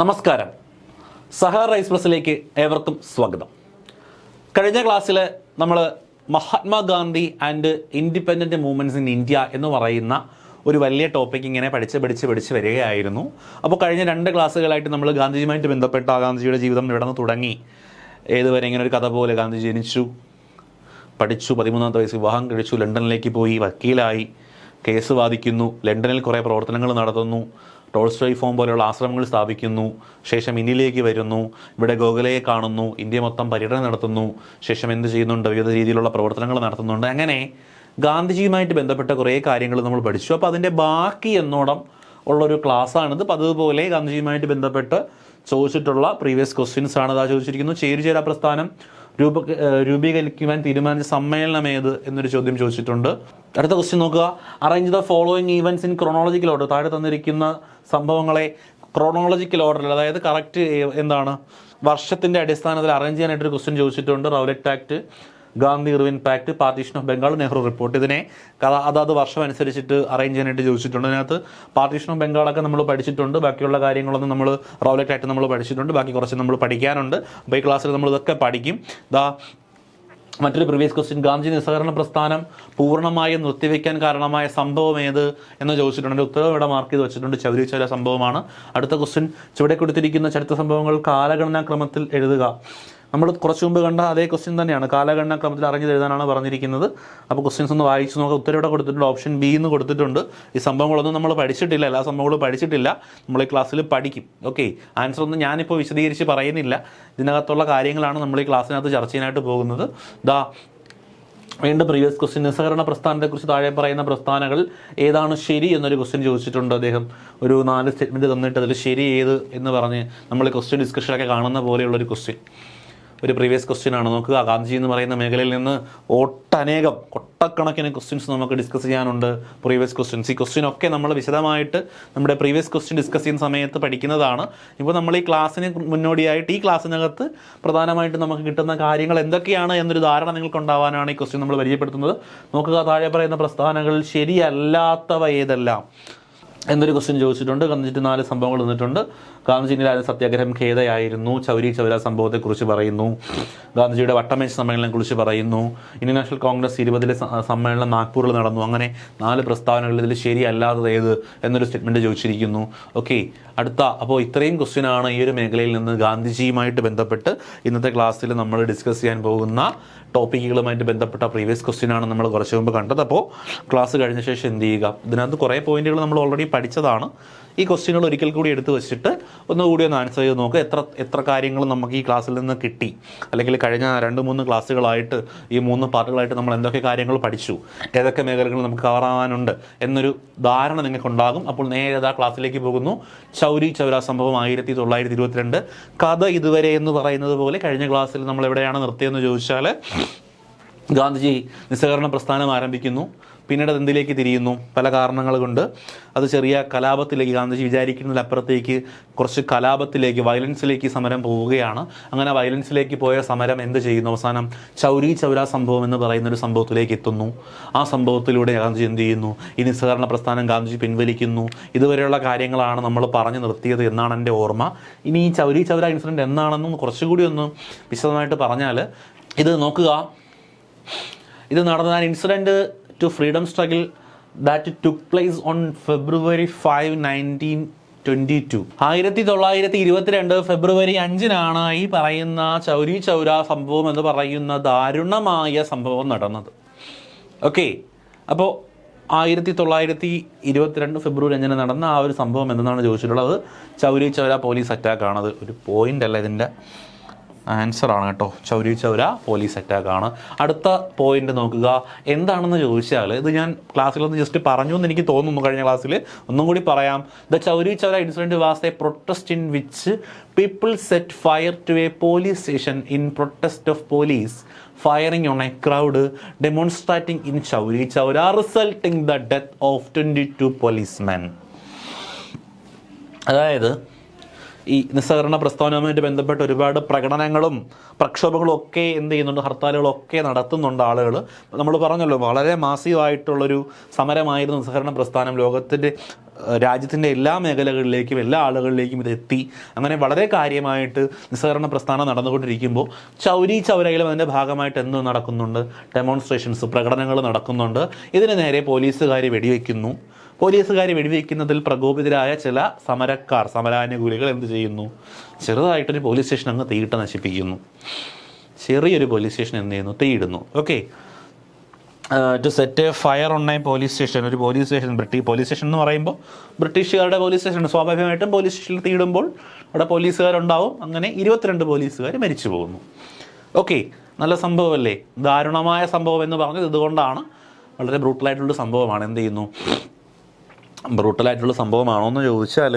നമസ്കാരം. സഹർ റൈസ് പ്ലസിലേക്ക് ഏവർക്കും സ്വാഗതം. കഴിഞ്ഞ ക്ലാസ്സിൽ നമ്മൾ Mahatma Gandhi and independent movements in India എന്ന് പറയുന്ന ഒരു വലിയ ടോപ്പിക് ഇങ്ങനെ പഠിച്ച് വരികയായിരുന്നു. അപ്പോൾ കഴിഞ്ഞ 2 ക്ലാസ്സുകളായിട്ട് നമ്മൾ ഗാന്ധിജിയുമായിട്ട് ബന്ധപ്പെട്ട ഗാന്ധിജിയുടെ ജീവിതം ഇവിടെ നിന്ന് തുടങ്ങി ഏതുവരെ ഇങ്ങനെ ഒരു കഥ പോലെ ഗാന്ധി ജനിച്ചു, പഠിച്ചു, 13ാമത്തെ വയസ്സിൽ വിവാഹം കഴിച്ചു, ലണ്ടനിലേക്ക് പോയി, വക്കീലായി, കേസ് വാദിക്കുന്നു, ലണ്ടനിൽ കുറേ പ്രവർത്തനങ്ങൾ നടത്തുന്നു, ടോൾസ്റ്റോയ് ഫോം പോലെയുള്ള ആശ്രമങ്ങൾ സ്ഥാപിക്കുന്നു, ശേഷം ഇന്ത്യയിലേക്ക് വരുന്നു, ഇവിടെ ഗോഖലെയെ കാണുന്നു, ഇന്ത്യ മൊത്തം പര്യടനം നടത്തുന്നു, ശേഷം എന്ത് ചെയ്യുന്നുണ്ട്, വിവിധ രീതിയിലുള്ള പ്രവർത്തനങ്ങൾ നടത്തുന്നുണ്ട്. അങ്ങനെ ഗാന്ധിജിയുമായിട്ട് ബന്ധപ്പെട്ട കുറേ കാര്യങ്ങൾ നമ്മൾ പഠിച്ചു. അപ്പോൾ അതിൻ്റെ ബാക്കി എന്നോണം ഉള്ളൊരു ക്ലാസ്സാണിത്. അപ്പോൾ അതുപോലെ ഗാന്ധിജിയുമായിട്ട് ബന്ധപ്പെട്ട് ചോദിച്ചിട്ടുള്ള പ്രീവിയസ് ക്വസ്റ്റ്യൻസ് ആണ് ഇതാ ചോദിച്ചിരിക്കുന്നു. ചേരിചേരാ പ്രസ്ഥാനം രൂപീകരിക്കുവാൻ തീരുമാനിച്ച സമ്മേളനം ഏത് എന്നൊരു ചോദ്യം ചോദിച്ചിട്ടുണ്ട്. അടുത്ത ക്വസ്റ്റ്യൻ നോക്കുക. Arrange the following events in chronological order. താഴെ തന്നിരിക്കുന്ന സംഭവങ്ങളെ ക്രോണോളജിക്കൽ ഓർഡറിൽ, അതായത് കറക്റ്റ് എന്താണ് വർഷത്തിൻ്റെ അടിസ്ഥാനത്തിൽ അറേഞ്ച് ചെയ്യാനായിട്ടൊരു ക്വസ്റ്റ്യൻ ചോദിച്ചിട്ടുണ്ട്. Rowlatt act, Gandhi Irwin pact, partition of Bengal, Nehru report. ഇതിനെ അതാത് വർഷം അനുസരിച്ചിട്ട് അറേഞ്ച് ചെയ്യാനായിട്ട് ചോദിച്ചിട്ടുണ്ട്. അതിനകത്ത് പാർട്ടീഷൻ ഓഫ് ബംഗാളൊക്കെ നമ്മൾ പഠിച്ചിട്ടുണ്ട്. ബാക്കിയുള്ള കാര്യങ്ങളൊന്നും നമ്മൾ റൗലറ്റ് ആക്ട് നമ്മൾ പഠിച്ചിട്ടുണ്ട്. ബാക്കി കുറച്ച് നമ്മൾ പഠിക്കാനുണ്ട്. അപ്പോൾ ഈ ക്ലാസ്സിൽ നമ്മൾ ഇതൊക്കെ പഠിക്കും. മറ്റൊരു പ്രീവിയസ് ക്വസ്റ്റ്യൻ, ഗാന്ധി നിസ്സഹകരണ പ്രസ്ഥാനം പൂർണ്ണമായും നിർത്തിവെക്കാൻ കാരണമായ സംഭവം ഏത് എന്ന് ചോദിച്ചിട്ടുണ്ട്. എൻ്റെ ഉത്തരവ് ഇവിടെ മാർക്ക് ചെയ്ത് വെച്ചിട്ടുണ്ട്. ചൗരി ചൗര സംഭവമാണ്. അടുത്ത ക്വസ്റ്റ്യൻ, ചുവടെ കൊടുത്തിരിക്കുന്ന ചരിത്ര സംഭവങ്ങൾ കാലഗണനാക്രമത്തിൽ എഴുതുക. നമ്മൾ കുറച്ച് മുമ്പ് കണ്ട അതേ ക്വസ്റ്റ്യൻ തന്നെയാണ്. കാലഗണനാക്രമത്തിൽ അറിഞ്ഞത് എഴുതാനാണ് പറഞ്ഞിരിക്കുന്നത്. അപ്പോൾ ക്വസ്റ്റ്യൻസ് ഒന്ന് വായിച്ച് നോക്കാം. ഉത്തരം ഇവിടെ കൊടുത്തിട്ടുണ്ട്. ഓപ്ഷൻ ബി എന്ന് കൊടുത്തിട്ടുണ്ട്. ഈ സംഭവങ്ങളൊന്നും നമ്മൾ പഠിച്ചിട്ടില്ല, എല്ലാ സംഭവങ്ങളും പഠിച്ചിട്ടില്ല. നമ്മൾ ഈ ക്ലാസ്സിൽ പഠിക്കും. ഓക്കെ, ആൻസർ ഒന്നും ഞാനിപ്പോൾ വിശദീകരിച്ച് പറയുന്നില്ല. ഇതിനകത്തുള്ള കാര്യങ്ങളാണ് നമ്മൾ ഈ ക്ലാസ്സിനകത്ത് ചർച്ച ചെയ്യാനായിട്ട് പോകുന്നത്. വീണ്ടും പ്രീവിയസ് ക്വസ്റ്റ്യൻ, നിസ്സഹകരണ പ്രസ്ഥാനത്തെക്കുറിച്ച് താഴെ പറയുന്ന പ്രസ്ഥാനങ്ങൾ ഏതാണ് ശരി എന്നൊരു ക്വസ്റ്റ്യൻ ചോദിച്ചിട്ടുണ്ട്. അദ്ദേഹം ഒരു 4 സ്റ്റേറ്റ്മെൻറ്റ് തന്നിട്ട് അതിൽ ശരി ഏത് എന്ന് പറഞ്ഞ് നമ്മൾ ക്വസ്റ്റ്യൻ ഡിസ്കഷനൊക്കെ കാണുന്ന പോലെയുള്ളൊരു ക്വസ്റ്റ്യൻ, ഒരു പ്രീവിയസ് ക്വസ്റ്റ്യൻ ആണ്. നോക്കുക, ഗാന്ധിജി എന്ന് പറയുന്ന മേഖലയിൽ നിന്ന് കൊട്ടക്കണക്കിന് ക്വസ്റ്റ്യൻസ് നമുക്ക് ഡിസ്കസ് ചെയ്യാനുണ്ട്. പ്രീവിയസ് ക്വസ്റ്റ്യൻസ്, ഈ ക്വസ്റ്റ്യനൊക്കെ നമ്മൾ വിശദമായിട്ട് നമ്മുടെ പ്രീവിയസ് ക്വസ്റ്റ്യൻ ഡിസ്കസ് ചെയ്യുന്ന സമയത്ത് പഠിക്കുന്നതാണ്. ഇപ്പോൾ നമ്മൾ ഈ ക്ലാസ്സിന് മുന്നോടിയായിട്ട് ഈ ക്ലാസ്സിനകത്ത് പ്രധാനമായിട്ടും നമുക്ക് കിട്ടുന്ന കാര്യങ്ങൾ എന്തൊക്കെയാണ് എന്നൊരു ധാരണ നിങ്ങൾക്ക് ഉണ്ടാവാനാണ് ഈ ക്വസ്റ്റ്യൻ നമ്മൾ പരിചയപ്പെടുത്തുന്നത്. നോക്കുക, താഴെ പറയുന്ന പ്രസ്ഥാനങ്ങളിൽ ശരിയല്ലാത്തവ ഏതെല്ലാം എന്നൊരു ക്വസ്റ്റ്യൻ ചോദിച്ചിട്ടുണ്ട്. ഗാന്ധിജിയുടെ 4 സംഭവങ്ങൾ തന്നിട്ടുണ്ട്. ഗാന്ധിജിയുടെ സത്യാഗ്രഹം ഖേദയായിരുന്നു, ചൗരി ചൗര സംഭവത്തെക്കുറിച്ച് പറയുന്നു, ഗാന്ധിജിയുടെ വട്ടമേശ സമ്മേളനത്തെക്കുറിച്ച് പറയുന്നു, ഇന്ത്യൻ നാഷണൽ കോൺഗ്രസ് 20ലെ സമ്മേളനം നാഗ്പൂരിൽ നടന്നു. അങ്ങനെ 4 പ്രസ്താവനകളിൽ ഇതിൽ ശരിയല്ലാത്തത് ഏത് എന്നൊരു സ്റ്റേറ്റ്മെൻറ്റ് ചോദിച്ചിരിക്കുന്നു. ഓക്കെ, അപ്പോൾ ഇത്രയും ക്വസ്റ്റ്യനാണ് ഈ ഒരു മേഖലയിൽ നിന്ന് ഗാന്ധിജിയുമായിട്ട് ബന്ധപ്പെട്ട് ഇന്നത്തെ ക്ലാസ്സിൽ നമ്മൾ ഡിസ്കസ് ചെയ്യാൻ പോകുന്ന ടോപ്പിക്കുകളുമായിട്ട് ബന്ധപ്പെട്ട പ്രീവിയസ് ക്വസ്റ്റ്യനാണ് നമ്മൾ കുറച്ച് മുമ്പ് കണ്ടത്. അപ്പോൾ ക്ലാസ് കഴിഞ്ഞ ശേഷം എന്ത് ചെയ്യുക, ഇതിനകത്ത് കുറേ പോയിന്റുകൾ നമ്മൾ ഓൾറെഡി പഠിച്ചതാണ്. ഈ ക്വസ്റ്റ്യനുകൾ ഒരിക്കൽ കൂടി എടുത്ത് വെച്ചിട്ട് ഒന്നുകൂടി ഒന്ന് ആൻസർ ചെയ്ത് നോക്കുക. എത്ര കാര്യങ്ങൾ നമുക്ക് ഈ ക്ലാസ്സിൽ നിന്ന് കിട്ടി, അല്ലെങ്കിൽ കഴിഞ്ഞ 2-3 ക്ലാസ്സുകളായിട്ട് ഈ 3 പാർട്ടുകളായിട്ട് നമ്മൾ എന്തൊക്കെ കാര്യങ്ങൾ പഠിച്ചു, ഏതൊക്കെ മേഖലകൾ നമുക്ക് കവറാവാനുണ്ട് എന്നൊരു ധാരണ നിങ്ങൾക്കുണ്ടാകും. അപ്പോൾ നേരെ ക്ലാസ്സിലേക്ക് പോകുന്നു. ചൗരി ചൗര സംഭവം 1922 കഥ ഇതുവരെ എന്ന് പറയുന്നത് പോലെ കഴിഞ്ഞ ക്ലാസ്സിൽ നമ്മൾ എവിടെയാണ് നിർത്തിയതെന്ന് ചോദിച്ചാൽ, ഗാന്ധിജി നിസ്സഹകരണ പ്രസ്ഥാനം ആരംഭിക്കുന്നു. പിന്നീട് അത് എന്തിലേക്ക് തിരിയുന്നു, പല കാരണങ്ങൾ കൊണ്ട് അത് ചെറിയ കലാപത്തിലേക്ക്, ഗാന്ധിജി വിചാരിക്കുന്നതിലപ്പുറത്തേക്ക് കുറച്ച് കലാപത്തിലേക്ക്, വയലൻസിലേക്ക് സമരം പോവുകയാണ്. അങ്ങനെ വയലൻസിലേക്ക് പോയ സമരം എന്ത് ചെയ്യുന്നു, അവസാനം ചൗരി ചൗര സംഭവം എന്ന് പറയുന്നൊരു സംഭവത്തിലേക്ക് എത്തുന്നു. ആ സംഭവത്തിലൂടെ ഗാന്ധിജി എന്ത് ചെയ്യുന്നു, ഈ നിസ്സഹകരണ പ്രസ്ഥാനം ഗാന്ധിജി പിൻവലിക്കുന്നു. ഇതുവരെയുള്ള കാര്യങ്ങളാണ് നമ്മൾ പറഞ്ഞു നിർത്തിയത് എന്നാണ് എൻ്റെ ഓർമ്മ. ഇനി ഈ ചൗരി ചൗര ഇൻസിഡൻറ്റ് എന്നാണെന്നും കുറച്ചുകൂടി ഒന്ന് വിശദമായിട്ട് പറഞ്ഞാൽ, ഇത് നോക്കുക, ഇത് നടന്ന incident to freedom struggle that took place on February 5, 1922. 1922 ഫെബ്രുവരി 5-നാണ് ഈ പറയുന്ന ചൗരി ചൗര സംഭവം എന്ന് പറയുന്ന ദാരുണമായ സംഭവം നടന്നത്. ഓക്കെ, അപ്പോൾ 1922 ഫെബ്രുവരി 5 നടന്ന ആ ഒരു സംഭവം എന്തെന്നാണ് ചോദിച്ചിട്ടുള്ളത്. ചൗരി ചൗര പോലീസ് അറ്റാക്കാണ്. ഒരു പോയിന്റ് അല്ല, ഇതിൻ്റെ ആൻസറാണ് കേട്ടോ. ചൗരി ചൗര പോലീസ് അറ്റാക്കാണ്. അടുത്ത പോയിന്റ് നോക്കുക, എന്താണെന്ന് ചോദിച്ചാൽ, ഇത് ഞാൻ ക്ലാസ്സിലൊന്ന് ജസ്റ്റ് പറഞ്ഞു എന്ന് എനിക്ക് തോന്നുന്നു, കഴിഞ്ഞ ക്ലാസ്സിൽ ഒന്നും കൂടി പറയാം. The Chauri Chaura incident was a protest in which people set fire to a police station in protest of police firing on a crowd demonstrating in Chowri Chowra, resulting the death of 22 policemen. അതായത് ഈ നിസ്സഹകരണ പ്രസ്ഥാനവുമായിട്ട് ബന്ധപ്പെട്ട് ഒരുപാട് പ്രകടനങ്ങളും പ്രക്ഷോഭങ്ങളും ഒക്കെ എന്ത് ചെയ്യുന്നുണ്ട്, ഹർത്താലുകളൊക്കെ നടത്തുന്നുണ്ട് ആളുകൾ. നമ്മൾ പറഞ്ഞല്ലോ, വളരെ മാസീവായിട്ടുള്ളൊരു സമരമായിരുന്നു നിസ്സഹകരണ പ്രസ്ഥാനം. ലോകത്തിൻ്റെ രാജ്യത്തിൻ്റെ എല്ലാ മേഖലകളിലേക്കും എല്ലാ ആളുകളിലേക്കും ഇത് എത്തി. അങ്ങനെ വളരെ കാര്യമായിട്ട് നിസ്സഹകരണ പ്രസ്ഥാനം നടന്നുകൊണ്ടിരിക്കുമ്പോൾ ചൗരി ചൗരയിലും അതിൻ്റെ ഭാഗമായിട്ട് എന്ത് നടക്കുന്നുണ്ട്? ഡെമോൺസ്ട്രേഷൻസ്, പ്രകടനങ്ങൾ നടക്കുന്നുണ്ട്. ഇതിന് നേരെ പോലീസുകാർ വെടിവെക്കുന്നു. പോലീസുകാർ വെടിവെക്കുന്നതിൽ പ്രകോപിതരായ ചില സമരാനുകൂലികൾ എന്ത് ചെയ്യുന്നു? ചെറുതായിട്ടൊരു പോലീസ് സ്റ്റേഷൻ അങ്ങ് തീയിട്ട് നശിപ്പിക്കുന്നു. ചെറിയൊരു പോലീസ് സ്റ്റേഷൻ എന്ത് ചെയ്യുന്നു? തീയിടുന്നു. Okay, to set a fire on a police station. ഒരു പോലീസ് സ്റ്റേഷൻ, പോലീസ് സ്റ്റേഷൻ എന്ന് പറയുമ്പോൾ ബ്രിട്ടീഷുകാരുടെ പോലീസ് സ്റ്റേഷൻ. സ്വാഭാവികമായിട്ടും പോലീസ് സ്റ്റേഷനിൽ തീയിടുമ്പോൾ അവിടെ പോലീസുകാരുണ്ടാവും. അങ്ങനെ 22 പോലീസുകാർ മരിച്ചു പോകുന്നു. ഓക്കെ, നല്ല സംഭവമല്ലേ? ദാരുണമായ സംഭവം എന്ന് പറഞ്ഞത് ഇതുകൊണ്ടാണ്. വളരെ ബ്രൂട്ടലായിട്ടുള്ള സംഭവമാണ്. എന്ത് ചെയ്യുന്നു? ബ്രൂട്ടലായിട്ടുള്ള സംഭവമാണോ എന്ന് ചോദിച്ചാൽ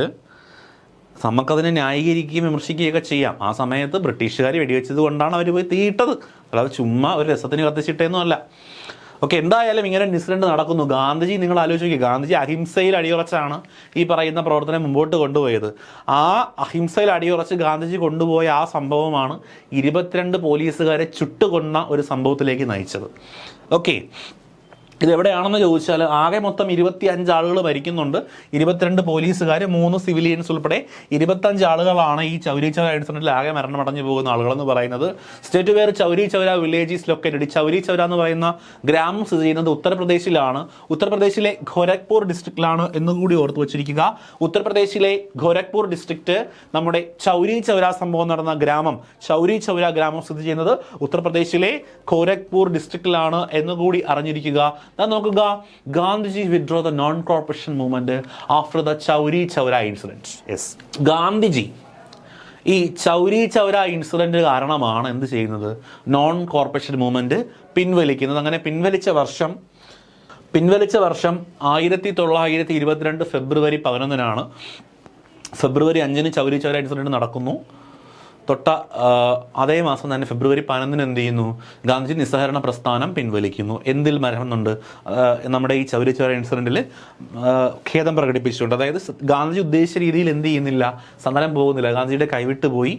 നമുക്കതിനെ ന്യായീകരിക്കുകയും വിമർശിക്കുകയൊക്കെ ചെയ്യാം. ആ സമയത്ത് ബ്രിട്ടീഷുകാർ വെടിവെച്ചത് കൊണ്ടാണ് അവർ പോയി തീയിട്ടത്, അല്ലാതെ ചുമ്മാ ഒരു രസത്തിന് കത്തിച്ചിട്ടേന്നും അല്ല. ഓക്കെ, എന്തായാലും ഇങ്ങനെ ഒരു ഇൻസിഡൻറ്റ് നടക്കുന്നു. ഗാന്ധിജി, നിങ്ങൾ ആലോചിച്ച് നോക്കി, ഗാന്ധിജി അഹിംസയിൽ അടിയുറച്ചാണ് ഈ പറയുന്ന പ്രവർത്തനം മുമ്പോട്ട് കൊണ്ടുപോയത്. ആ അഹിംസയിൽ അടിയുറച്ച് ഗാന്ധിജി കൊണ്ടുപോയ ആ സംഭവമാണ് 22 പോലീസുകാരെ ചുട്ടുകൊന്ന ഒരു സംഭവത്തിലേക്ക് നയിച്ചത്. ഓക്കെ, ഇതെവിടെയാണെന്ന് ചോദിച്ചാൽ ആകെ മൊത്തം 25 ആളുകൾ മരിക്കുന്നുണ്ട്. 22 പോലീസുകാർ, 3 സിവിലിയൻസ് ഉൾപ്പെടെ 25 ആളുകളാണ് ഈ ചൗരി ചൗര ഇൻസിഡൻറ്റിൽ ആകെ മരണമടഞ്ഞു പോകുന്ന ആളുകളെന്ന് പറയുന്നത്. State where Chauri Chaura village is located. Chauri Chaura എന്ന് പറയുന്ന ഗ്രാമം സ്ഥിതി ചെയ്യുന്നത് ഉത്തർപ്രദേശിലാണ്. ഉത്തർപ്രദേശിലെ ഖോരഗ്പൂർ ഡിസ്ട്രിക്റ്റിലാണ് എന്നുകൂടി ഓർത്ത് വെച്ചിരിക്കുക. ഉത്തർപ്രദേശിലെ ഖോരഗ്പൂർ ഡിസ്ട്രിക്റ്റ്, നമ്മുടെ ചൗരി ചൗര സംഭവം നടന്ന ഗ്രാമം, ചൗരി ചൗര ഗ്രാമം സ്ഥിതി ചെയ്യുന്നത് ഉത്തർപ്രദേശിലെ ഖോരഗ്പൂർ ഡിസ്ട്രിക്റ്റിലാണ് എന്നുകൂടി അറിഞ്ഞിരിക്കുക. നോക്കുക, Gandhiji withdrew the non corporation movement after the Chauri Chaura incident. Yes, Gandhiji ഈ ചൗരി ചൗര ഇൻസിഡന്റ് കാരണമാണ് എന്ത് ചെയ്യുന്നത്? നോൺ കോർപ്പറേഷൻ മൂവ്മെന്റ് പിൻവലിക്കുന്നത്. അങ്ങനെ പിൻവലിച്ച വർഷം 1922 February 11 February 5 Chauri Chaura incident നടക്കുന്നു. തൊട്ട അതേ മാസം തന്നെ ഫെബ്രുവരി 11 എന്ത് ചെയ്യുന്നു? ഗാന്ധിജി നിസ്സഹകരണ പ്രസ്ഥാനം പിൻവലിക്കുന്നു. എന്തിൽ മരണമുണ്ട്? നമ്മുടെ ഈ ചൗരി ചൗര ഇൻസിഡൻറ്റിൽ ഖേദം പ്രകടിപ്പിച്ചിട്ടുണ്ട്. അതായത് ഗാന്ധിജി ഉദ്ദേശിച്ച രീതിയിൽ എന്ത് ചെയ്യുന്നില്ല, സമരം പോകുന്നില്ല. ഗാന്ധിജിയുടെ കൈവിട്ട് പോയി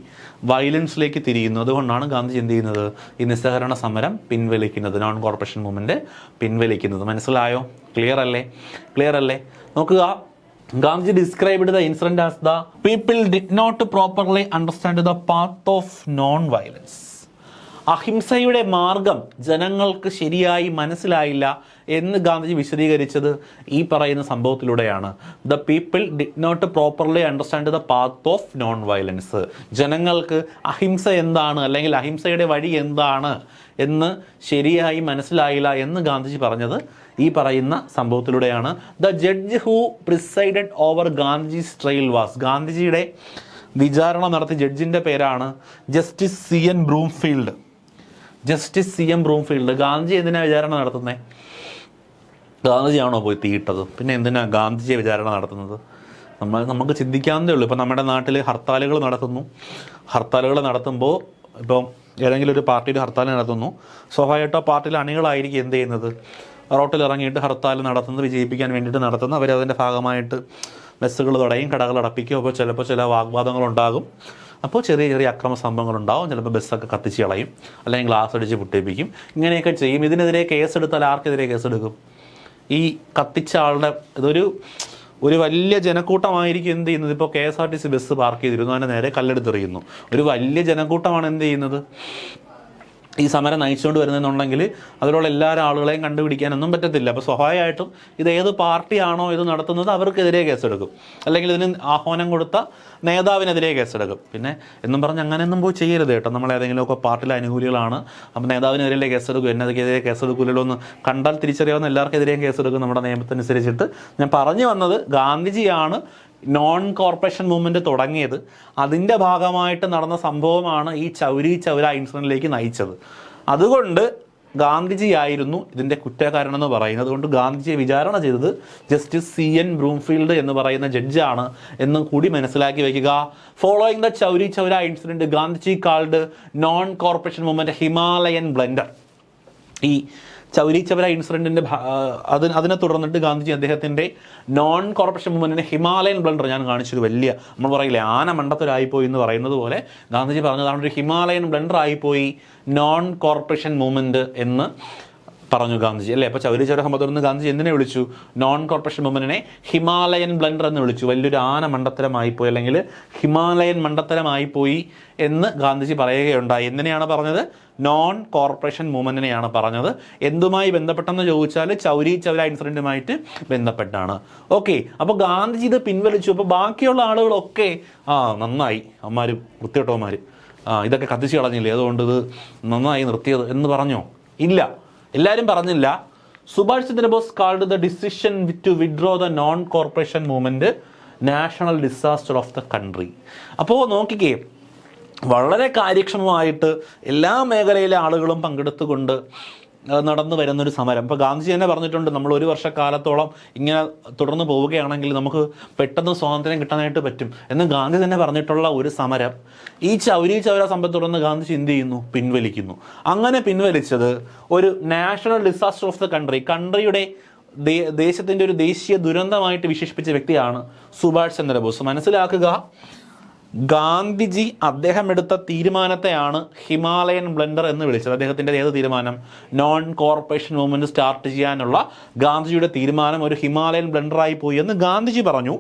വയലൻസിലേക്ക് തിരിയുന്നു. അതുകൊണ്ടാണ് ഗാന്ധിജി എന്ത് ചെയ്യുന്നത്? ഈ നിസ്സഹകരണ സമരം പിൻവലിക്കുന്നത്, നോൺ കോർപ്പറേഷൻ മൂവ്മെൻറ്റ് പിൻവലിക്കുന്നത്. മനസ്സിലായോ? ക്ലിയർ അല്ലേ? നോക്കുക, Gandhi described the incident as the people did not properly understand the path of non-violence. അഹിംസയുടെ മാർഗം ജനങ്ങൾക്ക് ശരിയായി മനസ്സിലായില്ല എന്ന് ഗാന്ധിജി വിശദീകരിച്ചത് ഈ പറയുന്ന സംഭവത്തിലൂടെയാണ്. The people did not properly understand the path of non violence. ജനങ്ങൾക്ക് അഹിംസ എന്താണ്, അല്ലെങ്കിൽ അഹിംസയുടെ വഴി എന്താണ് എന്ന് ശരിയായി മനസ്സിലായില്ല എന്ന് ഗാന്ധിജി പറഞ്ഞത് ഈ പറയുന്ന സംഭവത്തിലൂടെയാണ്. The judge who presided over Gandhiji's trial was. ഗാന്ധിജിയുടെ വിചാരണ നടത്തിയ ജഡ്ജിൻ്റെ പേരാണ് justice C N Broomfield. Gandhiji എന്തിനാണ് വിചാരണ നടത്തുന്നത്? ഗാന്ധിജിയാണോ പോയി തീയിട്ടത്? പിന്നെ എന്തിനാ ഗാന്ധിജിയെ വിചാരണ നടത്തുന്നത്? നമുക്ക് ചിന്തിക്കാവുന്നതേ ഉള്ളൂ. ഇപ്പം നമ്മുടെ നാട്ടിൽ ഹർത്താലുകൾ നടത്തുമ്പോൾ ഇപ്പം ഏതെങ്കിലും ഒരു പാർട്ടിയിൽ ഹർത്താൽ നടത്തുന്നു, സ്വാഭാവികമായിട്ടും ആ പാർട്ടിയിലെ അണികളായിരിക്കും എന്ത് ചെയ്യുന്നത്? റോട്ടിൽ ഇറങ്ങിയിട്ട് ഹർത്താൽ നടത്തുന്നത്, വിജയിപ്പിക്കാൻ വേണ്ടിയിട്ട് നടത്തുന്നത്. അവരതിൻ്റെ ഭാഗമായിട്ട് ബസ്സുകൾ തടയും, കടകൾ അടപ്പിക്കും. അപ്പോൾ ചിലപ്പോൾ ചില വാഗ്വാദങ്ങളുണ്ടാകും. അപ്പോൾ ചെറിയ ചെറിയ അക്രമ സംഭവങ്ങളുണ്ടാകും. ചിലപ്പോൾ ബസ്സൊക്കെ കത്തിച്ച് കളയും, അല്ലെങ്കിൽ ഗ്ലാസ് അടിച്ച് പൊട്ടിപ്പിക്കും. ഇങ്ങനെയൊക്കെ ചെയ്യും. ഇതിനെതിരെ കേസെടുത്താൽ ആർക്കെതിരെ കേസെടുക്കും? ഈ കത്തിച്ച ആളുടെ ഒരു വലിയ ജനക്കൂട്ടമായിരിക്കും എന്ത് ചെയ്യുന്നത്? ഇപ്പോൾ KSRTC ബസ് പാർക്ക് ചെയ്തിരുന്നു, അതിൻ്റെ നേരെ കല്ലെടുത്തെറിയുന്നു. ഒരു വലിയ ജനക്കൂട്ടമാണ് എന്ത് ചെയ്യുന്നത്? ഈ സമരം നയിച്ചുകൊണ്ട് വരുന്നതെന്നുണ്ടെങ്കിൽ അതിലുള്ള എല്ലാ ആളുകളെയും കണ്ടുപിടിക്കാനൊന്നും പറ്റത്തില്ല. അപ്പോൾ സ്വാഭാവികമായിട്ടും ഇത് ഏത് പാർട്ടിയാണോ ഇത് നടത്തുന്നത് അവർക്കെതിരെ കേസെടുക്കും, അല്ലെങ്കിൽ ഇതിന് ആഹ്വാനം കൊടുത്ത നേതാവിനെതിരെ കേസെടുക്കും. പിന്നെ എന്നും പറഞ്ഞ് അങ്ങനെയൊന്നും പോയി ചെയ്യരുത് കേട്ടോ. നമ്മൾ ഏതെങ്കിലുമൊക്കെ പാർട്ടിയിലെ അനുകൂലികളാണ്, അപ്പോൾ നേതാവിനെതിരെ കേസെടുക്കും, എന്നതിനെതിരെ കേസെടുക്കില്ലല്ലോ എന്ന് കണ്ടാൽ തിരിച്ചറിയാവുന്ന എല്ലാവർക്കെതിരെയും കേസെടുക്കും നമ്മുടെ നിയമത്തിനനുസരിച്ചിട്ട്. ഞാൻ പറഞ്ഞു വന്നത്, ഗാന്ധിജിയാണ് നോൺ കോർപ്പറേഷൻ മൂവ്മെൻറ്റ് തുടങ്ങിയത്. അതിൻ്റെ ഭാഗമായിട്ട് നടന്ന സംഭവമാണ് ഈ ചൗരി ചൗര ഇൻസിഡൻറ്റിലേക്ക് നയിച്ചത്. അതുകൊണ്ട് ഗാന്ധിജിയായിരുന്നു ഇതിൻ്റെ കുറ്റക്കാരനെന്ന് പറയുന്നത്. അതുകൊണ്ട് ഗാന്ധിജിയെ വിചാരണ ചെയ്തത് ജസ്റ്റിസ് സി എൻ ബ്രൂംഫീൽഡ് എന്ന് പറയുന്ന ജഡ്ജാണ് എന്നും കൂടി മനസ്സിലാക്കി വയ്ക്കുക. Following the Chauri Chaura incident, Gandhiji called non corporation movement Himalayan blender. ഈ ചൗരി ചൗര ഇൻസിഡൻറ്റിൻ്റെ അതിനെ തുടർന്നിട്ട് ഗാന്ധിജി അദ്ദേഹത്തിൻ്റെ നോൺ കോർപ്പറേഷൻ മൂവ്മെൻറ്റിൻ്റെ ഹിമാലയൻ ബ്ലണ്ടർ, ഞാൻ കാണിച്ചൊരു വലിയ, നമ്മൾ പറയില്ലേ ആന മണ്ടത്തൊരായിപ്പോയി എന്ന് പറയുന്നത് പോലെ, ഗാന്ധിജി പറഞ്ഞതാണ് ഒരു ഹിമാലയൻ ബ്ലണ്ടർ ആയിപ്പോയി നോൺ കോർപ്പറേഷൻ മൂവ്മെൻറ്റ് എന്ന് പറഞ്ഞു ഗാന്ധിജി അല്ലേ. അപ്പോൾ ചൗരി ചൗര സംഭവത്തിൽ നിന്ന് ഗാന്ധിജി എന്തിനെ വിളിച്ചു? നോൺ കോർപ്പറേഷൻ മൂവ്മെന്റിനെ ഹിമാലയൻ ബ്ലണ്ടർ എന്ന് വിളിച്ചു. വലിയൊരു ആന മണ്ടത്തരമായിപ്പോയി, അല്ലെങ്കിൽ ഹിമാലയൻ മണ്ടത്തരമായിപ്പോയി എന്ന് ഗാന്ധിജി പറയുകയുണ്ടായി. എന്തിനെയാണ് പറഞ്ഞത്? നോൺ കോർപ്പറേഷൻ മൂവ്മെന്റിനെയാണ് പറഞ്ഞത്. എന്തുമായി ബന്ധപ്പെട്ടെന്ന് ചോദിച്ചാൽ ചൗരി ചൗര ഇൻസിഡന്റുമായിട്ട് ബന്ധപ്പെട്ടാണ്. ഓക്കെ, അപ്പോൾ ഗാന്ധിജി ഇത് പിൻവലിച്ചു. അപ്പോൾ ബാക്കിയുള്ള ആളുകളൊക്കെ നന്നായി, അമ്മാര് വൃത്തികെട്ടവന്മാർ, ഇതൊക്കെ കത്തിച്ച് കളഞ്ഞില്ലേ, അതുകൊണ്ട് ഇത് നന്നായി നിർത്തിയത് എന്ന് പറഞ്ഞോ? ഇല്ല, എല്ലാവരും പറഞ്ഞില്ല. Subhas Chandrabose called the decision to withdraw the non corporation movement national disaster of the country. അപ്പോൾ നോക്കിക്കേ, വളരെ കാര്യക്ഷമമായിട്ട് എല്ലാ മേഖലയിലെ ആളുകളും പങ്കെടുത്തുകൊണ്ട് നടന്നു വരുന്നൊരു സമരം. ഇപ്പോൾ ഗാന്ധിജി തന്നെ പറഞ്ഞിട്ടുണ്ട്, നമ്മൾ 1 വർഷക്കാലത്തോളം ഇങ്ങനെ തുടർന്ന് പോവുകയാണെങ്കിൽ നമുക്ക് പെട്ടെന്ന് സ്വാതന്ത്ര്യം കിട്ടാനായിട്ട് പറ്റും എന്ന് ഗാന്ധി തന്നെ പറഞ്ഞിട്ടുള്ള ഒരു സമരം ഈ ചൗരി ചൗര സംഭവത്തെ തുടർന്ന് ഗാന്ധിജി എന്ത് ചെയ്യുന്നു? പിൻവലിക്കുന്നു. അങ്ങനെ പിൻവലിച്ചത് ഒരു national disaster of the country, കൺട്രിയുടെ ദേശത്തിൻ്റെ ഒരു ദേശീയ ദുരന്തമായിട്ട് വിശേഷിപ്പിച്ച വ്യക്തിയാണ് സുഭാഷ് ചന്ദ്രബോസ്. മനസ്സിലാക്കുക, ഗാന്ധിജി അദ്ദേഹം എടുത്ത തീരുമാനത്തെയാണ് ഹിമാലയൻ ബ്ലണ്ടർ എന്ന് വിളിച്ചത്. അദ്ദേഹത്തിൻ്റെ ഏത് തീരുമാനം? നോൺ കോർപ്പറേഷൻ മൂവ്മെന്റ് സ്റ്റാർട്ട് ചെയ്യാനുള്ള ഗാന്ധിജിയുടെ തീരുമാനം ഒരു ഹിമാലയൻ ബ്ലണ്ടറായി പോയി എന്ന് ഗാന്ധിജി പറഞ്ഞു.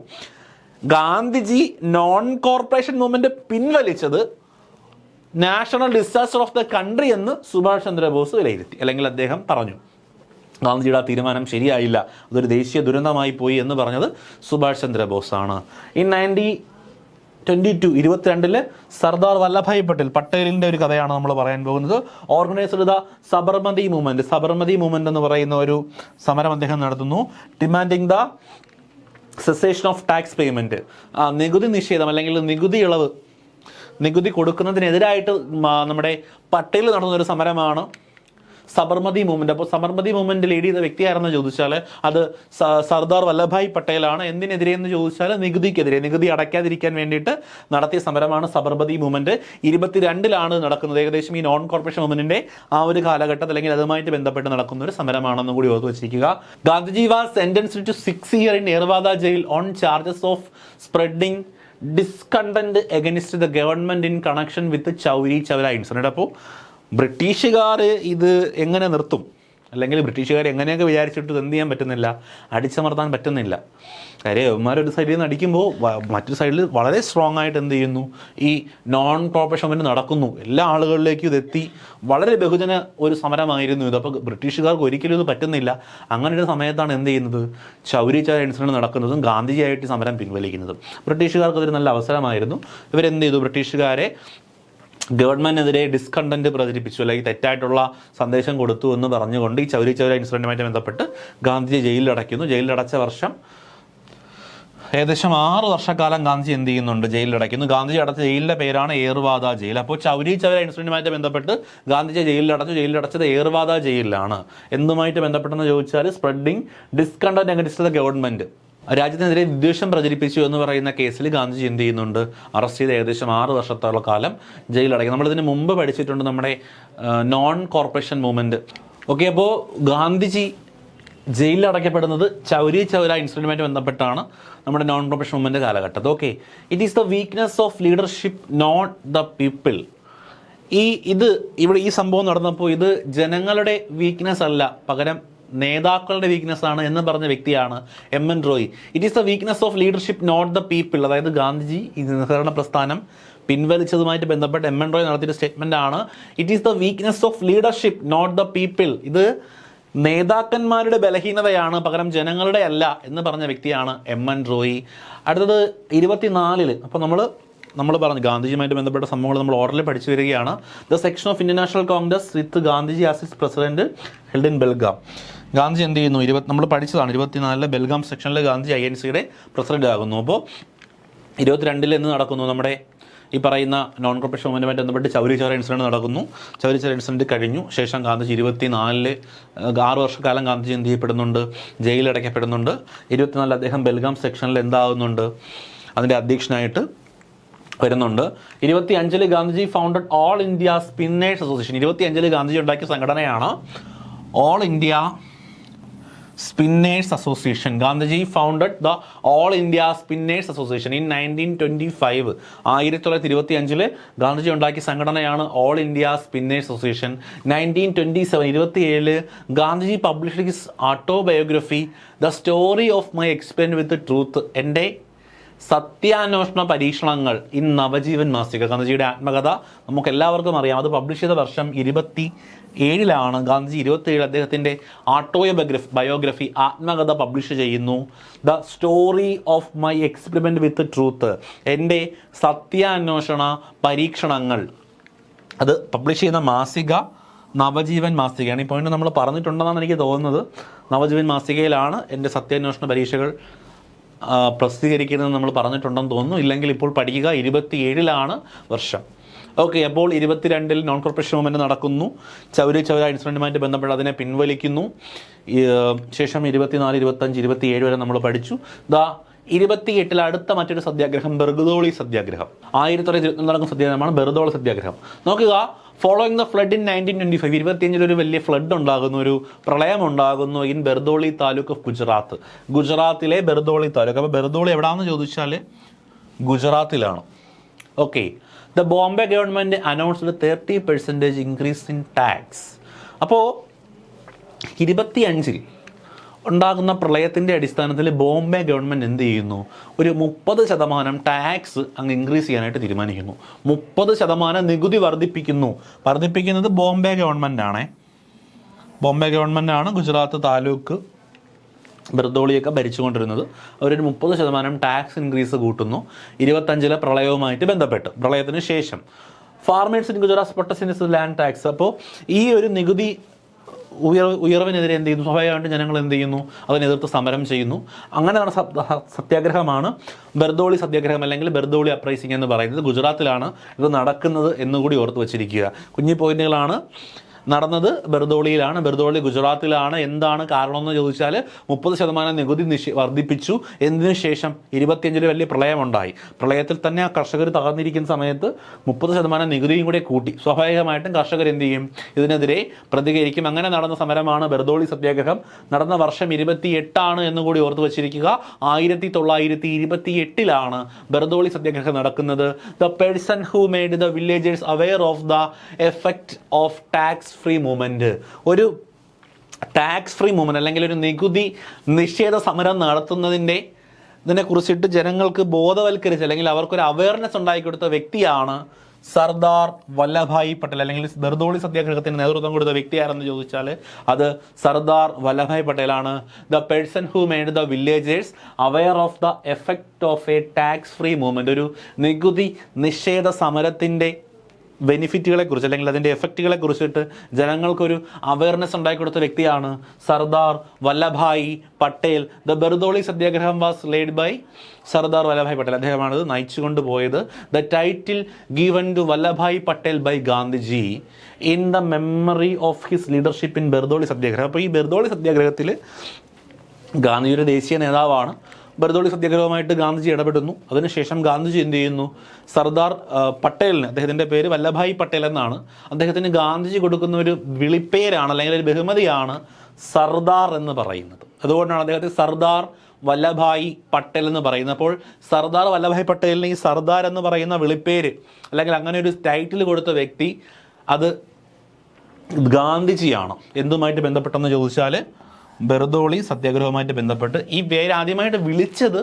ഗാന്ധിജി നോൺ കോർപ്പറേഷൻ മൂവ്മെന്റ് പിൻവലിച്ചത് national disaster of the country എന്ന് സുഭാഷ് ചന്ദ്രബോസ് വിലയിരുത്തി, അല്ലെങ്കിൽ അദ്ദേഹം പറഞ്ഞു. ഗാന്ധിജിയുടെ ആ തീരുമാനം ശരിയായില്ല, അതൊരു ദേശീയ ദുരന്തമായി പോയി എന്ന് പറഞ്ഞത് സുഭാഷ് ചന്ദ്രബോസ് ആണ്. ഇൻ 1922 സർദാർ വല്ലഭായ് പട്ടേലിൻ്റെ ഒരു കഥയാണ് നമ്മൾ പറയാൻ പോകുന്നത്. ഓർഗനൈസ്ഡ് ദ സബർമതി മൂവ്മെന്റ് എന്ന് പറയുന്ന ഒരു സമരം അദ്ദേഹം നടത്തുന്നു. Demanding the cessation of tax payment, നികുതി നിഷേധം അല്ലെങ്കിൽ നികുതി കൊടുക്കുന്നതിനെതിരായിട്ട് നമ്മുടെ പട്ടേൽ നടത്തുന്ന ഒരു സമരമാണ് സബർമതി മൂവ്മെന്റ്. അപ്പോൾ സബർമതി മൂവ്മെന്റ് ലീഡ് ചെയ്ത വ്യക്തിയാരെന്ന് ചോദിച്ചാൽ അത് സർദാർ വല്ലഭായ് പട്ടേലാണ്. എന്തിനെതിരെ എന്ന് ചോദിച്ചാൽ നികുതിക്കെതിരെ, നികുതി അടയ്ക്കാതിരിക്കാൻ വേണ്ടിയിട്ട് നടത്തിയ സമരമാണ് സബർമതി മൂവ്മെന്റ്. 22 നടക്കുന്നത്. ഏകദേശം ഈ നോൺ കോർപ്പറേഷൻ മൂവ്മെന്റിന്റെ ആ ഒരു കാലഘട്ടത്തിൽ അല്ലെങ്കിൽ അതുമായിട്ട് ബന്ധപ്പെട്ട് നടക്കുന്ന ഒരു സമരമാണെന്ന് കൂടി ഓർത്ത് വെച്ചിരിക്കുക. Gandhiji was sentenced to 6 years in Yerwada jail on charges of spreading discontent against the government in connection with the Chauri Chaura incident. അപ്പോൾ ബ്രിട്ടീഷുകാർ ഇത് എങ്ങനെ നിർത്തും, അല്ലെങ്കിൽ ബ്രിട്ടീഷുകാർ എങ്ങനെയൊക്കെ വിചാരിച്ചിട്ട് എന്ത് ചെയ്യാൻ പറ്റുന്നില്ല, അടിച്ചമർത്താൻ പറ്റുന്നില്ല. കാര്യം അവന്മാരൊരു സൈഡിൽ നിന്ന് അടിക്കുമ്പോൾ മറ്റൊരു സൈഡിൽ വളരെ സ്ട്രോങ് ആയിട്ട് എന്ത് ചെയ്യുന്നു, ഈ നോൺ കോർപ്പറേഷൻ മൂവ്മെന്റ് നടക്കുന്നു. എല്ലാ ആളുകളിലേക്കും ഇതെത്തി. വളരെ ബഹുജന ഒരു സമരമായിരുന്നു ഇത്. അപ്പോൾ ബ്രിട്ടീഷുകാർക്ക് ഒരിക്കലും ഇത് പറ്റുന്നില്ല. അങ്ങനെ ഒരു സമയത്താണ് എന്ത് ചെയ്യുന്നത്, ചൗരി ചൗര ഇൻസിഡന്റ് നടക്കുന്നതും ഗാന്ധിജിയായിട്ട് സമരം പിൻവലിക്കുന്നതും. ബ്രിട്ടീഷുകാർക്ക് അതൊരു നല്ല അവസരമായിരുന്നു. ഇവരെന്ത് ചെയ്തു, ബ്രിട്ടീഷുകാരെ ഗവൺമെന്റിനെതിരെ ഡിസ്കണ്ടന്റ് പ്രചരിപ്പിച്ചു, അല്ലെങ്കിൽ തെറ്റായിട്ടുള്ള സന്ദേശം കൊടുത്തു എന്ന് പറഞ്ഞുകൊണ്ട് ഈ ചൗരി ചൗര ഇൻസിഡന്റുമായിട്ട് ബന്ധപ്പെട്ട് ഗാന്ധിജി ജയിലിലടയ്ക്കുന്നു. ജയിലിലടച്ച വർഷം ഏകദേശം 6 വർഷക്കാലം ഗാന്ധിജി എന്ത് ചെയ്യുന്നുണ്ട്, ജയിലിലടയ്ക്കുന്നു. ഗാന്ധിജി അടച്ച ജയിലിന്റെ പേരാണ് ഏർവാദ ജയിൽ. അപ്പോൾ ചൗരി ചൗര ഇൻസിഡന്റുമായിട്ട് ബന്ധപ്പെട്ട് ഗാന്ധിജി ജയിലിലടച്ചത് ഏർവാദ ജയിലിലാണ്. എന്തുമായിട്ട് ബന്ധപ്പെട്ടെന്ന് ചോദിച്ചാൽ spreading discontent against the government, രാജ്യത്തിനെതിരെ വിദ്വേഷം പ്രചരിപ്പിച്ചു എന്ന് പറയുന്ന കേസിൽ ഗാന്ധിജി എന്ത് ചെയ്യുന്നുണ്ട്, അറസ്റ്റ് ചെയ്ത് ഏകദേശം 6 വർഷത്തോളം കാലം ജയിലടയ്ക്കും. നമ്മളിതിന് മുമ്പ് പഠിച്ചിട്ടുണ്ട് നമ്മുടെ നോൺ കോർപ്പറേഷൻ മൂവ്മെന്റ്. ഓക്കെ, അപ്പോൾ ഗാന്ധിജി ജയിലിലടയ്ക്കപ്പെടുന്നത് ചൗരി ചൗര ഇൻസിഡന്റുമായിട്ട് ബന്ധപ്പെട്ടാണ് നമ്മുടെ നോൺ കോർപ്പറേഷൻ മൂവ്മെന്റ് കാലഘട്ടത്തിൽ. Okay, it is the weakness of leadership not the people. ഇവിടെ ഈ സംഭവം നടന്നപ്പോൾ ഇത് ജനങ്ങളുടെ വീക്ക്നെസ് അല്ല, പകരം നേതാക്കളുടെ വീക്ക്നെസ് ആണ് എന്ന് പറഞ്ഞ വ്യക്തിയാണ് M N. Roy. It is the weakness of leadership not the people. അതായത് ഗാന്ധിജി ഈ നിസ്സഹകരണ പ്രസ്ഥാനം പിൻവലിച്ചതുമായിട്ട് ബന്ധപ്പെട്ട് എം.എൻ. റോയ് നടത്തിയ സ്റ്റേറ്റ്മെന്റ് ആണ് it is the weakness of leadership not the people. ഇത് നേതാക്കന്മാരുടെ ബലഹീനതയാണ്, പകരം ജനങ്ങളുടെ അല്ല എന്ന് പറഞ്ഞ വ്യക്തിയാണ് എം.എൻ. റോയ്. അടുത്തത് 24. അപ്പോൾ നമ്മൾ പറഞ്ഞു ഗാന്ധിജിയുമായിട്ട് ബന്ധപ്പെട്ട സംഭവങ്ങൾ നമ്മൾ ഓർഡറിൽ പഠിച്ചു വരികയാണ്. The section of Indian national Congress with Gandhiji as is president held in Belgaum. Gandhiji എന്ത് ചെയ്യുന്നു, നമ്മൾ പഠിച്ചതാണ് 24 ബെൽഗാം സെക്ഷനിൽ ഗാന്ധിജി INCയുടെ പ്രസിഡന്റ് ആകുന്നു. അപ്പോൾ 22 എന്ന് നടക്കുന്നു നമ്മുടെ ഈ പറയുന്ന നോൺ കോർപ്പറേഷൻ മൂവ്മെന്റുമായിട്ട് ബന്ധപ്പെട്ട് ചൗരി ചൗര ഇൻസിഡന്റ് നടക്കുന്നു. ചൗരി ചൗര ഇൻസിഡന്റ് കഴിഞ്ഞു ശേഷം ഗാന്ധിജി 24 6 വർഷക്കാലം ഗാന്ധിജി എന്ത് ചെയ്യപ്പെടുന്നുണ്ട്, ജയിലടയ്ക്കപ്പെടുന്നുണ്ട്. 24 അദ്ദേഹം ബെൽഗാം സെക്ഷനിൽ എന്താകുന്നുണ്ട്, അതിൻ്റെ അധ്യക്ഷനായിട്ട് വരുന്നുണ്ട്. 25 Gandhiji founded all India spinners association. 25 Gandhiji ഉണ്ടാക്കിയ സംഘടനയാണ് all India spinners association. Gandhiji founded the all India spinners association in 1925. 1925 Gandhiji ഉണ്ടാക്കിയ സംഘടനയാണ് all India spinners association. 1927 Gandhiji published his autobiography the story of my experiment with truth, എൻ്റെ സത്യാന്വേഷണ പരീക്ഷണങ്ങൾ ഇൻ നവജീവൻ മാസിക. ഗാന്ധിജിയുടെ ആത്മകഥ നമുക്ക് എല്ലാവർക്കും അറിയാം. അത് പബ്ലിഷ് ചെയ്ത വർഷം 27 ഗാന്ധിജി 27 അദ്ദേഹത്തിൻ്റെ ബയോഗ്രഫി ആത്മകഥ പബ്ലിഷ് ചെയ്യുന്നു. The story of my experiment with truth, എൻ്റെ സത്യാന്വേഷണ പരീക്ഷണങ്ങൾ. അത് പബ്ലിഷ് ചെയ്യുന്ന മാസിക നവജീവൻ മാസികയാണ്. ഈ പോയിന്റ് നമ്മൾ പറഞ്ഞിട്ടുണ്ടെന്നാണ് എനിക്ക് തോന്നുന്നത്. നവജീവൻ മാസികയിലാണ് എൻ്റെ സത്യാന്വേഷണ പരീക്ഷകൾ പ്രസിദ്ധീകരിക്കുന്നത് നമ്മൾ പറഞ്ഞിട്ടുണ്ടെന്ന് തോന്നുന്നു. ഇല്ലെങ്കിൽ ഇപ്പോൾ പഠിക്കുക. 27 വർഷം. ഓക്കെ, അപ്പോൾ 22 നോൺ കോർപ്പറേഷൻ മൂവ്മെൻറ്റ് നടക്കുന്നു. ചൗരി ചൗര ഇൻസിഡൻറ്റുമായിട്ട് ബന്ധപ്പെട്ട് അതിനെ പിൻവലിക്കുന്നു. ശേഷം 24, 25, 27 വരെ നമ്മൾ പഠിച്ചു. 28 അടുത്ത മറ്റൊരു സത്യാഗ്രഹം ബർദോളി സത്യാഗ്രഹം. 1924 നടക്കുന്ന സത്യാഗ്രഹമാണ് ബർദോളി സത്യാഗ്രഹം. നോക്കുക, ഫോളോയിങ് ദ ഫ്ലഡ് ഇൻ 1925, 25 ഒരു വലിയ ഫ്ലഡ് ഉണ്ടാകുന്നു, ഒരു പ്രളയം ഉണ്ടാകുന്നു ഇൻ ബർദോളി താലൂക്ക് ഓഫ് ഗുജറാത്ത്. ഗുജറാത്തിലെ ബർദോളി താലൂക്ക്. അപ്പോൾ ബർദോളി എവിടെയാണെന്ന് ചോദിച്ചാൽ ഗുജറാത്തിലാണ്. Okay, the Bombay government announced 30% increase in tax. അപ്പോൾ 25 ഉണ്ടാകുന്ന പ്രളയത്തിൻ്റെ അടിസ്ഥാനത്തിൽ ബോംബെ ഗവൺമെൻറ് എന്ത് ചെയ്യുന്നു? ഒരു 30% ടാക്സ് അങ്ങ് ഇൻക്രീസ് ചെയ്യാനായിട്ട് തീരുമാനിക്കുന്നു. 30% നികുതി വർദ്ധിപ്പിക്കുന്നത് ബോംബെ ഗവൺമെൻറ്റാണേ. ബോംബെ ഗവൺമെൻറ്റാണ് ഗുജറാത്ത് താലൂക്ക് ബർദോളിയൊക്കെ ഭരിച്ചുകൊണ്ടിരുന്നത്. അവരൊരു 30% ടാക്സ് ഇൻക്രീസ് കൂട്ടുന്നു 25 പ്രളയവുമായിട്ട് ബന്ധപ്പെട്ട്. പ്രളയത്തിന് ശേഷം farmers in Gujarat protest land tax. അപ്പോൾ ഈ ഒരു നികുതി ഉയർവിനെതിരെ എന്ത് ചെയ്യുന്നു? സ്വാഭാവികമായിട്ട് ജനങ്ങൾ എന്ത് ചെയ്യുന്നു? അതിനെതിർത്ത് സമരം ചെയ്യുന്നു. അങ്ങനെ നടന്ന സത്യാഗ്രഹമാണ് ബർദോളി സത്യാഗ്രഹം, അല്ലെങ്കിൽ ബർദോളി അപ്രൈസിംഗ് എന്ന് പറയുന്നത്. ഗുജറാത്തിലാണ് ഇത് നടക്കുന്നത് എന്നുകൂടി ഓർത്ത് വച്ചിരിക്കുക. കുഞ്ഞി പോയിന്റുകളാണ്. നടന്നത് ബർദോളിയിലാണ്, ബർദോളി ഗുജറാത്തിലാണ്. എന്താണ് കാരണമെന്ന് ചോദിച്ചാൽ 30% നികുതി വർദ്ധിപ്പിച്ചു. എന്നതിനു ശേഷം 25 വലിയ പ്രളയമുണ്ടായി. പ്രളയത്തിൽ തന്നെ ആ കർഷകർ തകർന്നിരിക്കുന്ന സമയത്ത് 30% നികുതിയും കൂടെ കൂട്ടി. സ്വാഭാവികമായിട്ടും കർഷകർ എന്ത് ചെയ്യും? ഇതിനെതിരെ പ്രതികരിക്കും. അങ്ങനെ നടന്ന സമരമാണ് ബർദോളി സത്യാഗ്രഹം. നടന്ന വർഷം 28 എന്നുകൂടി ഓർത്ത് വച്ചിരിക്കുക. 1928 ബർദോളി സത്യാഗ്രഹം നടക്കുന്നത്. The person who made the villagers aware of the effect of tax free movement. ഒരു ടാക്സ് ഫ്രീ മൂവ്മെൻറ്റ് അല്ലെങ്കിൽ ഒരു നികുതി നിഷേധ സമരം ഇതിനെക്കുറിച്ചിട്ട് ജനങ്ങൾക്ക് ബോധവൽക്കരിച്ച് അല്ലെങ്കിൽ അവർക്കൊരു അവയർനെസ് ഉണ്ടാക്കിക്കൊടുത്ത വ്യക്തിയാണ് സർദാർ വല്ലഭായ് പട്ടേൽ. അല്ലെങ്കിൽ ബർദോളി സത്യാഗ്രഹത്തിന് നേതൃത്വം കൊടുത്ത വ്യക്തി ആരെന്ന് ചോദിച്ചാൽ അത് സർദാർ വല്ലഭായ് പട്ടേലാണ്. The person who made the villagers aware of the effect of a tax free movement. ഒരു നികുതി നിഷേധ സമരത്തിൻ്റെ ബെനിഫിറ്റുകളെ കുറിച്ച് അല്ലെങ്കിൽ അതിൻ്റെ എഫക്റ്റുകളെ കുറിച്ചിട്ട് ജനങ്ങൾക്കൊരു അവയർനെസ് ഉണ്ടാക്കിക്കൊടുത്ത വ്യക്തിയാണ് Sardar Vallabhbhai Patel. The Bardoli satyagraha was led by Sardar Vallabhbhai Patel. അദ്ദേഹമാണ് ഇത് നയിച്ചുകൊണ്ട് പോയത്. The title given to Vallabhbhai Patel by Gandhiji in the memory of his leadership in Bardoli satyagraha. അപ്പോൾ ഈ ബർദോളി സത്യാഗ്രഹത്തിൽ ഗാന്ധിജിയുടെ ദേശീയ നേതാവാണ്. ബർദോളി സത്യാഗ്രഹവുമായിട്ട് ഗാന്ധിജി ഇടപെടുന്നു. അതിനുശേഷം ഗാന്ധിജി എന്ത് ചെയ്യുന്നു? സർദാർ പട്ടേലിന്, അദ്ദേഹത്തിൻ്റെ പേര് വല്ലഭായ് പട്ടേൽ എന്നാണ്, അദ്ദേഹത്തിന് ഗാന്ധിജി കൊടുക്കുന്ന ഒരു വിളിപ്പേരാണ് അല്ലെങ്കിൽ ഒരു ബഹുമതിയാണ് സർദാർ എന്ന് പറയുന്നത്. അതുകൊണ്ടാണ് അദ്ദേഹത്തെ സർദാർ വല്ലഭായ് പട്ടേൽ എന്ന് പറയുന്നത്. അപ്പോൾ സർദാർ വല്ലഭായ് പട്ടേലിന് ഈ സർദാർ എന്ന് പറയുന്ന വിളിപ്പേര് അല്ലെങ്കിൽ അങ്ങനെ ഒരു ടൈറ്റിൽ കൊടുത്ത വ്യക്തി അത് ഗാന്ധിജിയാണ്. എന്തുമായിട്ട് ബന്ധപ്പെട്ടെന്ന് ചോദിച്ചാൽ ബർദോളി സത്യാഗ്രഹവുമായിട്ട് ബന്ധപ്പെട്ട്. ഈ പേര് ആദ്യമായിട്ട് വിളിച്ചത്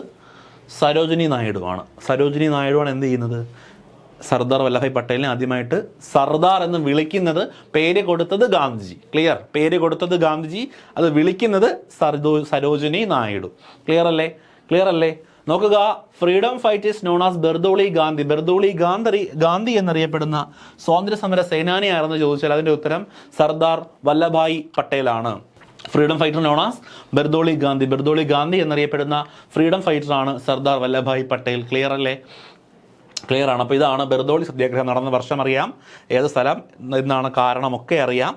സരോജിനി നായിഡുവാണ്. സരോജിനി നായിഡുവാണ് എന്ത് ചെയ്യുന്നത്? സർദാർ വല്ലഭായ് പട്ടേലിനെ ആദ്യമായിട്ട് സർദാർ എന്ന് വിളിക്കുന്നത്. പേര് കൊടുത്തത് ഗാന്ധിജി. ക്ലിയർ? പേര് കൊടുത്തത് ഗാന്ധിജി, അത് വിളിക്കുന്നത് സരോജിനി നായിഡു. ക്ലിയർ അല്ലേ? നോക്കുക, freedom fighters known as Bardoli Gandhi. Bardoli Gandhi എന്നറിയപ്പെടുന്ന സ്വാതന്ത്ര്യ സമര സേനാനി ആരെന്ന് ചോദിച്ചാൽ അതിൻ്റെ ഉത്തരം സർദാർ വല്ലഭായ് പട്ടേലാണ്. Freedom fighter known as Bardoli Gandhi എന്നറിയപ്പെടുന്ന ഫ്രീഡം ഫൈറ്ററാണ് സർദാർ വല്ലഭായ് പട്ടേൽ. ക്ലിയർ ആണ്. അപ്പോൾ ഇതാണ് ബർദോളി സത്യാഗ്രഹം. നടന്ന വർഷം അറിയാം, ഏത് സ്ഥലം എന്നാണ്, കാരണമൊക്കെ അറിയാം.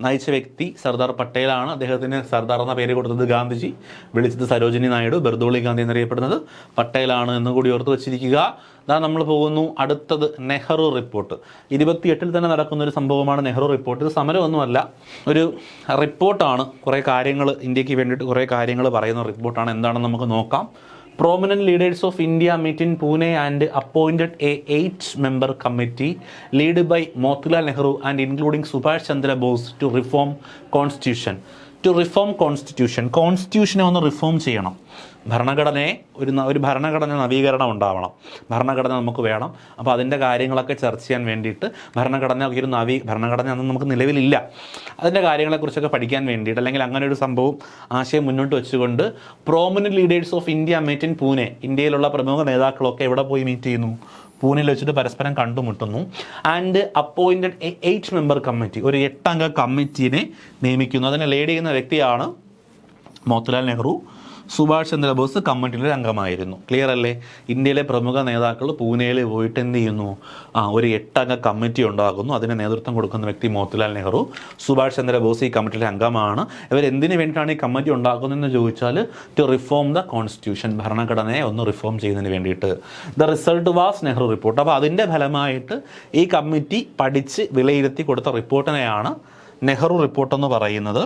നയിച്ച വ്യക്തി സർദാർ പട്ടേലാണ്. അദ്ദേഹത്തിന് സർദാർ എന്ന പേര് കൊടുത്തത് ഗാന്ധിജി, വിളിച്ചത് സരോജിനി നായിഡു, ബർദോളി ഗാന്ധി എന്നറിയപ്പെടുന്നത് പട്ടേലാണ് എന്ന് കൂടി ഓർത്ത് വച്ചിരിക്കുക. അതാ നമ്മൾ പോകുന്നു അടുത്തത് നെഹ്റു റിപ്പോർട്ട്. 28 തന്നെ നടക്കുന്ന ഒരു സംഭവമാണ് നെഹ്റു റിപ്പോർട്ട്. ഇത് സമരമൊന്നുമല്ല, ഒരു റിപ്പോർട്ടാണ്. കുറേ കാര്യങ്ങൾ ഇന്ത്യക്ക് വേണ്ടിയിട്ട് കുറേ കാര്യങ്ങൾ പറയുന്ന റിപ്പോർട്ടാണ്. എന്താണെന്ന് നമുക്ക് നോക്കാം. Prominent leaders of India meet in Pune and appointed a 8-member committee led by Motilal Nehru and including Subhash Chandra Bose to reform constitution. കോൺസ്റ്റിറ്റ്യൂഷനെ ഒന്ന് റിഫോം ചെയ്യണം. ഭരണഘടനയെ ഒരു ഭരണഘടന നവീകരണം ഉണ്ടാവണം. ഭരണഘടന നമുക്ക് വേണം. അപ്പോൾ അതിൻ്റെ കാര്യങ്ങളൊക്കെ ചർച്ച ചെയ്യാൻ വേണ്ടിയിട്ട് ഭരണഘടന അന്ന് നമുക്ക് നിലവിലില്ല. അതിൻ്റെ കാര്യങ്ങളെക്കുറിച്ചൊക്കെ പഠിക്കാൻ വേണ്ടിയിട്ട്, അല്ലെങ്കിൽ അങ്ങനെ ഒരു സംഭവം ആശയം മുന്നോട്ട് വെച്ചുകൊണ്ട് prominent leaders of India meet in Pune, ഇന്ത്യയിലുള്ള പ്രമുഖ നേതാക്കളൊക്കെ എവിടെ പോയി മീറ്റ് ചെയ്യുന്നു? പൂനെയിൽ വെച്ചിട്ട് പരസ്പരം കണ്ടുമുട്ടുന്നു. ആൻഡ് അപ്പോയിൻറ്റഡ് 8-member കമ്മിറ്റി, ഒരു 8-അംഗ കമ്മിറ്റീനെ നിയമിക്കുന്നു. അതിനെ ലീഡ് ചെയ്യുന്ന വ്യക്തിയാണ് മോത്തിലാൽ നെഹ്റു. സുഭാഷ് ചന്ദ്രബോസ് കമ്മിറ്റിയിലെ അംഗമായിരുന്നു. ക്ലിയർ അല്ലേ? ഇന്ത്യയിലെ പ്രമുഖ നേതാക്കൾ പൂനെയിൽ പോയിട്ട് എന്ത് ചെയ്യുന്നു? ഒരു 8-അംഗ കമ്മിറ്റി ഉണ്ടാകുന്നു. അതിന് നേതൃത്വം കൊടുക്കുന്ന വ്യക്തി മോത്തിലാൽ നെഹ്റു. സുഭാഷ് ചന്ദ്രബോസ് ഈ കമ്മിറ്റിയിലെ അംഗമാണ്. ഇവർ എന്തിനു വേണ്ടിയിട്ടാണ് ഈ കമ്മിറ്റി ഉണ്ടാക്കുന്നതെന്ന് ചോദിച്ചാൽ ടു റിഫോം ദ കോൺസ്റ്റിറ്റ്യൂഷൻ, ഭരണഘടനയെ ഒന്ന് റിഫോം ചെയ്യുന്നതിന് വേണ്ടിയിട്ട്. The result was Nehru report. അപ്പോൾ അതിൻ്റെ ഫലമായിട്ട് ഈ കമ്മിറ്റി പഠിച്ച് വിലയിരുത്തി കൊടുത്ത റിപ്പോർട്ടിനെയാണ് നെഹ്റു റിപ്പോർട്ട് എന്ന് പറയുന്നത്.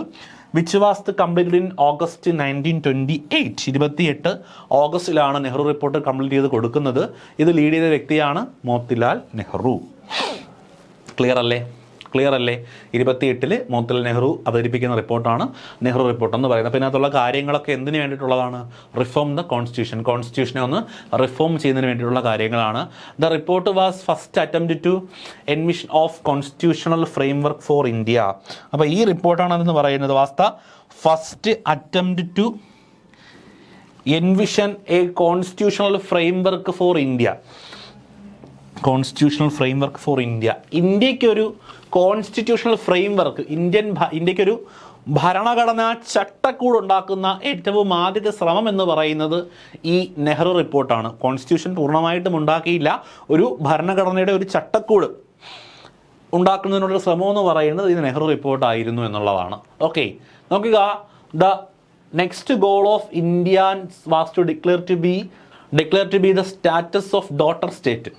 Which was completed in August 1928. 28 ഓഗസ്റ്റിലാണ് നെഹ്റു റിപ്പോർട്ട് കംപ്ലീറ്റ് ചെയ്ത് കൊടുക്കുന്നത്. ഇത് ലീഡ് ചെയ്ത വ്യക്തിയാണ് മോത്തിലാൽ നെഹ്റു. ക്ലിയർ അല്ലേ? 28 മോത്തിലാൽ നെഹ്റു അവതരിപ്പിക്കുന്ന റിപ്പോർട്ടാണ് നെഹ്റു റിപ്പോർട്ട് എന്ന് പറയുന്നത്. പിന്നെ അതിനകത്തുള്ള കാര്യങ്ങളൊക്കെ എന്തിനു വേണ്ടിയിട്ടുള്ളതാണ്? റിഫോം ദ കോൺസ്റ്റിറ്റ്യൂഷൻ, കോൺസ്റ്റിറ്റ്യൂഷനെ ഒന്ന് റിഫോം ചെയ്യുന്നതിന് വേണ്ടിയിട്ടുള്ള കാര്യങ്ങളാണ്. The report was first attempt to envision of constitutional framework for India. അപ്പോൾ ഈ റിപ്പോർട്ടാണ് അതെന്ന് പറയുന്നത്. Was the first attempt to envision a constitutional framework for India. Constitutional framework for India. ഇന്ത്യക്കൊരു കോൺസ്റ്റിറ്റ്യൂഷണൽ ഫ്രെയിംവർക്ക്, ഇന്ത്യക്കൊരു ഭരണഘടനാ ചട്ടക്കൂട് ഉണ്ടാക്കുന്ന ഏറ്റവും ആദ്യത്തെ ശ്രമം എന്ന് പറയുന്നത് ഈ നെഹ്റു റിപ്പോർട്ടാണ്. കോൺസ്റ്റിറ്റ്യൂഷൻ പൂർണ്ണമായിട്ടും ഉണ്ടാക്കിയില്ല, ഒരു ഭരണഘടനയുടെ ഒരു ചട്ടക്കൂട് ഉണ്ടാക്കുന്നതിനുള്ള ശ്രമം എന്ന് പറയുന്നത് ഈ നെഹ്റു റിപ്പോർട്ടായിരുന്നു എന്നുള്ളതാണ്. ഓക്കെ, നോക്കുക. The next goal of India was to declare to be the status of daughter state.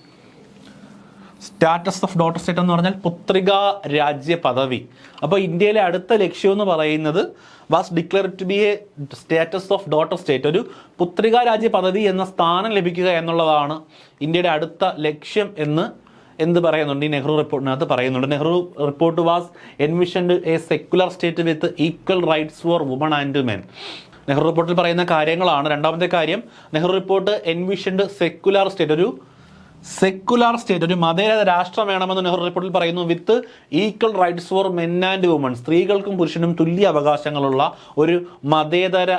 Status of daughter state എന്ന് പറഞ്ഞാൽ പുത്രികാ രാജ്യ പദവി. അപ്പോൾ ഇന്ത്യയിലെ അടുത്ത ലക്ഷ്യം എന്ന് പറയുന്നത് was declare to be a status of daughter state, ഒരു പുത്രികാ രാജ്യ പദവി എന്ന സ്ഥാനം ലഭിക്കുക എന്നുള്ളതാണ് ഇന്ത്യയുടെ അടുത്ത ലക്ഷ്യം എന്ന് പറയുന്നുണ്ട്. ഈ നെഹ്റു റിപ്പോർട്ടിനകത്ത് പറയുന്നുണ്ട്. Nehru report was envisioned a secular state with equal rights for women and men. Nehru റിപ്പോർട്ടിൽ പറയുന്ന കാര്യങ്ങളാണ്. രണ്ടാമത്തെ കാര്യം, Nehru report envisioned secular state, ഒരു മതേതര രാഷ്ട്രം വേണമെന്ന് നെഹ്റു റിപ്പോർട്ടിൽ പറയുന്നു. With equal rights for men and women, സ്ത്രീകൾക്കും പുരുഷനും തുല്യ അവകാശങ്ങളുള്ള ഒരു മതേതര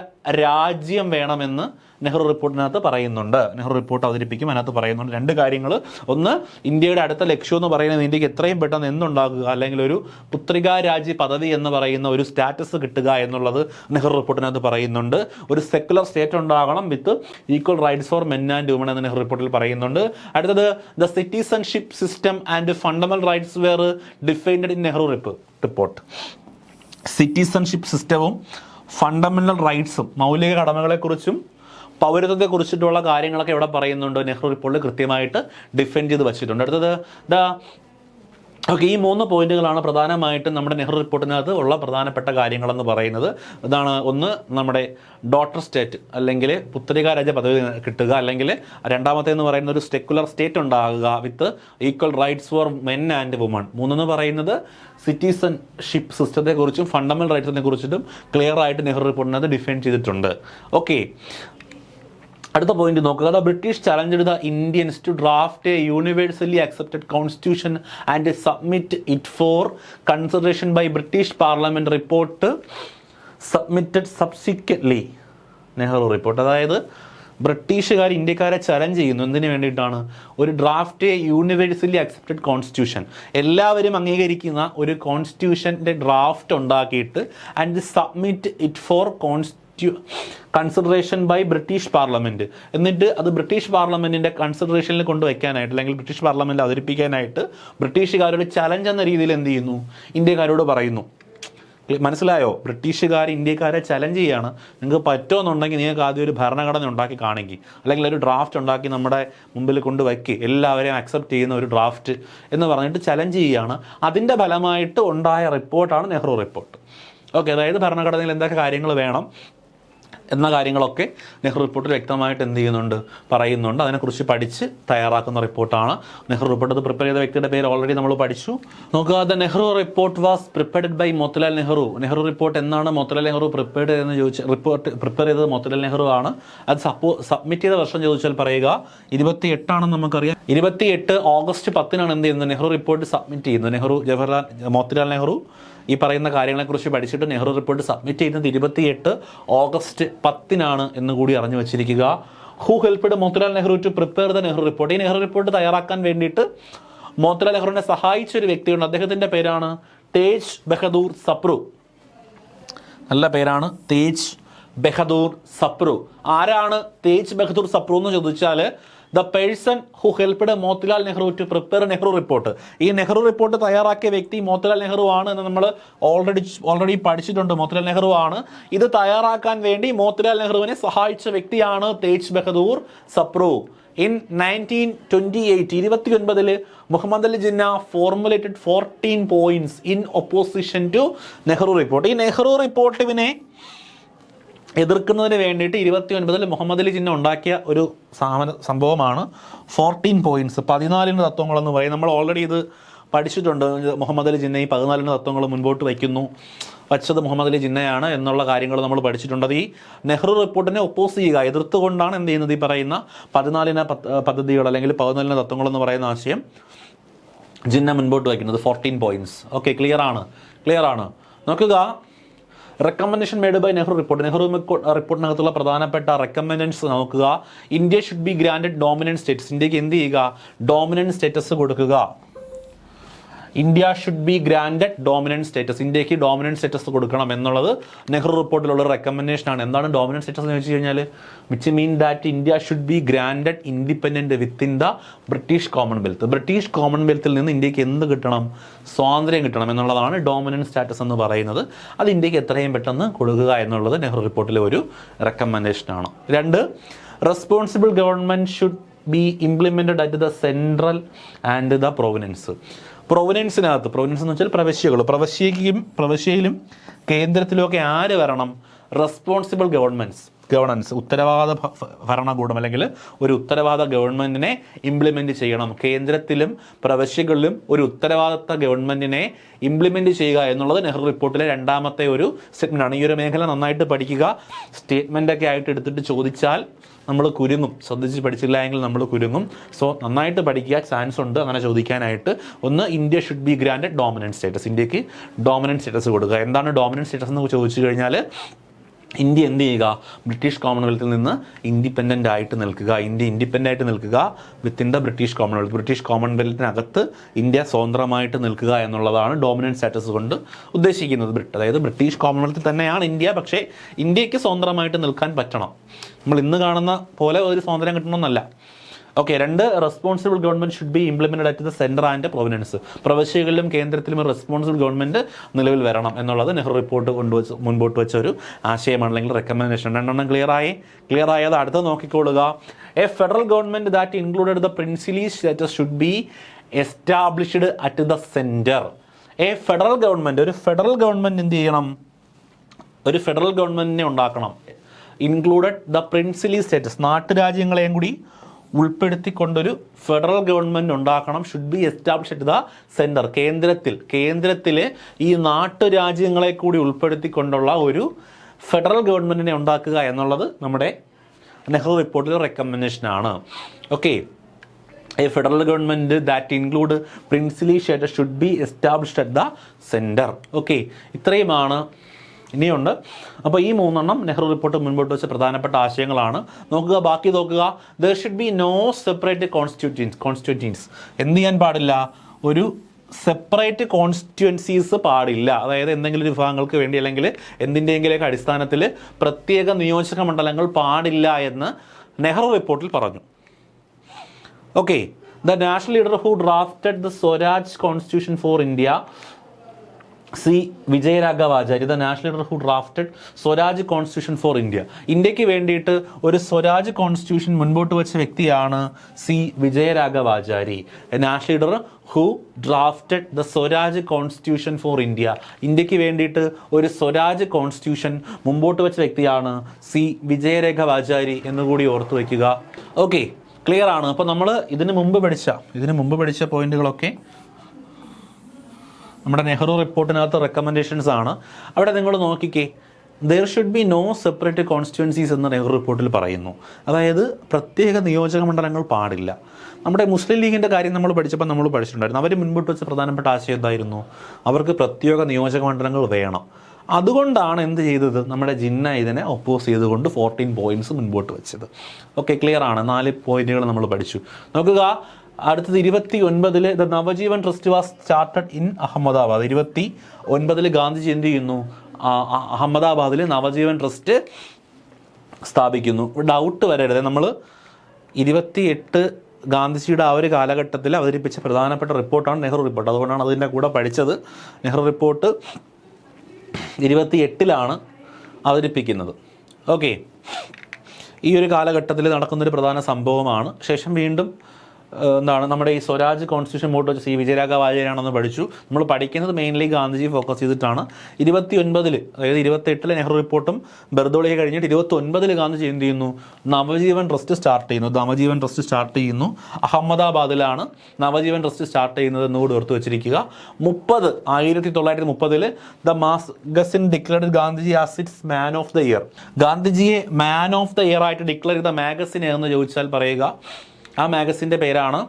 രാജ്യം വേണമെന്ന് നെഹ്റു റിപ്പോർട്ടിനകത്ത് പറയുന്നുണ്ട്. നെഹ്റു റിപ്പോർട്ട് അവതരിപ്പിക്കും, അതിനകത്ത് പറയുന്നുണ്ട് 2 കാര്യങ്ങൾ. ഒന്ന്, ഇന്ത്യയുടെ അടുത്ത ലക്ഷ്യം എന്ന് പറയുന്നത് ഇന്ത്യക്ക് എത്രയും പെട്ടെന്ന് എന്തുണ്ടാക്കുക, അല്ലെങ്കിൽ ഒരു പുത്രികാ രാജ്യ പദവി എന്ന് പറയുന്ന ഒരു സ്റ്റാറ്റസ് കിട്ടുക എന്നുള്ളത് നെഹ്റു റിപ്പോർട്ടിനകത്ത് പറയുന്നുണ്ട്. ഒരു സെക്യുലർ സ്റ്റേറ്റ് ഉണ്ടാകണം with equal rights for men and women എന്ന് നെഹ്റു റിപ്പോർട്ടിൽ പറയുന്നുണ്ട്. അടുത്തത്, the citizenship system and fundamental rights were defined in Nehru report. സിറ്റിസൺഷിപ്പ് സിസ്റ്റവും ഫണ്ടമെന്റൽ റൈറ്റ്സും, മൗലിക കടമകളെക്കുറിച്ചും പൗരത്വത്തെക്കുറിച്ചിട്ടുള്ള കാര്യങ്ങളൊക്കെ ഇവിടെ പറയുന്നുണ്ട്. നെഹ്റു റിപ്പോർട്ടിൽ കൃത്യമായിട്ട് ഡിഫെൻഡ് ചെയ്ത് വച്ചിട്ടുണ്ട്. അടുത്തത് ഈ 3 പോയിന്റുകളാണ് പ്രധാനമായിട്ടും നമ്മുടെ നെഹ്റു റിപ്പോർട്ടിനകത്ത് ഉള്ള പ്രധാനപ്പെട്ട കാര്യങ്ങളെന്ന് പറയുന്നത്. ഇതാണ്. ഒന്ന്, നമ്മുടെ ഡോട്ടർ സ്റ്റേറ്റ് അല്ലെങ്കിൽ പുത്രികാ രാജ്യ പദവി കിട്ടുക, അല്ലെങ്കിൽ രണ്ടാമത്തേന്ന് പറയുന്ന ഒരു സെക്യുലർ സ്റ്റേറ്റ് ഉണ്ടാകുക with equal rights for men and women. 3 പറയുന്നത് സിറ്റിസൺഷിപ്പ് സിസ്റ്റത്തെക്കുറിച്ചും ഫണ്ടമെന്റൽ റൈറ്റ്സിനെ കുറിച്ചിട്ടും ക്ലിയർ ആയിട്ട് നെഹ്റു റിപ്പോർട്ടിനകത്ത് ഡിഫൈൻ ചെയ്തിട്ടുണ്ട്. ഓക്കെ, അടുത്ത പോയിന്റ് നോക്കുക. The British challenged the Indians to draft a universally accepted constitution and submit it for consideration by British parliament. Report submitted subsequently. Nehru report, അതായത് ബ്രിട്ടീഷുകാർ ഇന്ത്യക്കാരെ ചലഞ്ച് ചെയ്യുന്നു. എന്തിനു വേണ്ടിയിട്ടാണ്? ഒരു ഡ്രാഫ്റ്റ് യൂണിവേഴ്സലി അക്സെപ്റ്റഡ് കോൺസ്റ്റിറ്റ്യൂഷൻ, എല്ലാവരും അംഗീകരിക്കുന്ന ഒരു കോൺസ്റ്റിറ്റ്യൂഷൻ്റെ ഡ്രാഫ്റ്റ് ഉണ്ടാക്കിയിട്ട് and submit it for consideration by British parliament. എന്നിട്ട് അത് ബ്രിട്ടീഷ് പാർലമെന്റിന്റെ കൺസിഡറേഷനിൽ കൊണ്ടുവയ്ക്കാനായിട്ട്, അല്ലെങ്കിൽ ബ്രിട്ടീഷ് പാർലമെന്റിൽ അവതരിപ്പിക്കാനായിട്ട് ബ്രിട്ടീഷുകാരോട് ചലഞ്ച് എന്ന രീതിയിൽ എന്ത് ചെയ്യുന്നു? ഇന്ത്യക്കാരോട് പറയുന്നു. മനസ്സിലായോ? ബ്രിട്ടീഷുകാർ ഇന്ത്യക്കാരെ ചലഞ്ച് ചെയ്യുകയാണ്. നിങ്ങൾക്ക് പറ്റുമെന്നുണ്ടെങ്കിൽ നിങ്ങൾക്ക് ആദ്യം ഒരു ഭരണഘടന ഉണ്ടാക്കി കാണിക്കുക, അല്ലെങ്കിൽ ഒരു ഡ്രാഫ്റ്റ് ഉണ്ടാക്കി നമ്മുടെ മുമ്പിൽ കൊണ്ട് വയ്ക്കുക, എല്ലാവരെയും അക്സെപ്റ്റ് ചെയ്യുന്ന ഒരു ഡ്രാഫ്റ്റ് എന്ന് പറഞ്ഞിട്ട് ചലഞ്ച് ചെയ്യുകയാണ്. അതിൻ്റെ ഫലമായിട്ട് ഉണ്ടായ റിപ്പോർട്ടാണ് നെഹ്റു റിപ്പോർട്ട്. ഓക്കെ, അതായത് ഭരണഘടനയിൽ എന്തൊക്കെ കാര്യങ്ങൾ വേണം എന്ന കാര്യങ്ങളൊക്കെ നെഹ്റു റിപ്പോർട്ടിൽ വ്യക്തമായിട്ട് എന്ത് ചെയ്യുന്നുണ്ട്, പറയുന്നുണ്ട്. അതിനെക്കുറിച്ച് പഠിച്ച് തയ്യാറാക്കുന്ന റിപ്പോർട്ടാണ് നെഹ്റു റിപ്പോർട്ട്. അത് പ്രിപ്പയർ ചെയ്ത വ്യക്തിയുടെ പേര് ഓൾറെഡി നമ്മൾ പഠിച്ചു. നോക്കുക, the Nehru report was prepared by Motilal Nehru. Nehru report എന്നാണ് മോത്തിലാൽ നെഹ്റു പ്രിപ്പയർ ചെയ്തതെന്ന് ചോദിച്ചാൽ, റിപ്പോർട്ട് പ്രിപ്പയർ ചെയ്തത് മോത്തിലാൽ നെഹ്റു ആണ്. അത് സബ്മിറ്റ് ചെയ്ത വർഷം ചോദിച്ചാൽ പറയുക 28 നമുക്കറിയാം. 28 ഓഗസ്റ്റ് 10 എന്ത് ചെയ്യുന്നത്, നെഹ്റു റിപ്പോർട്ട് സബ്മിറ്റ് ചെയ്യുന്നത്. മോത്തിലാൽ നെഹ്റു ഈ പറയുന്ന കാര്യങ്ങളെക്കുറിച്ച് പഠിച്ചിട്ട് നെഹ്റു റിപ്പോർട്ട് സബ്മിറ്റ് ചെയ്യുന്നത് 28 ഓഗസ്റ്റ് 10 എന്ന് കൂടി അറിഞ്ഞു വെച്ചിരിക്കുക. Who helped Motilal Nehru to prepare the Nehru report. ഈ നെഹ്റു റിപ്പോർട്ട് തയ്യാറാക്കാൻ വേണ്ടിയിട്ട് മോത്തിലാൽ നെഹ്റുവിനെ സഹായിച്ച ഒരു വ്യക്തിയുണ്ട്. അദ്ദേഹത്തിൻ്റെ പേരാണ് തേജ് ബഹദൂർ സപ്രു. നല്ല പേരാണ്, തേജ് ബഹദൂർ സപ്രു. ആരാണ് തേജ് ബഹദൂർ സപ്രു എന്ന് ചോദിച്ചാൽ, the person who helped Motilal Nehru to prepare Nehru report. ഈ നെഹ്റു റിപ്പോർട്ട് തയ്യാറാക്കിയ വ്യക്തി മോത്തിലാൽ നെഹ്റു ആണ് എന്ന് നമ്മൾ ഓൾറെഡി പഠിച്ചിട്ടുണ്ട്. മോത്തിലാൽ നെഹ്റു ആണ് ഇത് തയ്യാറാക്കാൻ വേണ്ടി മോത്തിലാൽ നെഹ്റുവിനെ സഹായിച്ച വ്യക്തിയാണ് Tej Bahadur Sapru. In 1928 29 Muhammad Ali Jinnah formulated 14 points in opposition to Nehru report. ഈ നെഹ്റു റിപ്പോർട്ടിനെ എതിർക്കുന്നതിന് വേണ്ടിയിട്ട് 29 മുഹമ്മദ് അലി ജിന്ന ഉണ്ടാക്കിയ ഒരു സംഭവമാണ് 14 പോയിന്റ്സ്, 14 തത്വങ്ങളെന്ന് പറയും. നമ്മൾ ഓൾറെഡി ഇത് പഠിച്ചിട്ടുണ്ട്. മുഹമ്മദ് അലി ജിന്ന ഈ 14 തത്വങ്ങൾ മുൻപോട്ട് വച്ചത് മുഹമ്മദ് അലി ജിന്നയാണ് എന്നുള്ള കാര്യങ്ങൾ നമ്മൾ പഠിച്ചിട്ടുണ്ട്. അത് ഈ നെഹ്റു റിപ്പോർട്ടിനെ ഒപ്പോസ് ചെയ്യുക, എതിർത്തുകൊണ്ടാണ് എന്ത് ചെയ്യുന്നത്, ഈ പറയുന്ന 14 പദ്ധതികൾ അല്ലെങ്കിൽ 14 തത്വങ്ങൾ എന്ന് പറയുന്ന ആശയം ജിന്ന മുൻപോട്ട് വയ്ക്കുന്നത്. 14 പോയിന്റ്സ്. ഓക്കെ, ക്ലിയർ ആണ്. നോക്കുക, recommendation made by Nehru report. Nehru റിപ്പോർട്ടിനകത്തുള്ള പ്രധാനപ്പെട്ട റെക്കമെൻഡേഷൻസ് നോക്കുക. India should be granted dominion status. ഇന്ത്യക്ക് എന്ത് ചെയ്യുക, ഡോമിനൻറ്റ് സ്റ്റേറ്റസ് കൊടുക്കുക. India should be granted dominion status. ഇന്ത്യക്ക് ഡോമിനൻറ്റ് സ്റ്റേറ്റസ് കൊടുക്കണം എന്നുള്ളത് നെഹ്റു റിപ്പോർട്ടിലുള്ള റെക്കമെൻഡേഷനാണ്. എന്താണ് ഡോമിനൻറ്റ് സ്റ്റേറ്റസ് എന്ന് വെച്ച് കഴിഞ്ഞാൽ, which mean that India should be granted independent within the British Commonwealth. British കോമൺവെൽത്തിൽ നിന്ന് ഇന്ത്യക്ക് എന്ത് കിട്ടണം, സ്വാതന്ത്ര്യം കിട്ടണം എന്നുള്ളതാണ് ഡോമിനൻറ്റ് സ്റ്റാറ്റസ് എന്ന് പറയുന്നത്. അത് ഇന്ത്യക്ക് എത്രയും പെട്ടെന്ന് കൊടുക്കുക എന്നുള്ളത് നെഹ്റു റിപ്പോർട്ടിലെ ഒരു റെക്കമെൻഡേഷനാണ്. 2, responsible government should be implemented at the central and the provinces. Provinces എന്ന് വെച്ചാൽ പ്രവിശ്യയിലും കേന്ദ്രത്തിലുമൊക്കെ ആര് വരണം, റെസ്പോൺസിബിൾ ഗവർണൻസ്, ഉത്തരവാദ ഭരണകൂടം അല്ലെങ്കിൽ ഒരു ഉത്തരവാദ ഗവൺമെൻറ്റിനെ ഇംപ്ലിമെൻറ്റ് ചെയ്യണം. കേന്ദ്രത്തിലും പ്രവിശ്യകളിലും ഒരു ഉത്തരവാദിത്ത ഗവൺമെൻറ്റിനെ ഇംപ്ലിമെൻറ്റ് ചെയ്യുക എന്നുള്ളത് നെഹ്റു റിപ്പോർട്ടിലെ രണ്ടാമത്തെ ഒരു സ്റ്റേറ്റ്മെൻറ്റാണ്. ഈ ഒരു മേഖല നന്നായിട്ട് പഠിക്കുക. സ്റ്റേറ്റ്മെൻറ്റൊക്കെ ആയിട്ട് എടുത്തിട്ട് ചോദിച്ചാൽ നമ്മൾ കുരുങ്ങും, ശ്രദ്ധിച്ച് പഠിച്ചില്ല എങ്കിൽ നമ്മൾ കുരുങ്ങും. സോ നന്നായിട്ട് പഠിക്കുക, ചാൻസ് ഉണ്ട് അങ്ങനെ ചോദിക്കാനായിട്ട്. ഒന്ന്, India should be granted dominion status. ഇന്ത്യക്ക് ഡോമിനൻറ്റ് സ്റ്റേറ്റസ് കൊടുക്കുക. എന്താണ് ഡോമിനൻറ്റ് സ്റ്റേറ്റസ് എന്ന് ചോദിച്ചു കഴിഞ്ഞാൽ, ഇന്ത്യ എന്ത് ചെയ്യുക, ബ്രിട്ടീഷ് കോമൺവെൽത്തിൽ നിന്ന് ഇൻഡിപെൻഡൻ്റ് ആയിട്ട് നിൽക്കുക. ഇന്ത്യ ഇൻഡിപെൻഡൻ്റ് ആയിട്ട് നിൽക്കുക within the British Commonwealth. British കോമൺവെൽത്തിനകത്ത് ഇന്ത്യ സ്വതന്ത്രമായിട്ട് നിൽക്കുക എന്നുള്ളതാണ് ഡോമിനൻറ്റ് സ്റ്റാറ്റസ് കൊണ്ട് ഉദ്ദേശിക്കുന്നത്. അതായത് ബ്രിട്ടീഷ് കോമൺവെൽത്തിൽ തന്നെയാണ് ഇന്ത്യ, പക്ഷേ ഇന്ത്യക്ക് സ്വതന്ത്രമായിട്ട് നിൽക്കാൻ പറ്റണം. നമ്മൾ ഇന്ന് കാണുന്ന പോലെ ഒരു സ്വാതന്ത്ര്യം കിട്ടണമെന്നല്ല. Okay, 2, responsible government should be implemented at the centre and provinces. പ്രവിശ്യകളിലും കേന്ദ്രത്തിലും ഒരു റെസ്പോൺസിബിൾ ഗവൺമെൻറ് നിലവിൽ വരണം എന്നുള്ളത് നെഹ്റു റിപ്പോർട്ട് മുൻപോട്ട് വെച്ച ഒരു ആശയമാണ്, അല്ലെങ്കിൽ റെക്കമെൻഡേഷൻ. 2 ക്ലിയർ ആയത് അടുത്ത് നോക്കിക്കൊള്ളുക. A federal government that included the princely states should be established at the centre. ഒരു ഫെഡറൽ ഗവൺമെൻറ് എന്ത് ചെയ്യണം, ഒരു ഫെഡറൽ ഗവൺമെൻറ്റിനെ ഉണ്ടാക്കണം. ഇൻക്ലൂഡഡ് ദ പ്രിൻസിലി സ്റ്റേറ്റസ്, നാട്ടുരാജ്യങ്ങളെയും കൂടി ഉൾപ്പെടുത്തിക്കൊണ്ടൊരു ഫെഡറൽ ഗവൺമെൻറ് ഉണ്ടാക്കണം. Should be establish at the centre. കേന്ദ്രത്തിൽ ഈ നാട്ടുരാജ്യങ്ങളെ കൂടി ഉൾപ്പെടുത്തിക്കൊണ്ടുള്ള ഒരു ഫെഡറൽ ഗവൺമെൻറ്റിനെ ഉണ്ടാക്കുക എന്നുള്ളത് നമ്മുടെ നെഹ്റു റിപ്പോർട്ടിലെ റെക്കമെൻഡേഷനാണ്. Okay, a federal government that include princely states should be established at the centre. Okay, ഇത്രയുമാണ്. ഇനിയുണ്ട്. അപ്പോൾ ഈ 3 നെഹ്റു റിപ്പോർട്ട് മുൻപോട്ട് വെച്ച പ്രധാനപ്പെട്ട ആശയങ്ങളാണ്. ബാക്കി നോക്കുക. There should be no separate constituencies. എന്ത് ചെയ്യാൻ പാടില്ല, ഒരു സെപ്പറേറ്റ് കോൺസ്റ്റിറ്റ്യുവൻസീസ് പാടില്ല. അതായത് എന്തെങ്കിലും ഒരു വിഭാഗങ്ങൾക്ക് വേണ്ടി അല്ലെങ്കിൽ എന്തിൻ്റെയെങ്കിലൊക്കെ അടിസ്ഥാനത്തിൽ പ്രത്യേക നിയോജക മണ്ഡലങ്ങൾ പാടില്ല എന്ന് നെഹ്റു റിപ്പോർട്ടിൽ പറഞ്ഞു. Okay, the national leader who drafted the Swaraj constitution for India C Vijayaraghavacharya, the national leader who drafted Swaraj constitution for India. ഇന്ത്യക്ക് വേണ്ടിയിട്ട് ഒരു സ്വരാജ് കോൺസ്റ്റിറ്റ്യൂഷൻ മുൻപോട്ട് വെച്ച വ്യക്തിയാണ് C Vijayaraghavachari. National leader who drafted the Swaraj constitution for India. ഇന്ത്യക്ക് വേണ്ടിയിട്ട് ഒരു സ്വരാജ് കോൺസ്റ്റിറ്റ്യൂഷൻ മുമ്പോട്ട് വെച്ച വ്യക്തിയാണ് സി വിജയരാഘവാചാരി എന്നുകൂടി ഓർത്തു വയ്ക്കുക. ഓക്കെ, ക്ലിയർ ആണ്. അപ്പോൾ നമ്മൾ ഇതിന് മുമ്പ് പഠിച്ച പോയിന്റുകളൊക്കെ നമ്മുടെ നെഹ്റു റിപ്പോർട്ടിനകത്ത് റെക്കമെൻഡേഷൻസ് ആണ്. അവിടെ നിങ്ങൾ നോക്കിക്കേ, there should be no separate constituencies എന്ന് നെഹ്റു റിപ്പോർട്ടിൽ പറയുന്നു. അതായത് പ്രത്യേക നിയോജക മണ്ഡലങ്ങൾ പാടില്ല. നമ്മുടെ മുസ്ലിം ലീഗിൻ്റെ കാര്യം നമ്മൾ പഠിച്ചിട്ടുണ്ടായിരുന്നു. അവർ മുൻപോട്ട് വെച്ച പ്രധാനപ്പെട്ട ആശയം എന്തായിരുന്നു? അവർക്ക് പ്രത്യേക നിയോജക മണ്ഡലങ്ങൾ വേണം. അതുകൊണ്ടാണ് എന്ത് ചെയ്തത്? നമ്മുടെ ജിന്ന ഇതിനെ ഒപ്പോസ് ചെയ്തുകൊണ്ട് 14 പോയിന്റ്സ് മുൻപോട്ട് വെച്ചത്. ഓക്കെ, ക്ലിയർ ആണ്. 4 പോയിന്റുകൾ നമ്മൾ പഠിച്ചു. നോക്കുക, അടുത്തത് 29 the Navajeevan trust was started in Ahmedabad. 29 Gandhiji എന്ത് ചെയ്യുന്നു? അഹമ്മദാബാദിൽ നവജീവൻ ട്രസ്റ്റ് സ്ഥാപിക്കുന്നു. ഡൗട്ട് വരരുത്, നമ്മൾ 28 ഗാന്ധിജിയുടെ ആ ഒരു കാലഘട്ടത്തിൽ അവതരിപ്പിച്ച പ്രധാനപ്പെട്ട റിപ്പോർട്ടാണ് നെഹ്റു റിപ്പോർട്ട്. അതുകൊണ്ടാണ് അതിൻ്റെ കൂടെ പഠിച്ചത്. നെഹ്റു റിപ്പോർട്ട് 28 അവതരിപ്പിക്കുന്നത്. ഓക്കെ, ഈ ഒരു കാലഘട്ടത്തിൽ നടക്കുന്നൊരു പ്രധാന സംഭവമാണ്. ശേഷം വീണ്ടും നമ്മുടെ ഈ സ്വരാജ് കോൺസ്റ്റിറ്റ്യൂഷൻ മുമ്പോട്ട് വെച്ച് സി വിജയരാഘവാചാര്യാണെന്ന് പഠിച്ചു. നമ്മൾ പഠിക്കുന്നത് മെയിൻലി ഗാന്ധിജി ഫോക്കസ് ചെയ്തിട്ടാണ്. 29 അതായത് 28 നെഹ്റു റിപ്പോർട്ടും ബർദോളിയെ കഴിഞ്ഞിട്ട് 29 ഗാന്ധിജി എന്ത് ചെയ്യുന്നു? നവജീവൻ ട്രസ്റ്റ് സ്റ്റാർട്ട് ചെയ്യുന്നു. അഹമ്മദാബാദിലാണ് നവജീവൻ ട്രസ്റ്റ് സ്റ്റാർട്ട് ചെയ്യുന്നത് എന്നുകൂടി ഓർത്ത് വെച്ചിരിക്കുക. 1930 the magazine declared Gandhiji as it's man of the year. ഗാന്ധിജിയെ മാൻ ഓഫ് ദ ഇയർ ആയിട്ട് ഡിക്ലെയർ ചെയ്ത മാഗസിൻ എന്ന് ചോദിച്ചാൽ പറയുക, ആ മാഗസിൻ്റെ പേരാണ്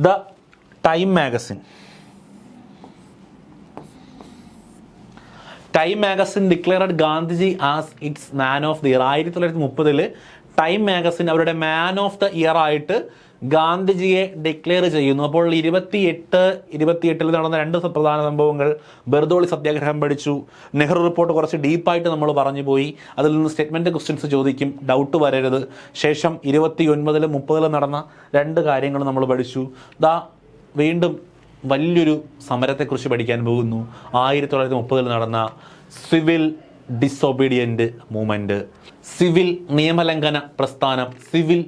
the Time magazine. Time magazine declared Gandhiji as it's man of the year. 1930 time magazine അവരുടെ മാൻ ഓഫ് ദ ഇയർ ആയിട്ട് ഗാന്ധിജിയെ ഡിക്ലെയർ ചെയ്യുന്നു. അപ്പോൾ 28 നടന്ന 2 പ്രധാന സംഭവങ്ങൾ. ബർദോളി സത്യാഗ്രഹം പഠിച്ചു. നെഹ്റു റിപ്പോർട്ട് കുറച്ച് ഡീപ്പായിട്ട് നമ്മൾ പറഞ്ഞു പോയി. അതിൽ നിന്ന് സ്റ്റേറ്റ്മെൻറ്റ് ക്വസ്റ്റ്യൻസ് ചോദിക്കും, ഡൗട്ട് വരരുത്. ശേഷം 29 30 നടന്ന 2 കാര്യങ്ങൾ നമ്മൾ പഠിച്ചു. വീണ്ടും വലിയൊരു സമരത്തെക്കുറിച്ച് പഠിക്കാൻ പോകുന്നു. 1930 നടന്ന സിവിൽ ഡിസൊബീഡിയൻറ്റ് മൂവ്മെൻറ്റ്, സിവിൽ നിയമലംഘന പ്രസ്ഥാനം. സിവിൽ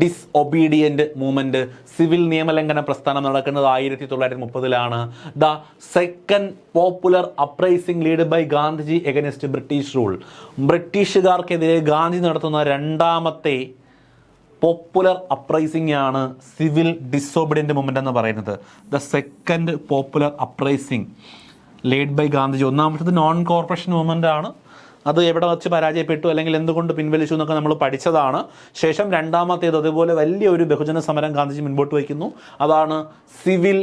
ഡിസൊബീഡിയൻറ്റ് മൂവ്മെൻറ്റ്, സിവിൽ നിയമലംഘന പ്രസ്ഥാനം നടക്കുന്നത് 1930 the second popular uprising lead by Gandhiji against British rule. ബ്രിട്ടീഷുകാർക്കെതിരെ ഗാന്ധി നടത്തുന്ന 2ാമത്തെ പോപ്പുലർ അപ്രൈസിംഗ് ആണ് സിവിൽ ഡിസൊബീഡിയൻറ്റ് മൂവ്മെൻറ്റ് എന്ന് പറയുന്നത്. The second popular uprising lead by Gandhiji. 1ാമത്തേത് നോൺ കോർപ്പറേഷൻ മൂവ്മെൻ്റ് ആണ്. അത് എവിടെ വച്ച് പരാജയപ്പെട്ടു അല്ലെങ്കിൽ എന്തുകൊണ്ട് പിൻവലിച്ചു എന്നൊക്കെ നമ്മൾ പഠിച്ചതാണ്. ശേഷം 2ാമത്തേത് അതുപോലെ വലിയൊരു ബഹുജന സമരം ഗാന്ധിജി മുൻപോട്ട് വയ്ക്കുന്നു. അതാണ് സിവിൽ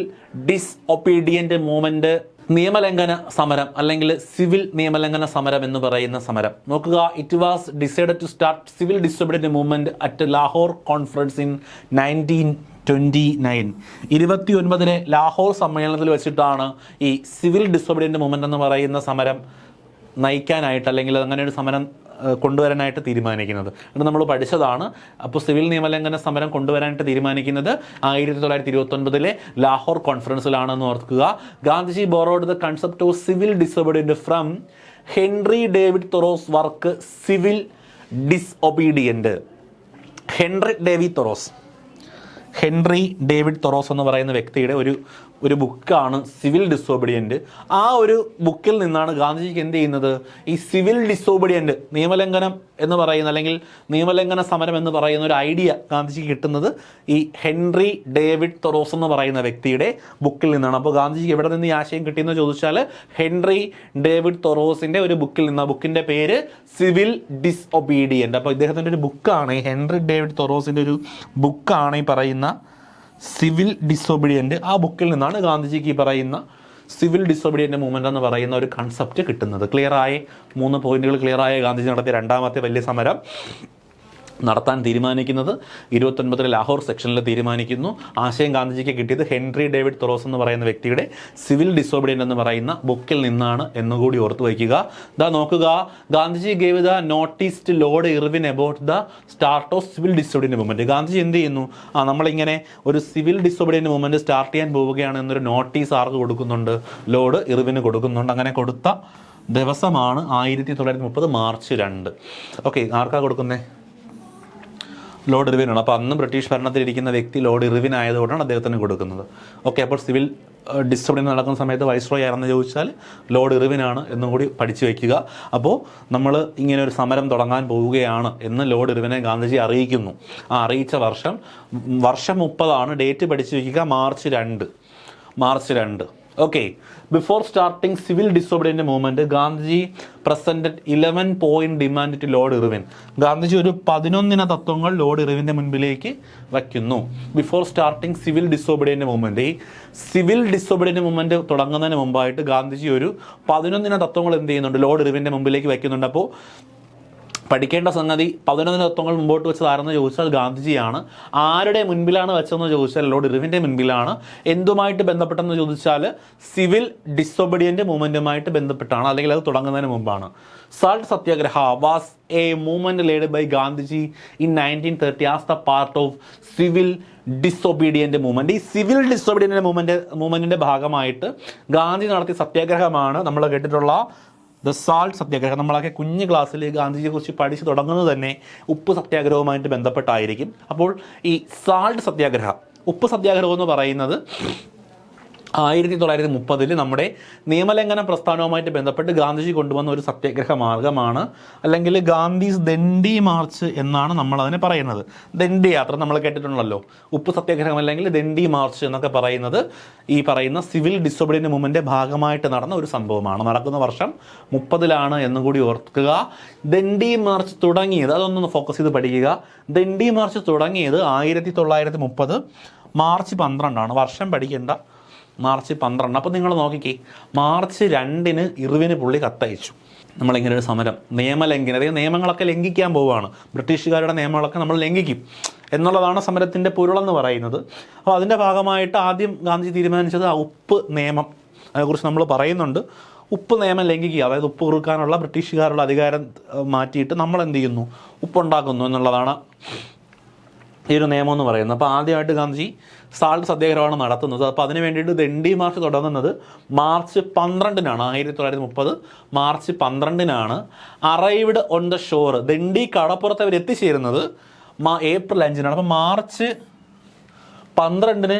ഡിസൊബീഡിയൻറ്റ് മൂവ്മെൻറ്റ്, നിയമലംഘന സമരം അല്ലെങ്കിൽ സിവിൽ നിയമലംഘന സമരം എന്ന് പറയുന്ന സമരം. നോക്കുക, it was decided to start civil disobedient movement at Lahore conference in 1929. 29 Lahore സമ്മേളനത്തിൽ വെച്ചിട്ടാണ് ഈ സിവിൽ ഡിസൊബീഡിയൻറ്റ് മൂവ്മെൻറ്റ് എന്ന് പറയുന്ന സമരം നയിക്കാനായിട്ട് അല്ലെങ്കിൽ അങ്ങനെ ഒരു സമരം കൊണ്ടുവരാനായിട്ട് തീരുമാനിക്കുന്നത്. ഇത് നമ്മൾ പഠിച്ചതാണ്. അപ്പോൾ സിവിൽ നിയമലംഘന സമരം കൊണ്ടുവരാനായിട്ട് തീരുമാനിക്കുന്നത് 1929 ലാഹോർ കോൺഫറൻസിലാണെന്ന് ഓർക്കുക. Gandhiji borrowed the concept of civil disobedient from Henry David Thoreau's work civil disobedient. Henry David Thoreau's എന്ന് പറയുന്ന വ്യക്തിയുടെ ഒരു ബുക്കാണ് സിവിൽ ഡിസൊബീഡിയൻറ്റ്. ആ ഒരു ബുക്കിൽ നിന്നാണ് ഗാന്ധിജിക്ക് എന്ത് ചെയ്യുന്നത്? ഈ സിവിൽ ഡിസൊബീഡിയൻറ്റ്, നിയമലംഘനം എന്ന് പറയുന്ന അല്ലെങ്കിൽ നിയമലംഘന സമരം എന്ന് പറയുന്ന ഒരു ഐഡിയ ഗാന്ധിജിക്ക് കിട്ടുന്നത് ഈ ഹെൻറി ഡേവിഡ് തോറോസ് എന്ന് പറയുന്ന വ്യക്തിയുടെ ബുക്കിൽ നിന്നാണ്. അപ്പോൾ ഗാന്ധിജിക്ക് എവിടെ നിന്ന് ഈ ആശയം കിട്ടിയെന്ന് ചോദിച്ചാൽ ഹെൻറി ഡേവിഡ് തോറോസിൻ്റെ ഒരു ബുക്കിൽ നിന്ന്. ആ ബുക്കിൻ്റെ പേര് സിവിൽ ഡിസൊബീഡിയൻറ്റ്. അപ്പോൾ ഇദ്ദേഹത്തിൻ്റെ ഒരു ബുക്കാണ്, ഹെൻറി ഡേവിഡ് തോറോസിൻ്റെ ഒരു ബുക്കാണ് ഈ പറയുന്ന സിവിൽ ഡിസൊബീഡിയൻറ്റ്. ആ ബുക്കിൽ നിന്നാണ് ഗാന്ധിജിക്ക് ഈ പറയുന്ന സിവിൽ ഡിസൊബീഡിയൻറ്റ് മൂവ്മെൻ്റ് എന്ന് പറയുന്ന ഒരു കൺസെപ്റ്റ് കിട്ടുന്നത്. ക്ലിയറായി? 3 പോയിന്റുകൾ ക്ലിയറായ ഗാന്ധിജി നടത്തിയ 2ാമത്തെ വലിയ സമരം. നടത്താൻ തീരുമാനിക്കുന്നത് 29 ലാഹോർ സെക്ഷനിൽ തീരുമാനിക്കുന്നു. ആശയം ഗാന്ധിജിക്ക് കിട്ടിയത് ഹെൻറി ഡേവിഡ് തോറോസ് എന്ന് പറയുന്ന വ്യക്തിയുടെ സിവിൽ ഡിസോബിഡിയൻ്റ് എന്ന് പറയുന്ന ബുക്കിൽ നിന്നാണ് എന്നുകൂടി ഓർത്തു വയ്ക്കുക. ദാ നോക്കുക, Gandhiji gave the notice to Lord Irwin about the start of civil disobedient movement. Gandhiji എന്ത് ചെയ്യുന്നു? നമ്മളിങ്ങനെ ഒരു സിവിൽ ഡിസോബിഡിയൻ്റ് മൂവ്മെൻറ്റ് സ്റ്റാർട്ട് ചെയ്യാൻ പോവുകയാണ് എന്നൊരു നോട്ടീസ് ആർക്ക് കൊടുക്കുന്നുണ്ട്? ലോർഡ് ഇർവിന് കൊടുക്കുന്നുണ്ട്. അങ്ങനെ കൊടുത്ത ദിവസമാണ് 1930 മാർച്ച് 2. ഓക്കെ, ആർക്കാ കൊടുക്കുന്നത്? ലോർഡ് ഇർവിനാണ്. അപ്പോൾ അന്ന് ബ്രിട്ടീഷ് ഭരണത്തിലിരിക്കുന്ന വ്യക്തി ലോർഡ് ഇർവിൻ ആയതുകൊണ്ടാണ് അദ്ദേഹത്തിന് കൊടുക്കുന്നത്. ഓക്കെ, അപ്പോൾ സിവിൽ ഡിസോബിഡിയൻ നടക്കുന്ന സമയത്ത് വൈസ്രോയ് ആണെന്ന് ചോദിച്ചാൽ ലോർഡ് ഇർവിനാണ് എന്നും കൂടി പഠിച്ചു വയ്ക്കുക. അപ്പോൾ നമ്മൾ ഇങ്ങനെ ഒരു സമരം തുടങ്ങാൻ പോവുകയാണ് എന്ന് ലോർഡ് ഇർവിനെ ഗാന്ധിജി അറിയിക്കുന്നു. ആ അറിയിച്ച വർഷം 30 ഡേറ്റ് പഠിച്ചു വയ്ക്കുക, March 2. Okay, before starting civil disobedience movement, Gandhi presented 11-point demand to Lord Irwin. Gandhiji ഒരു 11 തത്വങ്ങൾ ലോർഡ് ഇർവിൻ്റെ മുൻപിലേക്ക് വയ്ക്കുന്നു. Before starting civil disobedient movement, ഈ സിവിൽ ഡിസോബിഡിയൻ്റ് മൂവ്മെൻറ്റ് തുടങ്ങുന്നതിന് മുമ്പായിട്ട് ഗാന്ധിജി ഒരു 11 തത്വങ്ങൾ എന്ത് ചെയ്യുന്നുണ്ട്? ലോർഡ് ഇർവിൻ്റെ മുമ്പിലേക്ക് വയ്ക്കുന്നുണ്ട്. അപ്പോൾ പഠിക്കേണ്ട സംഗതി 11 തത്വങ്ങൾ മുമ്പോട്ട് വെച്ചതാരെന്ന് ചോദിച്ചാൽ ഗാന്ധിജിയാണ്. ആരുടെ മുൻപിലാണ് വെച്ചതെന്ന് ചോദിച്ചാൽ ലോർഡ് ഇർവിൻ്റെ മുൻപിലാണ്. എന്തുമായിട്ട് ബന്ധപ്പെട്ടെന്ന് ചോദിച്ചാൽ സിവിൽ ഡിസോബിഡിയൻ്റ് മൂവ്മെൻറ്റുമായിട്ട് ബന്ധപ്പെട്ടാണ്, അല്ലെങ്കിൽ അത് തുടങ്ങുന്നതിന് മുമ്പാണ്. Salt satyagraha was a movement led by Gandhiji in 1930 as the part of civil disobedient movement. ഈ സിവിൽ ഡിസോബീഡിയൻ്റ് മൂവ്മെൻറ്റിൻ്റെ ഭാഗമായിട്ട് ഗാന്ധി നടത്തിയ സത്യാഗ്രഹമാണ് നമ്മൾ കേട്ടിട്ടുള്ള ദ സാൾട്ട് സത്യാഗ്രഹം. നമ്മളൊക്കെ കുഞ്ഞ് ക്ലാസ്സിൽ ഗാന്ധിജിയെക്കുറിച്ച് പഠിച്ച് തുടങ്ങുന്നത് തന്നെ ഉപ്പ് സത്യാഗ്രഹവുമായിട്ട് ബന്ധപ്പെട്ടായിരിക്കും. അപ്പോൾ ഈ സാൾട്ട് സത്യാഗ്രഹം, ഉപ്പ് സത്യാഗ്രഹം എന്ന് പറയുന്നത് 1930 നമ്മുടെ നിയമലംഘന പ്രസ്ഥാനവുമായിട്ട് ബന്ധപ്പെട്ട് ഗാന്ധിജി കൊണ്ടുവന്ന ഒരു സത്യാഗ്രഹ മാർഗമാണ്, അല്ലെങ്കിൽ ഗാന്ധീസ് ദണ്ഡി മാർച്ച് എന്നാണ് നമ്മളതിനെ പറയുന്നത്. ദണ്ഡി യാത്ര നമ്മൾ കേട്ടിട്ടുണ്ടല്ലോ. ഉപ്പ് സത്യാഗ്രഹം അല്ലെങ്കിൽ ദണ്ഡി മാർച്ച് എന്നൊക്കെ പറയുന്നത് ഈ പറയുന്ന സിവിൽ ഡിസോബിഡിയൻ്റ് മൂവ്മെൻറ്റിൻ്റെ ഭാഗമായിട്ട് നടന്ന ഒരു സംഭവമാണ്. നടക്കുന്ന വർഷം 30 എന്നുകൂടി ഓർക്കുക. ദണ്ഡി മാർച്ച് തുടങ്ങിയത്, അതൊന്ന് ഫോക്കസ് ചെയ്ത് പഠിക്കുക. ദണ്ഡി മാർച്ച് തുടങ്ങിയത് 1930 മാർച്ച് 12. വർഷം പഠിക്കേണ്ട, മാർച്ച് 12. അപ്പോൾ നിങ്ങൾ നോക്കിക്കേ, മാർച്ച് 2 ഇർവിന് പുള്ളി കത്തയച്ചു. നമ്മളിങ്ങനെ ഒരു സമരം, നിയമലംഘനം, അതായത് നിയമങ്ങളൊക്കെ ലംഘിക്കാൻ പോവുകയാണ്, ബ്രിട്ടീഷുകാരുടെ നിയമങ്ങളൊക്കെ നമ്മൾ ലംഘിക്കും എന്നുള്ളതാണ് സമരത്തിൻ്റെ പൊരുളെന്ന് പറയുന്നത്. അപ്പോൾ അതിൻ്റെ ഭാഗമായിട്ട് ആദ്യം ഗാന്ധിജി തീരുമാനിച്ചത് ആ ഉപ്പ് നിയമം, അതിനെക്കുറിച്ച് നമ്മൾ പറയുന്നുണ്ട്. ഉപ്പ് നിയമം ലംഘിക്കുക, അതായത് ഉപ്പ് കുറുക്കാനുള്ള ബ്രിട്ടീഷുകാരുടെ അധികാരം മാറ്റിയിട്ട് നമ്മൾ എന്ത് ചെയ്യുന്നു? ഉപ്പുണ്ടാക്കുന്നു എന്നുള്ളതാണ് ഈ ഒരു നിയമം എന്ന് പറയുന്നത്. അപ്പോൾ ആദ്യമായിട്ട് ഗാന്ധിജി സാൾട്ട് സത്യാഗ്രഹമാണ് നടത്തുന്നത്. അപ്പോൾ അതിന് വേണ്ടിയിട്ട് ദണ്ഡി മാർച്ച് തുടങ്ങുന്നത് March 12 1930 March 12 arrived on the shore. Dandi കടപ്പുറത്ത് അവർ എത്തിച്ചേരുന്നത് ഏപ്രിൽ 5. അപ്പോൾ മാർച്ച് 12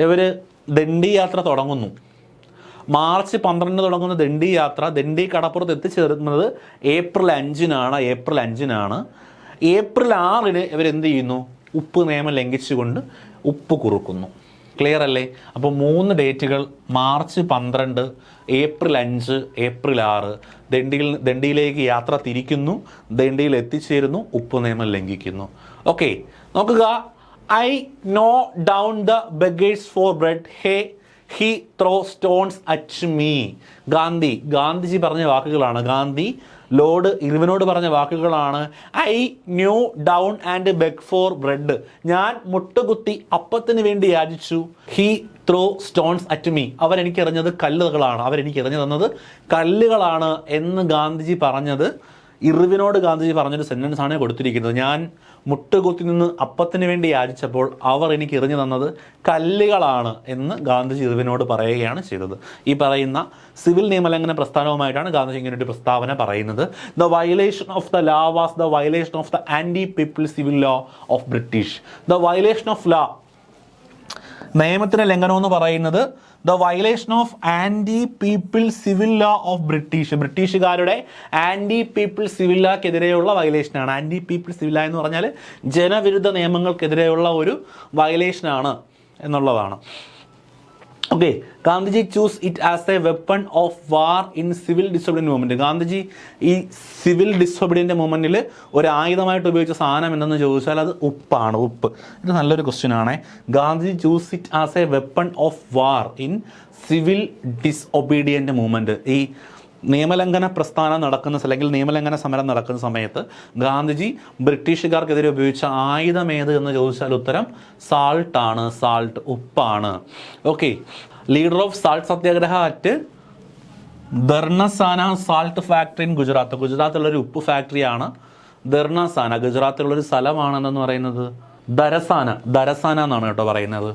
ഇവർ ദണ്ഡി യാത്ര തുടങ്ങുന്നു. മാർച്ച് 12 തുടങ്ങുന്ന ദണ്ഡി യാത്ര, ദണ്ഡി കടപ്പുറത്ത് എത്തിച്ചേരുന്നത് ഏപ്രിൽ 5. ഏപ്രിൽ 6 ഇവരെന്ത് ചെയ്യുന്നു? ഉപ്പ് നിയമം ലംഘിച്ചുകൊണ്ട് ഉപ്പ് കുറുക്കുന്നു. ക്ലിയർ അല്ലേ? അപ്പോൾ 3 ഡേറ്റുകൾ, മാർച്ച് 12, ഏപ്രിൽ 5, ഏപ്രിൽ 6. ദണ്ഡിയിലേക്ക് യാത്ര തിരിക്കുന്നു, ദണ്ഡിയിൽ എത്തിച്ചേരുന്നു, ഉപ്പ് നിയമം ലംഘിക്കുന്നു. ഓക്കെ, നോക്കുക. I know down the beggars for bread, he throw stones at me. Gandhiji പറഞ്ഞ വാക്കുകളാണ്. ഗാന്ധി ലോർഡ് ഇർവിനോട് പറഞ്ഞ വാക്കുകളാണ്. I knew down and beg for bread. ഞാൻ മുട്ടുകുത്തി അപ്പത്തിന് വേണ്ടി യാചിച്ചു. He throw stones at me. അവരെനിക്ക് എറിഞ്ഞത് കല്ലുകളാണ്, അവരെനിക്ക് എറിഞ്ഞു തന്നത് കല്ലുകളാണ് എന്ന് ഗാന്ധിജി പറഞ്ഞത്, ഇർവിനോട് ഗാന്ധിജി പറഞ്ഞൊരു സെൻറ്റൻസ് ആണ് കൊടുത്തിരിക്കുന്നത്. ഞാൻ മുട്ടുകുത്തി നിന്ന് അപ്പത്തിന് വേണ്ടി യാചിച്ചപ്പോൾ അവർ എനിക്ക് എറിഞ്ഞു തന്നത് കല്ലുകളാണ് എന്ന് ഗാന്ധിജി ഇർവിനോട് പറയുകയാണ് ചെയ്തത്. ഈ പറയുന്ന സിവിൽ നിയമലംഘന പ്രസ്ഥാനവുമായിട്ടാണ് ഗാന്ധിജി ഇങ്ങനെ ഒരു പ്രസ്താവന പറയുന്നത്. The violation of the law was the violation of the anti people civil law of British. The violation of law, നിയമത്തിൻ്റെ ലംഘനം എന്ന് പറയുന്നത് the violation of anti people civil law of British. ബ്രിട്ടീഷുകാരുടെ ആൻറ്റി പീപ്പിൾ സിവിൽ ലോക്കെതിരെയുള്ള വയലേഷനാണ്. Anti people civil law എന്ന് പറഞ്ഞാൽ ജനവിരുദ്ധ നിയമങ്ങൾക്കെതിരെയുള്ള ഒരു വയലേഷനാണ് എന്നുള്ളതാണ്. Okay, Gandhiji choose it as a weapon of war in civil disobedient movement. Gandhiji ഈ സിവിൽ ഡിസോബിഡിയൻ്റ് മൂവ്മെൻറ്റിൽ ഒരു ആയുധമായിട്ട് ഉപയോഗിച്ച സാധനം എന്തെന്ന് ചോദിച്ചാൽ അത് ഉപ്പാണ്. ഉപ്പ്. ഇത് നല്ലൊരു ക്വസ്റ്റ്യൻ ആണ്. Gandhiji choose it as a weapon of war in civil disobedient movement. ഈ നിയമലംഘന പ്രസ്ഥാനം നടക്കുന്ന അല്ലെങ്കിൽ നിയമലംഘന സമരം നടക്കുന്ന സമയത്ത് ഗാന്ധിജി ബ്രിട്ടീഷുകാർക്കെതിരെ ഉപയോഗിച്ച ആയുധം ഏത് എന്ന് ചോദിച്ചാൽ ഉത്തരം സാൾട്ടാണ്, സാൾട്ട്, ഉപ്പാണ്. Okay, leader of salt satyagraha at Dharasana salt factory in Gujarat. ഗുജറാത്തിലുള്ളൊരു ഉപ്പ് ഫാക്ടറിയാണ് ധർണസാന. ഗുജറാത്തിലുള്ളൊരു സ്ഥലമാണെന്ന് പറയുന്നത് ധരസാന, ധരസാന എന്നാണ് കേട്ടോ പറയുന്നത്.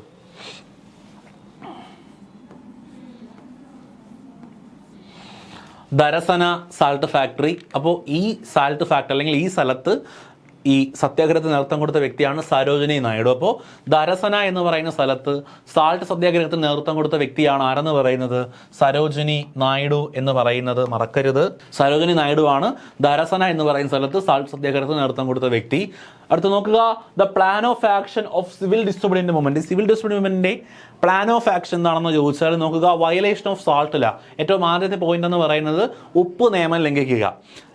Dharasana salt factory. അപ്പോൾ ഈ സാൾട്ട് ഫാക്ടറി അല്ലെങ്കിൽ ഈ സ്ഥലത്ത് ഈ സത്യാഗ്രഹത്തിന് നേതൃത്വം കൊടുത്ത വ്യക്തിയാണ് സരോജിനി നായിഡു. അപ്പോൾ ധരസന എന്ന് പറയുന്ന സ്ഥലത്ത് സാൾട്ട് സത്യാഗ്രഹത്തിന് നേതൃത്വം കൊടുത്ത വ്യക്തിയാണ് ആരെന്ന് പറയുന്നത് സരോജിനി നായിഡു എന്ന് പറയുന്നത് മറക്കരുത്. സരോജിനി നായിഡു ആണ് ധരസന എന്ന് പറയുന്ന സ്ഥലത്ത് സാൾട്ട് സത്യാഗ്രഹത്തിന് നേതൃത്വം കൊടുത്ത വ്യക്തി. അടുത്ത് നോക്കുക, the plan of action of civil disobedient movement. Civil disobedient മൂവ്മെന്റിന്റെ പ്ലാൻ ഓഫ് ആക്ഷൻ എന്താണെന്ന് ചോദിച്ചാൽ നോക്കുക, വയലേഷൻ ഓഫ് സാൾട്ട് ലാ. ഏറ്റവും ആദ്യത്തെ പോയിന്റ് എന്ന് പറയുന്നത് ഉപ്പ് നിയമം ലംഘിക്കുക.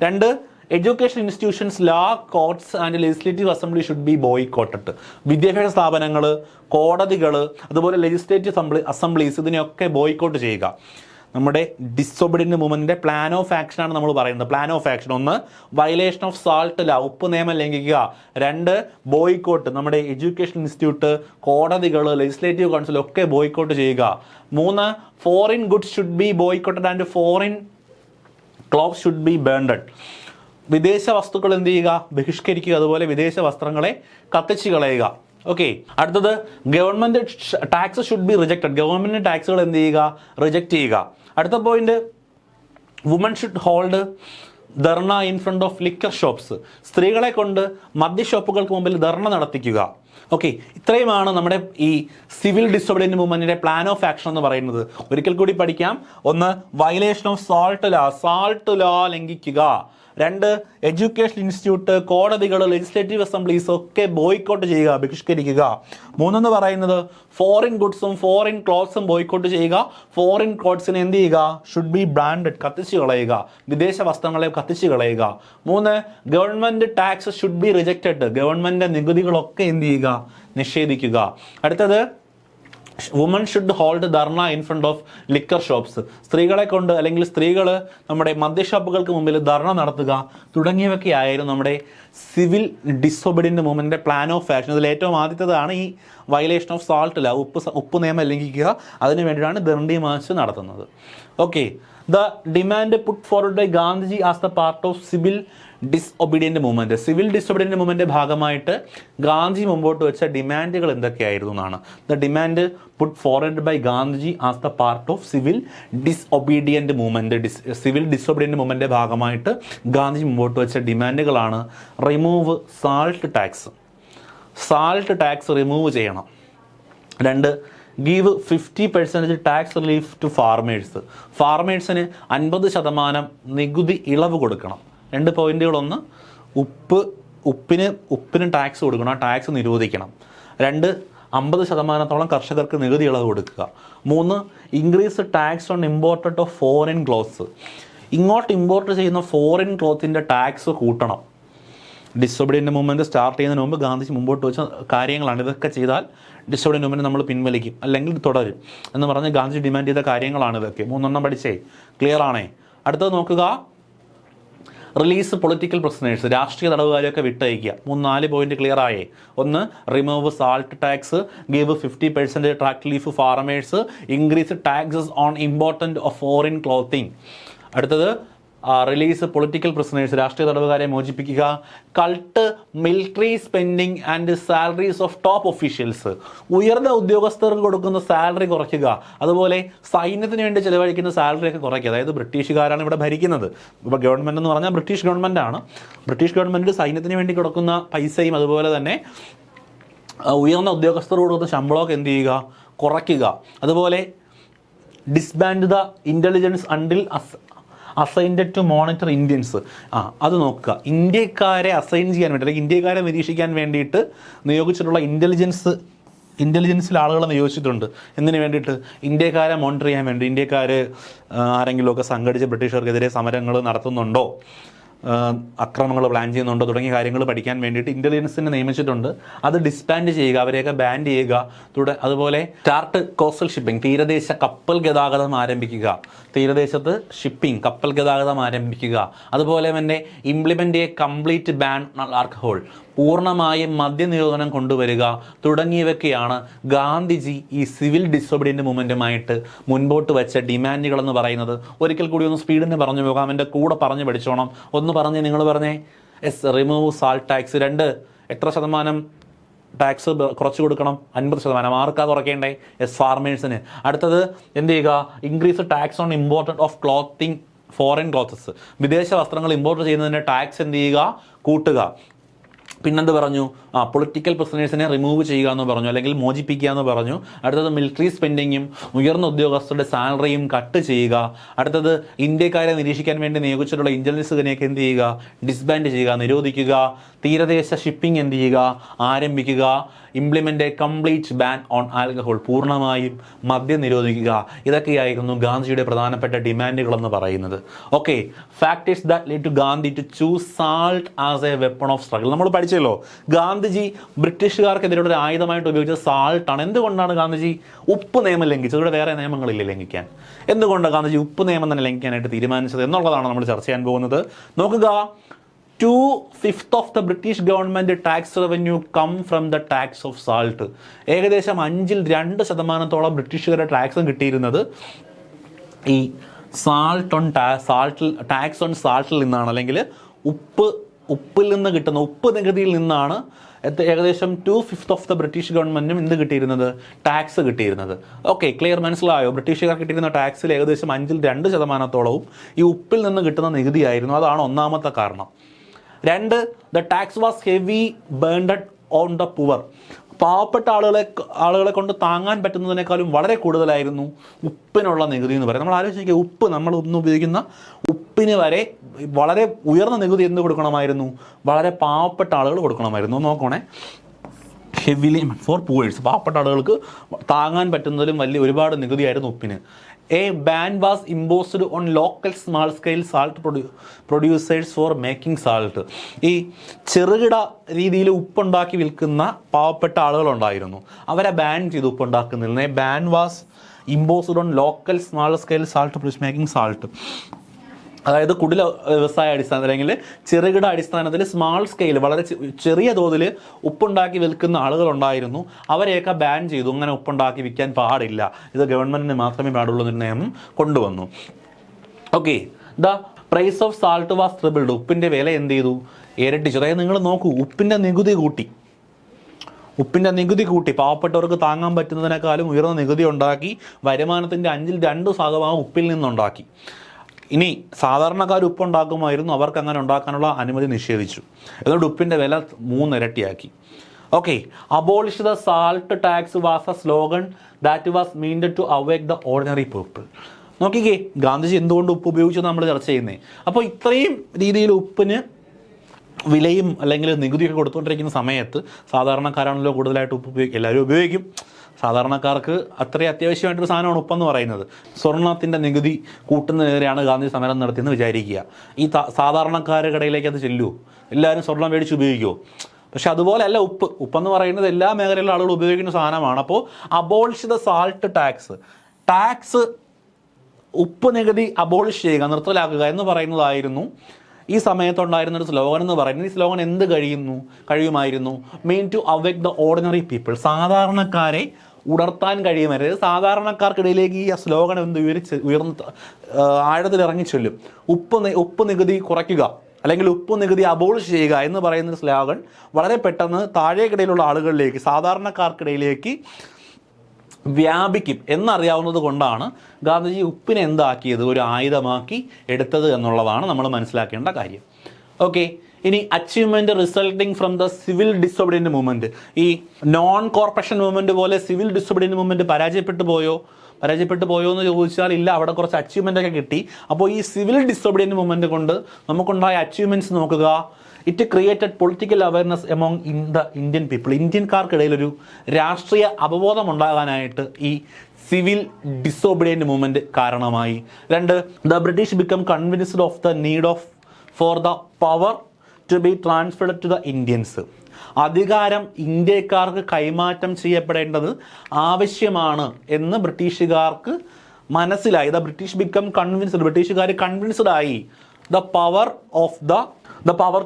2, education institutions, law, courts and legislative assembly should be boycotted. വിദ്യാഭ്യാസ സ്ഥാപനങ്ങൾ, കോടതികൾ, അതുപോലെ ലെജിസ്ലേറ്റീവ് അസംബ്ലീസ് ഇതിനെയൊക്കെ ബോയ്കോട്ട് ചെയ്യുക. നമ്മുടെ ഡിസോബീഡിയന്റ് മൂവ്മെന്റിന്റെ പ്ലാൻ ഓഫ് ആക്ഷൻ ആണ് നമ്മൾ പറയുന്നത്. Plan of action 1, violation of salt law, ഉപ്പ് നിയമം ലംഘിക്കുക. 2, ബോയ്കോട്ട്, നമ്മുടെ എഡ്യൂക്കേഷൻ ഇൻസ്റ്റിറ്റ്യൂട്ട്, കോടതികൾ, ലെജിസ്ലേറ്റീവ് കൗൺസിൽ ഒക്കെ ബോയ്കോട്ട് ചെയ്യുക. 3, foreign goods should be boycotted and foreign cloth should be burned. വിദേശ വസ്തുക്കൾ എന്ത് ചെയ്യുക, ബഹിഷ്കരിക്കുക. അതുപോലെ വിദേശ വസ്ത്രങ്ങളെ കത്തിച്ച് കളയുക. ഓക്കെ, അടുത്തത് government tax should be rejected. Government ടാക്സുകൾ എന്ത് ചെയ്യുക, റിജക്റ്റ് ചെയ്യുക. അടുത്ത point, woman should hold dharna in front of liquor shops. സ്ത്രീകളെ കൊണ്ട് മദ്യഷോപ്പുകൾക്ക് മുമ്പിൽ ധർണ നടത്തിക്കുക. ഓക്കെ, ഇത്രയുമാണ് നമ്മുടെ ഈ സിവിൽ ഡിസോബീഡിയന്റ് മൂവ്മെന്റിന്റെ പ്ലാൻ ഓഫ് ആക്ഷൻ എന്ന് പറയുന്നത്. ഒരിക്കൽ കൂടി പഠിക്കാം. 1, വയലേഷൻ ഓഫ് സാൾട്ട് ലാ, സാൾട്ട് ലാ ലംഘിക്കുക. 2, എഡ്യൂക്കേഷൻ ഇൻസ്റ്റിറ്റ്യൂട്ട്, കോടതികൾ, ലെജിസ്ലേറ്റീവ് അസംബ്ലീസ് ഒക്കെ ബോയ്ക്കോട്ട് ചെയ്യുക, ബഹിഷ്കരിക്കുക. 3 എന്ന് പറയുന്നത് ഫോറിൻ ഗുഡ്സും ഫോറിൻ ക്ലോത്ത്സും ബോയ്ക്കോട്ട് ചെയ്യുക. ഫോറിൻ ക്ലോത്ത്സിനെ എന്ത് ചെയ്യുക, ഷുഡ് ബി ബ്രാൻഡഡ്, കത്തിച്ച് കളയുക. വിദേശ വസ്ത്രങ്ങളെ കത്തിച്ച് കളയുക. 3, government tax should be rejected. Government നികുതികളൊക്കെ എന്ത് ചെയ്യുക, നിഷേധിക്കുക. അടുത്തത്, woman should hold dharna in front of liquor shops. സ്ത്രീകളെ കൊണ്ട് അല്ലെങ്കിൽ സ്ത്രീകൾ നമ്മുടെ മദ്യഷോപ്പുകൾക്ക് മുമ്പിൽ ധർണ നടത്തുക തുടങ്ങിയവയൊക്കെയായിരുന്നു നമ്മുടെ സിവിൽ ഡിസോബീഡിയന്റ് മൂവ്മെന്റിന്റെ പ്ലാൻ ഓഫ് ആക്ഷൻ. ഇതിൽ ഏറ്റവും ആദ്യത്തേതാണ് ഈ വയലേഷൻ ഓഫ് സാൾട്ട് ലാ, ഉപ്പ് നിയമം ലംഘിക്കുക. അതിനു വേണ്ടിയിട്ടാണ് ദണ്ഡി മാർച്ച് നടത്തുന്നത്. Okay, the demand put forward by Gandhiji as the part of civil disobedient movement. Civil disobedient movement ഭാഗമായിട്ട് ഗാന്ധി മുമ്പോട്ട് വെച്ച ഡിമാൻഡുകൾ എന്തൊക്കെയായിരുന്നു എന്നാണ്. The demand put forward by Gandhiji as the part of civil disobedient movement. Civil disobedient മൂവ്മെന്റിന്റെ ഭാഗമായിട്ട് ഗാന്ധി മുമ്പോട്ട് വെച്ച ഡിമാൻഡുകളാണ് remove salt tax. Salt tax remove ചെയ്യണം. 2, give 50% tax relief to farmers. ഫാർമേഴ്സിന് 50% നികുതി ഇളവ് കൊടുക്കണം. 2 പോയിന്റുകൾ. 1, ഉപ്പിന് ടാക്സ് കൊടുക്കണം, ആ ടാക്സ് നിരോധിക്കണം. 2, 50% കർഷകർക്ക് നികുതി ഇളവ് കൊടുക്കുക. 3, increase tax on imported of foreign clothes. ഇങ്ങോട്ട് ഇമ്പോർട്ട് ചെയ്യുന്ന ഫോറിൻ ക്ലോത്തിൻ്റെ ടാക്സ് കൂട്ടണം. ഡിസൊബീഡിയന്റ് മൂവ്മെന്റ് സ്റ്റാർട്ട് ചെയ്യുന്നതിന് മുമ്പ് ഗാന്ധിജി മുമ്പോട്ട് വെച്ച കാര്യങ്ങളാണ്. ഇതൊക്കെ ചെയ്താൽ ഡിസൊബീഡിയന്റ് മൂവ്മെന്റ് നമ്മൾ പിൻവലിക്കും അല്ലെങ്കിൽ തുടരും എന്ന് പറഞ്ഞ് ഗാന്ധിജി ഡിമാൻഡ് ചെയ്ത കാര്യങ്ങളാണ് ഇതൊക്കെ. 3 പഠിച്ചേ, ക്ലിയർ ആണേ. അടുത്തത് നോക്കുക, റിലീസ് പൊളിറ്റിക്കൽ പ്രിസണേഴ്സ്. രാഷ്ട്രീയ തടവുകാരെയൊക്കെ വിട്ടയക്കുക. 3-4 പോയിന്റ് ക്ലിയർ ആയേ. 1, remove salt tax, give 50% tax relief farmers, increase taxes on important of foreign clothing. അടുത്തത്, റിലീസ് പൊളിറ്റിക്കൽ പ്രിസണേഴ്സ്, രാഷ്ട്രീയ തടവുകാരെ മോചിപ്പിക്കുക. Cut military spending and salaries of top officials. ഉയർന്ന ഉദ്യോഗസ്ഥർക്ക് കൊടുക്കുന്ന സാലറി കുറയ്ക്കുക. അതുപോലെ സൈന്യത്തിന് വേണ്ടി ചിലവഴിക്കുന്ന സാലറി ഒക്കെ കുറയ്ക്കുക. അതായത് ബ്രിട്ടീഷുകാരാണ് ഇവിടെ ഭരിക്കുന്നത്. ഇപ്പോൾ ഗവൺമെൻറ് എന്ന് പറഞ്ഞാൽ ബ്രിട്ടീഷ് ഗവൺമെൻറ്റാണ്. ബ്രിട്ടീഷ് ഗവൺമെൻറ് സൈന്യത്തിന് വേണ്ടി കൊടുക്കുന്ന പൈസയും അതുപോലെ തന്നെ ഉയർന്ന ഉദ്യോഗസ്ഥർക്ക് കൊടുക്കുന്ന ശമ്പളമൊക്കെ എന്ത് ചെയ്യുക, കുറയ്ക്കുക. അതുപോലെ disband the intelligence until assigned to monitor Indians. അത് നോക്കുക. ഇന്ത്യക്കാരെ അസൈൻ ചെയ്യാൻ വേണ്ടി അല്ലെങ്കിൽ ഇന്ത്യക്കാരെ നിരീക്ഷിക്കാൻ വേണ്ടിയിട്ട് നിയോഗിച്ചിട്ടുള്ള ഇൻ്റലിജൻസിൽ ആളുകളെ നിയോഗിച്ചിട്ടുണ്ട്. എന്തിനു വേണ്ടിയിട്ട്? ഇന്ത്യക്കാരെ മോണിറ്റർ ചെയ്യാൻ വേണ്ടി. ഇന്ത്യക്കാർ ആരെങ്കിലുമൊക്കെ സംഘടിച്ച് ബ്രിട്ടീഷുകാർക്കെതിരെ സമരങ്ങൾ നടത്തുന്നുണ്ടോ, അക്രമങ്ങൾ പ്ലാൻ ചെയ്യുന്നുണ്ടോ തുടങ്ങിയ കാര്യങ്ങൾ പഠിക്കാൻ വേണ്ടിയിട്ട് ഇൻ്റലിജൻസിനെ നിയമിച്ചിട്ടുണ്ട്. അത് ഡിസ്ബാൻഡ് ചെയ്യുക, അവരെയൊക്കെ ബാൻ ചെയ്യുക. അതുപോലെ സ്റ്റാർട്ട് കോസ്റ്റൽ ഷിപ്പിംഗ്, തീരദേശ കപ്പൽ ഗതാഗതം ആരംഭിക്കുക, തീരദേശത്ത് ഷിപ്പിംഗ് കപ്പൽ ഗതാഗതം ആരംഭിക്കുക. അതുപോലെ തന്നെ implement a complete ban alcohol, പൂർണ്ണമായും മദ്യനിരോധനം കൊണ്ടുവരിക തുടങ്ങിയവയൊക്കെയാണ് ഗാന്ധിജി ഈ സിവിൽ ഡിസോബിഡിയൻ്റ് മൂവ്മെൻറ്റുമായിട്ട് മുൻപോട്ട് വെച്ച ഡിമാൻഡുകളെന്ന് പറയുന്നത്. ഒരിക്കൽ കൂടി ഒന്ന് സ്പീഡിന് പറഞ്ഞു പോകാം, എൻ്റെ കൂടെ പറഞ്ഞു പഠിച്ചോണം. ഒന്ന് പറഞ്ഞേ, നിങ്ങൾ പറഞ്ഞേ. Remove salt tax. 2, എത്ര ശതമാനം ടാക്സ് കുറച്ച് കൊടുക്കണം? 50%. ആർക്കാ കുറയ്ക്കേണ്ടേ? ഫാർമേഴ്സിന്. അടുത്തത് എന്ത് ചെയ്യുക? Increase tax on important of clothing foreign clothes, വിദേശ വസ്ത്രങ്ങൾ ഇമ്പോർട്ട് ചെയ്യുന്നതിൻ്റെ ടാക്സ് എന്ത് ചെയ്യുക? കൂട്ടുക. പിന്നെന്ത് പറഞ്ഞു? പൊളിറ്റിക്കൽ പ്രിസണേഴ്സിനെ റിമൂവ് ചെയ്യുക എന്ന് പറഞ്ഞു, അല്ലെങ്കിൽ മോചിപ്പിക്കുക എന്ന് പറഞ്ഞു. അടുത്തത് മിലിറ്ററി സ്പെൻഡിങ്ങും ഉയർന്ന ഉദ്യോഗസ്ഥരുടെ സാലറിയും കട്ട് ചെയ്യുക. അടുത്തത് ഇന്ത്യക്കാരെ നിരീക്ഷിക്കാൻ വേണ്ടി നിയോഗിച്ചിട്ടുള്ള ഇൻ്റലിജൻസിനെയൊക്കെ എന്ത് ചെയ്യുക? ഡിസ്ബാൻഡ് ചെയ്യുക, നിരോധിക്കുക. തീരദേശ ഷിപ്പിംഗ് എന്ത് ചെയ്യുക? ആരംഭിക്കുക. Implement a complete ban on alcohol, പൂർണ്ണമായും മദ്യം നിരോധിക്കുക. ഇതൊക്കെയായിരുന്നു ഗാന്ധിജിയുടെ പ്രധാനപ്പെട്ട ഡിമാൻഡുകളെന്ന് പറയുന്നത്. Okay, factors that lead to Gandhi to choose salt as a weapon of struggle. നമ്മൾ പഠിച്ചല്ലോ, ഗാന്ധിജി ബ്രിട്ടീഷുകാർക്കെതിരെ ഒരു ആയുധമായിട്ട് ഉപയോഗിച്ചത് സാൾട്ടാണ്. എന്തുകൊണ്ടാണ് ഗാന്ധിജി ഉപ്പ് നിയമം ലംഘിച്ചത്? ഇവിടെ വേറെ നിയമങ്ങളില്ല ലംഘിക്കാൻ. എന്തുകൊണ്ടാണ് ഗാന്ധിജി ഉപ്പ് നിയമം തന്നെ ലംഘിക്കാനായിട്ട് തീരുമാനിച്ചത് എന്നുള്ളതാണ് നമ്മൾ ചർച്ച ചെയ്യാൻ പോകുന്നത്. നോക്കുക, 2/5 of the British government tax revenue come from the tax of salt. ഏകദേശം 2% ബ്രിട്ടീഷുകാരുടെ ടാക്സും കിട്ടിയിരുന്നത് ഈ ടാക്സ് ഓൺ സാൾട്ടിൽ നിന്നാണ്, അല്ലെങ്കിൽ ഉപ്പിൽ നിന്ന് കിട്ടുന്ന ഉപ്പ് നികുതിയിൽ നിന്നാണ്. ഏകദേശം 2/5 ഓഫ് ദ ബ്രിട്ടീഷ് ഗവൺമെൻറ്റും എന്ത് കിട്ടിയിരുന്നത്? ടാക്സ് കിട്ടിയിരുന്നത്. ഓക്കെ, ക്ലിയർ, മനസ്സിലായോ? ബ്രിട്ടീഷുകാർ കിട്ടിയിരുന്ന ടാക്സിൽ ഏകദേശം 2% ഈ ഉപ്പിൽ നിന്ന് കിട്ടുന്ന നികുതിയായിരുന്നു. അതാണ് ഒന്നാമത്തെ കാരണം. 2, the tax was heavy burdened on the poor. പാവപ്പെട്ട ആളുകളെ കൊണ്ട് താങ്ങാൻ പറ്റുന്നതിനേക്കാളും വളരെ കൂടുതലായിരുന്നു ഉപ്പിനുള്ള നികുതി എന്ന് പറയുന്നത്. നമ്മൾ ആലോചിക്കുക, ഉപ്പ്, നമ്മൾ ഇന്ന് ഉപയോഗിക്കുന്ന ഉപ്പിന് വരെ വളരെ ഉയർന്ന നികുതി എന്ത് കൊടുക്കണമായിരുന്നു? വളരെ പാവപ്പെട്ട ആളുകൾ കൊടുക്കണമായിരുന്നു. നോക്കണേ, ഹെവിലി ഫോർ പൂവേഴ്സ്, പാവപ്പെട്ട ആളുകൾക്ക് താങ്ങാൻ പറ്റുന്നതിലും ഒരുപാട് നികുതിയായിരുന്നു ഉപ്പിന്. A ban was imposed on local small scale salt producers for making salt. ഈ ചെറുകിട രീതിയിൽ ഉപ്പുണ്ടാക്കി വിൽക്കുന്ന പാവപ്പെട്ട ആളുകളുണ്ടായിരുന്നു, അവരെ ബാൻ ചെയ്തു ഉപ്പുണ്ടാക്കുന്നതിൽ. A ban was imposed on local small scale salt producers making salt. അതായത് കുടില വ്യവസായ അടിസ്ഥാനത്തിൽ, അല്ലെങ്കിൽ ചെറുകിട അടിസ്ഥാനത്തിൽ സ്മാൾ സ്കെയിൽ, വളരെ ചെറിയ തോതിൽ ഉപ്പുണ്ടാക്കി വിൽക്കുന്ന ആളുകളുണ്ടായിരുന്നു, അവരെയൊക്കെ ബാൻ ചെയ്തു. അങ്ങനെ ഉപ്പുണ്ടാക്കി വിൽക്കാൻ പാടില്ല, ഇത് ഗവൺമെൻറ്റിന് മാത്രമേ പാടുള്ളൂ എന്നൊരു നിയമം കൊണ്ടുവന്നു. Okay, the price of salt was tripled. ഉപ്പിൻ്റെ വില എന്ത് ചെയ്തു? ഇരട്ടിച്ചു. അതായത് നിങ്ങൾ നോക്കൂ, ഉപ്പിൻ്റെ നികുതി കൂട്ടി പാവപ്പെട്ടവർക്ക് താങ്ങാൻ പറ്റുന്നതിനേക്കാളും ഉയർന്ന നികുതി ഉണ്ടാക്കി. വരുമാനത്തിൻ്റെ 2/5 ഉപ്പിൽ നിന്നുണ്ടാക്കി. ഇനി സാധാരണക്കാർ ഉപ്പുണ്ടാക്കുമായിരുന്നു, അവർക്ക് അങ്ങനെ ഉണ്ടാക്കാനുള്ള അനുമതി നിഷേധിച്ചു. എന്നിട്ട് ഉപ്പിൻ്റെ വില 3 ഇരട്ടിയാക്കി. Okay, abolish the salt tax was a slogan that was meant to awake the ordinary people. നോക്കിക്കേ, ഗാന്ധിജി എന്തുകൊണ്ട് ഉപ്പ് ഉപയോഗിച്ചു നമ്മൾ ചർച്ച ചെയ്യുന്നത്. അപ്പോൾ ഇത്രയും രീതിയിൽ ഉപ്പിന് വിലയും അല്ലെങ്കിൽ നികുതിയൊക്കെ കൊടുത്തുകൊണ്ടിരിക്കുന്ന സമയത്ത് സാധാരണക്കാരാണല്ലോ കൂടുതലായിട്ട് ഉപ്പ് ഉപയോഗിക്കും, എല്ലാവരും ഉപയോഗിക്കും. സാധാരണക്കാർക്ക് അത്രയും അത്യാവശ്യമായിട്ടൊരു സാധനമാണ് ഉപ്പെന്ന് പറയുന്നത്. സ്വർണ്ണത്തിൻ്റെ നികുതി കൂട്ടുന്നതിനെതിരെയാണ് ഗാന്ധി സമരം നടത്തിയെന്ന് വിചാരിക്കുക. ഈ സാധാരണക്കാരുടെ ഇടയിലേക്ക് അത് ചെല്ലുമോ? എല്ലാവരും സ്വർണ്ണം മേടിച്ച് ഉപയോഗിക്കുമോ? പക്ഷെ അതുപോലെയല്ല ഉപ്പെന്ന് പറയുന്നത് എല്ലാ മേഖലയിലുള്ള ആളുകൾ ഉപയോഗിക്കുന്ന സാധനമാണ്. അപ്പോൾ അബോളിഷ് ദ സാൾട്ട് ടാക്സ് ഉപ്പ് നികുതി അബോളിഷ് ചെയ്യുക, നിർത്തലാക്കുക എന്ന് പറയുന്നതായിരുന്നു ഈ സമയത്തുണ്ടായിരുന്ന ഒരു സ്ലോഗൻ എന്ന് പറയുന്നത്. ഈ സ്ലോഗൻ എന്ത് കഴിയുമായിരുന്നു? Mean to awake the ordinary people, സാധാരണക്കാരെ ഉണർത്താൻ കഴിയുമായിരുന്നു. സാധാരണക്കാർക്കിടയിലേക്ക് ഈ സ്ലോഗൻ ഉയർന്ന് ആഴത്തിൽ ഇറങ്ങിച്ചൊല്ലും. ഉപ്പ് നികുതി കുറയ്ക്കുക, അല്ലെങ്കിൽ ഉപ്പ് നികുതി അബോളിഷ് ചെയ്യുക എന്ന് പറയുന്ന സ്ലോഗൻ വളരെ പെട്ടെന്ന് താഴേക്കിടയിലുള്ള ആളുകളിലേക്ക്, സാധാരണക്കാർക്കിടയിലേക്ക് വ്യാപിക്കും എന്നറിയാവുന്നത് കൊണ്ടാണ് ഗാന്ധിജി ഉപ്പിനെ എന്താക്കിയത്? ഒരു ആയുധമാക്കി എടുത്തത് എന്നുള്ളതാണ് നമ്മൾ മനസ്സിലാക്കേണ്ട കാര്യം. ഓക്കെ, ഇനി achievement resulting from the civil disobedient movement. ഈ നോൺ കോർപ്പറേഷൻ മൂവ്മെൻറ്റ് പോലെ സിവിൽ ഡിസൊബീഡിയൻ്റ് മൂവ്മെൻറ്റ് പരാജയപ്പെട്ടു പോയോ എന്ന് ചോദിച്ചാൽ ഇല്ല, അവിടെ കുറച്ച് അച്ചീവ്മെൻ്റ് ഒക്കെ കിട്ടി. അപ്പോൾ ഈ സിവിൽ ഡിസൊബീഡിയൻ്റ് മൂവ്മെൻറ്റ് കൊണ്ട് നമുക്കുണ്ടായ അച്ചീവ്മെൻറ്റ്സ് നോക്കുക. It created political awareness among the Indian people. ഇന്ത്യൻകാർക്കിടയിലൊരു രാഷ്ട്രീയ അവബോധം ഉണ്ടാകാനായിട്ട് ഈ സിവിൽ ഡിസൊബീഡിയൻ്റ് മൂവ്മെൻറ്റ് കാരണമായി. 2, the British become convinced of the need of for the power to be transferred to the Indians. അധികാരം ഇന്ത്യക്കാർക്ക് കൈമാറ്റം ചെയ്യപ്പെടേണ്ടത് ആവശ്യമാണ് എന്ന് ബ്രിട്ടീഷുകാർക്ക് മനസ്സിലായി. ദ ബ്രിട്ടീഷ് ബിക്കം കൺവിൻസ്ഡ്, ബ്രിട്ടീഷുകാർ കൺവിൻസ്ഡ് ആയി. The power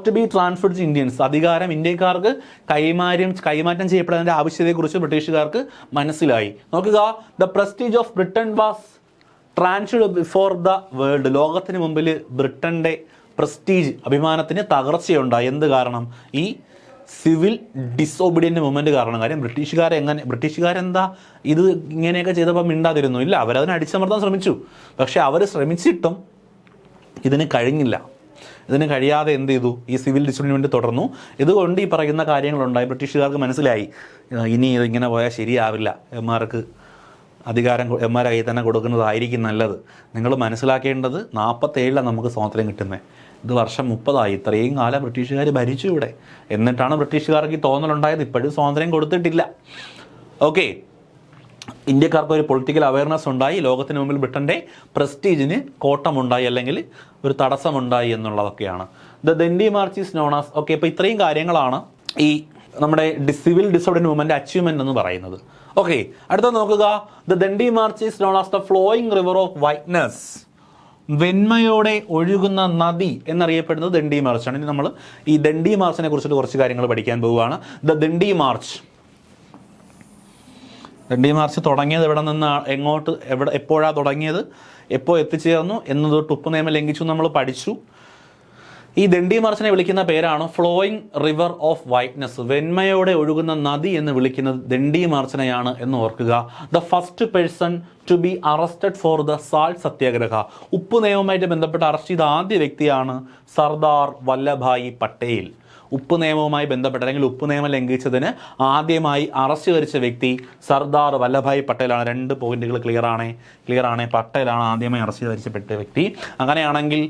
to be transferred to Indians, അധികാരം ഇന്ത്യക്കാർക്ക് കൈമാറ്റം ചെയ്യപ്പെടേണ്ട ആവശ്യത്തെക്കുറിച്ച് ബ്രിട്ടീഷുകാർക്ക് മനസ്സിലായി. നോക്കുക, the prestige of Britain was transferred before the world. ലോകത്തിന് മുമ്പിൽ ബ്രിട്ടൻ്റെ പ്രസ്റ്റീജ്, അഭിമാനത്തിന് തകർച്ചയുണ്ടായി. എന്ത് കാരണം? ഈ സിവിൽ ഡിസോബീഡിയൻ്റ് മൂവ്മെൻറ്റ് കാരണം. കാര്യം ബ്രിട്ടീഷുകാരെന്താ ഇത് ഇങ്ങനെയൊക്കെ ചെയ്തപ്പോൾ മിണ്ടാതിരുന്നു? ഇല്ല, അവരതിനെ അടിച്ചമർത്താൻ ശ്രമിച്ചു. പക്ഷേ അവർ ശ്രമിച്ചിട്ടും ഇതിന് കഴിഞ്ഞില്ല. ഇതിന് കഴിയാതെ എന്ത് ചെയ്തു? ഈ സിവിൽ ഡിസോബീഡിയൻ്റ് തുടർന്നു. ഇതുകൊണ്ട് ഈ പറയുന്ന കാര്യങ്ങളുണ്ടായി. ബ്രിട്ടീഷുകാർക്ക് മനസ്സിലായി ഇനി ഇതിങ്ങനെ പോയാൽ ശരിയാവില്ല, അധികാരം എമ്മാരുടെ കയ്യിൽ തന്നെ കൊടുക്കുന്നതായിരിക്കും നല്ലത്. നിങ്ങൾ മനസ്സിലാക്കേണ്ടത് 47 നമുക്ക് സ്വാതന്ത്ര്യം കിട്ടുന്നത്. ഇത് വർഷം 30 ഇത്രയും കാലം ബ്രിട്ടീഷുകാർ ഭരിച്ചു ഇവിടെ. എന്നിട്ടാണ് ബ്രിട്ടീഷുകാർക്ക് ഈ തോന്നലുണ്ടായത്. ഇപ്പോഴും സ്വാതന്ത്ര്യം കൊടുത്തിട്ടില്ല. ഓക്കെ, ഇന്ത്യക്കാർക്ക് ഒരു പൊളിറ്റിക്കൽ അവയർനെസ് ഉണ്ടായി. ലോകത്തിന് മുമ്പിൽ ബ്രിട്ടൻ്റെ പ്രസ്റ്റീജിന് കോട്ടമുണ്ടായി, അല്ലെങ്കിൽ ഒരു തടസ്സമുണ്ടായി എന്നുള്ളതൊക്കെയാണ്. The Dandi march is known as. Okay, ഇപ്പോൾ ഇത്രയും കാര്യങ്ങളാണ് ഈ നമ്മുടെ സിവിൽ ഡിസോബീഡിയൻ്റ് മൂവ്മെൻറ്റ് അച്ചീവ്മെൻ്റ് എന്ന് പറയുന്നത്. ഓക്കെ, അടുത്ത നോക്കുക. The Dandi march is known as the flowing river of whiteness. വെണ്മയോടെ ഒഴുകുന്ന നദി എന്നറിയപ്പെടുന്നത് ദണ്ഡി മാർച്ചാണ്. ഇനി നമ്മൾ ഈ ദണ്ഡി മാർച്ചിനെ കുറിച്ചിട്ട് കുറച്ച് കാര്യങ്ങൾ പഠിക്കാൻ പോവുകയാണ്. ദ ദണ്ഡി മാർച്ച് തുടങ്ങിയത് എവിടെ നിന്ന്, എപ്പോഴാണ് തുടങ്ങിയത്, എപ്പോൾ എത്തിച്ചേർന്നു എന്ന് തൊട്ട് ഉപ്പ് നിയമം ലംഘിച്ചു നമ്മൾ പഠിച്ചു. ഈ ദണ്ഡി മാർച്ചിനെ വിളിക്കുന്ന പേരാണ് ഫ്ലോയിങ് റിവർ ഓഫ് വൈറ്റ്നസ്. വെണ്മയോടെ ഒഴുകുന്ന നദി എന്ന് വിളിക്കുന്നത് ദണ്ഡി മാർച്ചിനെയാണ് എന്ന് ഓർക്കുക. The first person to be arrested for the salt satyagraha. ഉപ്പ് നിയമവുമായിട്ട് ബന്ധപ്പെട്ട് അറസ്റ്റ് ചെയ്ത ആദ്യ വ്യക്തിയാണ് സർദാർ വല്ലഭായ് പട്ടേൽ. ഉപ്പ് നിയമവുമായി ബന്ധപ്പെട്ട് അല്ലെങ്കിൽ ഉപ്പ് നിയമം ലംഘിച്ചതിന് ആദ്യമായി അറസ്റ്റ് വരിച്ച വ്യക്തി സർദാർ വല്ലഭായ് പട്ടേലാണ്. 2 പോയിന്റുകൾ ക്ലിയർ ആണ്. പട്ടേലാണ് ആദ്യമായി അറസ്റ്റ് വരിച്ചപ്പെട്ട വ്യക്തി. അങ്ങനെയാണെങ്കിൽ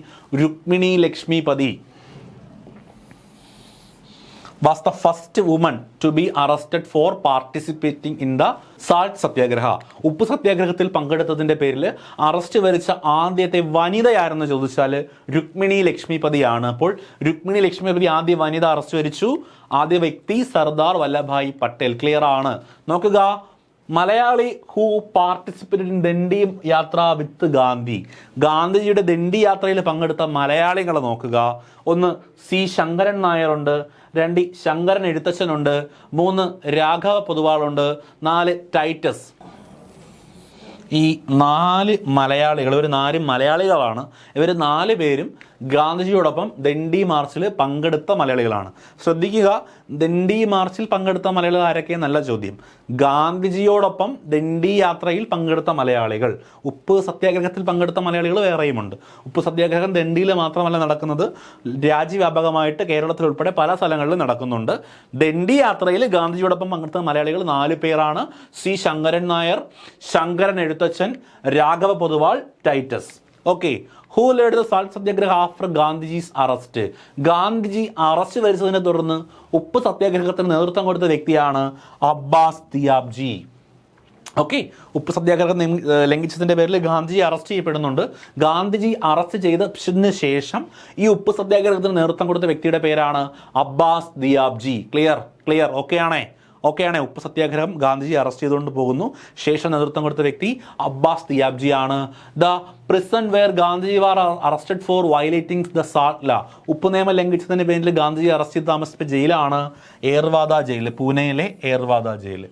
Rukmini Lakshmipathy was the first woman to be arrested for participating in the salt സത്യാഗ്രഹ. ഉപ്പ് സത്യാഗ്രഹത്തിൽ പങ്കെടുത്തതിൻ്റെ പേരിൽ അറസ്റ്റ് വരിച്ച ആദ്യത്തെ വനിതയാരെന്ന് ചോദിച്ചാൽ രുക്മിണി ലക്ഷ്മിപതിയാണ്. അപ്പോൾ രുക്മിണി ലക്ഷ്മിപതി ആദ്യ വനിത അറസ്റ്റ് വരിച്ചു. ആദ്യ വ്യക്തി സർദാർ വല്ലഭായ് പട്ടേൽ. ക്ലിയർ ആണ്. നോക്കുക, Malayali who participated in Dandi യാത്ര വിത്ത് ഗാന്ധി. ഗാന്ധിജിയുടെ ദണ്ഡി യാത്രയിൽ പങ്കെടുത്ത മലയാളികളെ നോക്കുക. 1 സി ശങ്കരൻ നായരുണ്ട്, 2 ശങ്കരൻ എഴുത്തച്ഛനുണ്ട്, 3 രാഘവ പൊതുവാളുണ്ട്, 4 ടൈറ്റസ്. ഈ 4 മലയാളികൾ, ഇവർ 4 മലയാളികളാണ്. ഇവർ 4 പേരും ഗാന്ധിജിയോടൊപ്പം ദണ്ഡി മാർച്ചിൽ പങ്കെടുത്ത മലയാളികളാണ്. ശ്രദ്ധിക്കുക, ദണ്ഡി മാർച്ചിൽ പങ്കെടുത്ത മലയാളികൾ ആരൊക്കെ? നല്ല ചോദ്യം. ഗാന്ധിജിയോടൊപ്പം ദണ്ഡി യാത്രയിൽ പങ്കെടുത്ത മലയാളികൾ. ഉപ്പ് സത്യാഗ്രഹത്തിൽ പങ്കെടുത്ത മലയാളികൾ വേറെയുമുണ്ട്. ഉപ്പ് സത്യാഗ്രഹം ദണ്ഡിയിൽ മാത്രമല്ല നടക്കുന്നത്, രാജ്യവ്യാപകമായിട്ട് കേരളത്തിൽ ഉൾപ്പെടെ പല സ്ഥലങ്ങളിലും നടക്കുന്നുണ്ട്. ദണ്ഡി യാത്രയിൽ ഗാന്ധിജിയോടൊപ്പം പങ്കെടുത്ത മലയാളികൾ 4 പേരാണ്. C Sankaran Nair, Sankaran Ezhuthachan, Raghava Poduval, Titus. Okay, who led the salt satyagraha after Gandhiji's arrest. Gandhiji arrest വരിച്ചതിനെ തുടർന്ന് ഉപ്പ് സത്യാഗ്രഹത്തിന് നേതൃത്വം കൊടുത്ത വ്യക്തിയാണ് അബ്ബാസ് ദിയാബ്ജി. ഓക്കെ, ഉപ്പ് സത്യാഗ്രഹം ലംഘിച്ചതിൻ്റെ പേരിൽ ഗാന്ധിജി അറസ്റ്റ് ചെയ്യപ്പെടുന്നുണ്ട്. ഗാന്ധിജി അറസ്റ്റ് ചെയ്തതിന് ശേഷം ഈ ഉപ്പ് സത്യാഗ്രഹത്തിന് നേതൃത്വം കൊടുത്ത വ്യക്തിയുടെ പേരാണ് അബ്ബാസ് ദിയാബ്ജി. ക്ലിയർ ഓക്കെ ആണേ. ഉപ്പ് സത്യാഗ്രഹം ഗാന്ധിജി അറസ്റ്റ് ചെയ്തുകൊണ്ട് പോകുന്നു. ശേഷം നേതൃത്വം കൊടുത്ത വ്യക്തി അബ്ബാസ് ദിയാബ്ജി ആണ്. The prison where Gandhiji was arrested for violating the salt law. ഉപ്പ് നിയമം ലംഘിച്ചതിൻ്റെ പേരിൽ ഗാന്ധിജി അറസ്റ്റ് ചെയ്ത് താമസിച്ച ജയിലാണ് ഏർവാദ ജയിൽ, പൂനെയിലെ Yerwada jail.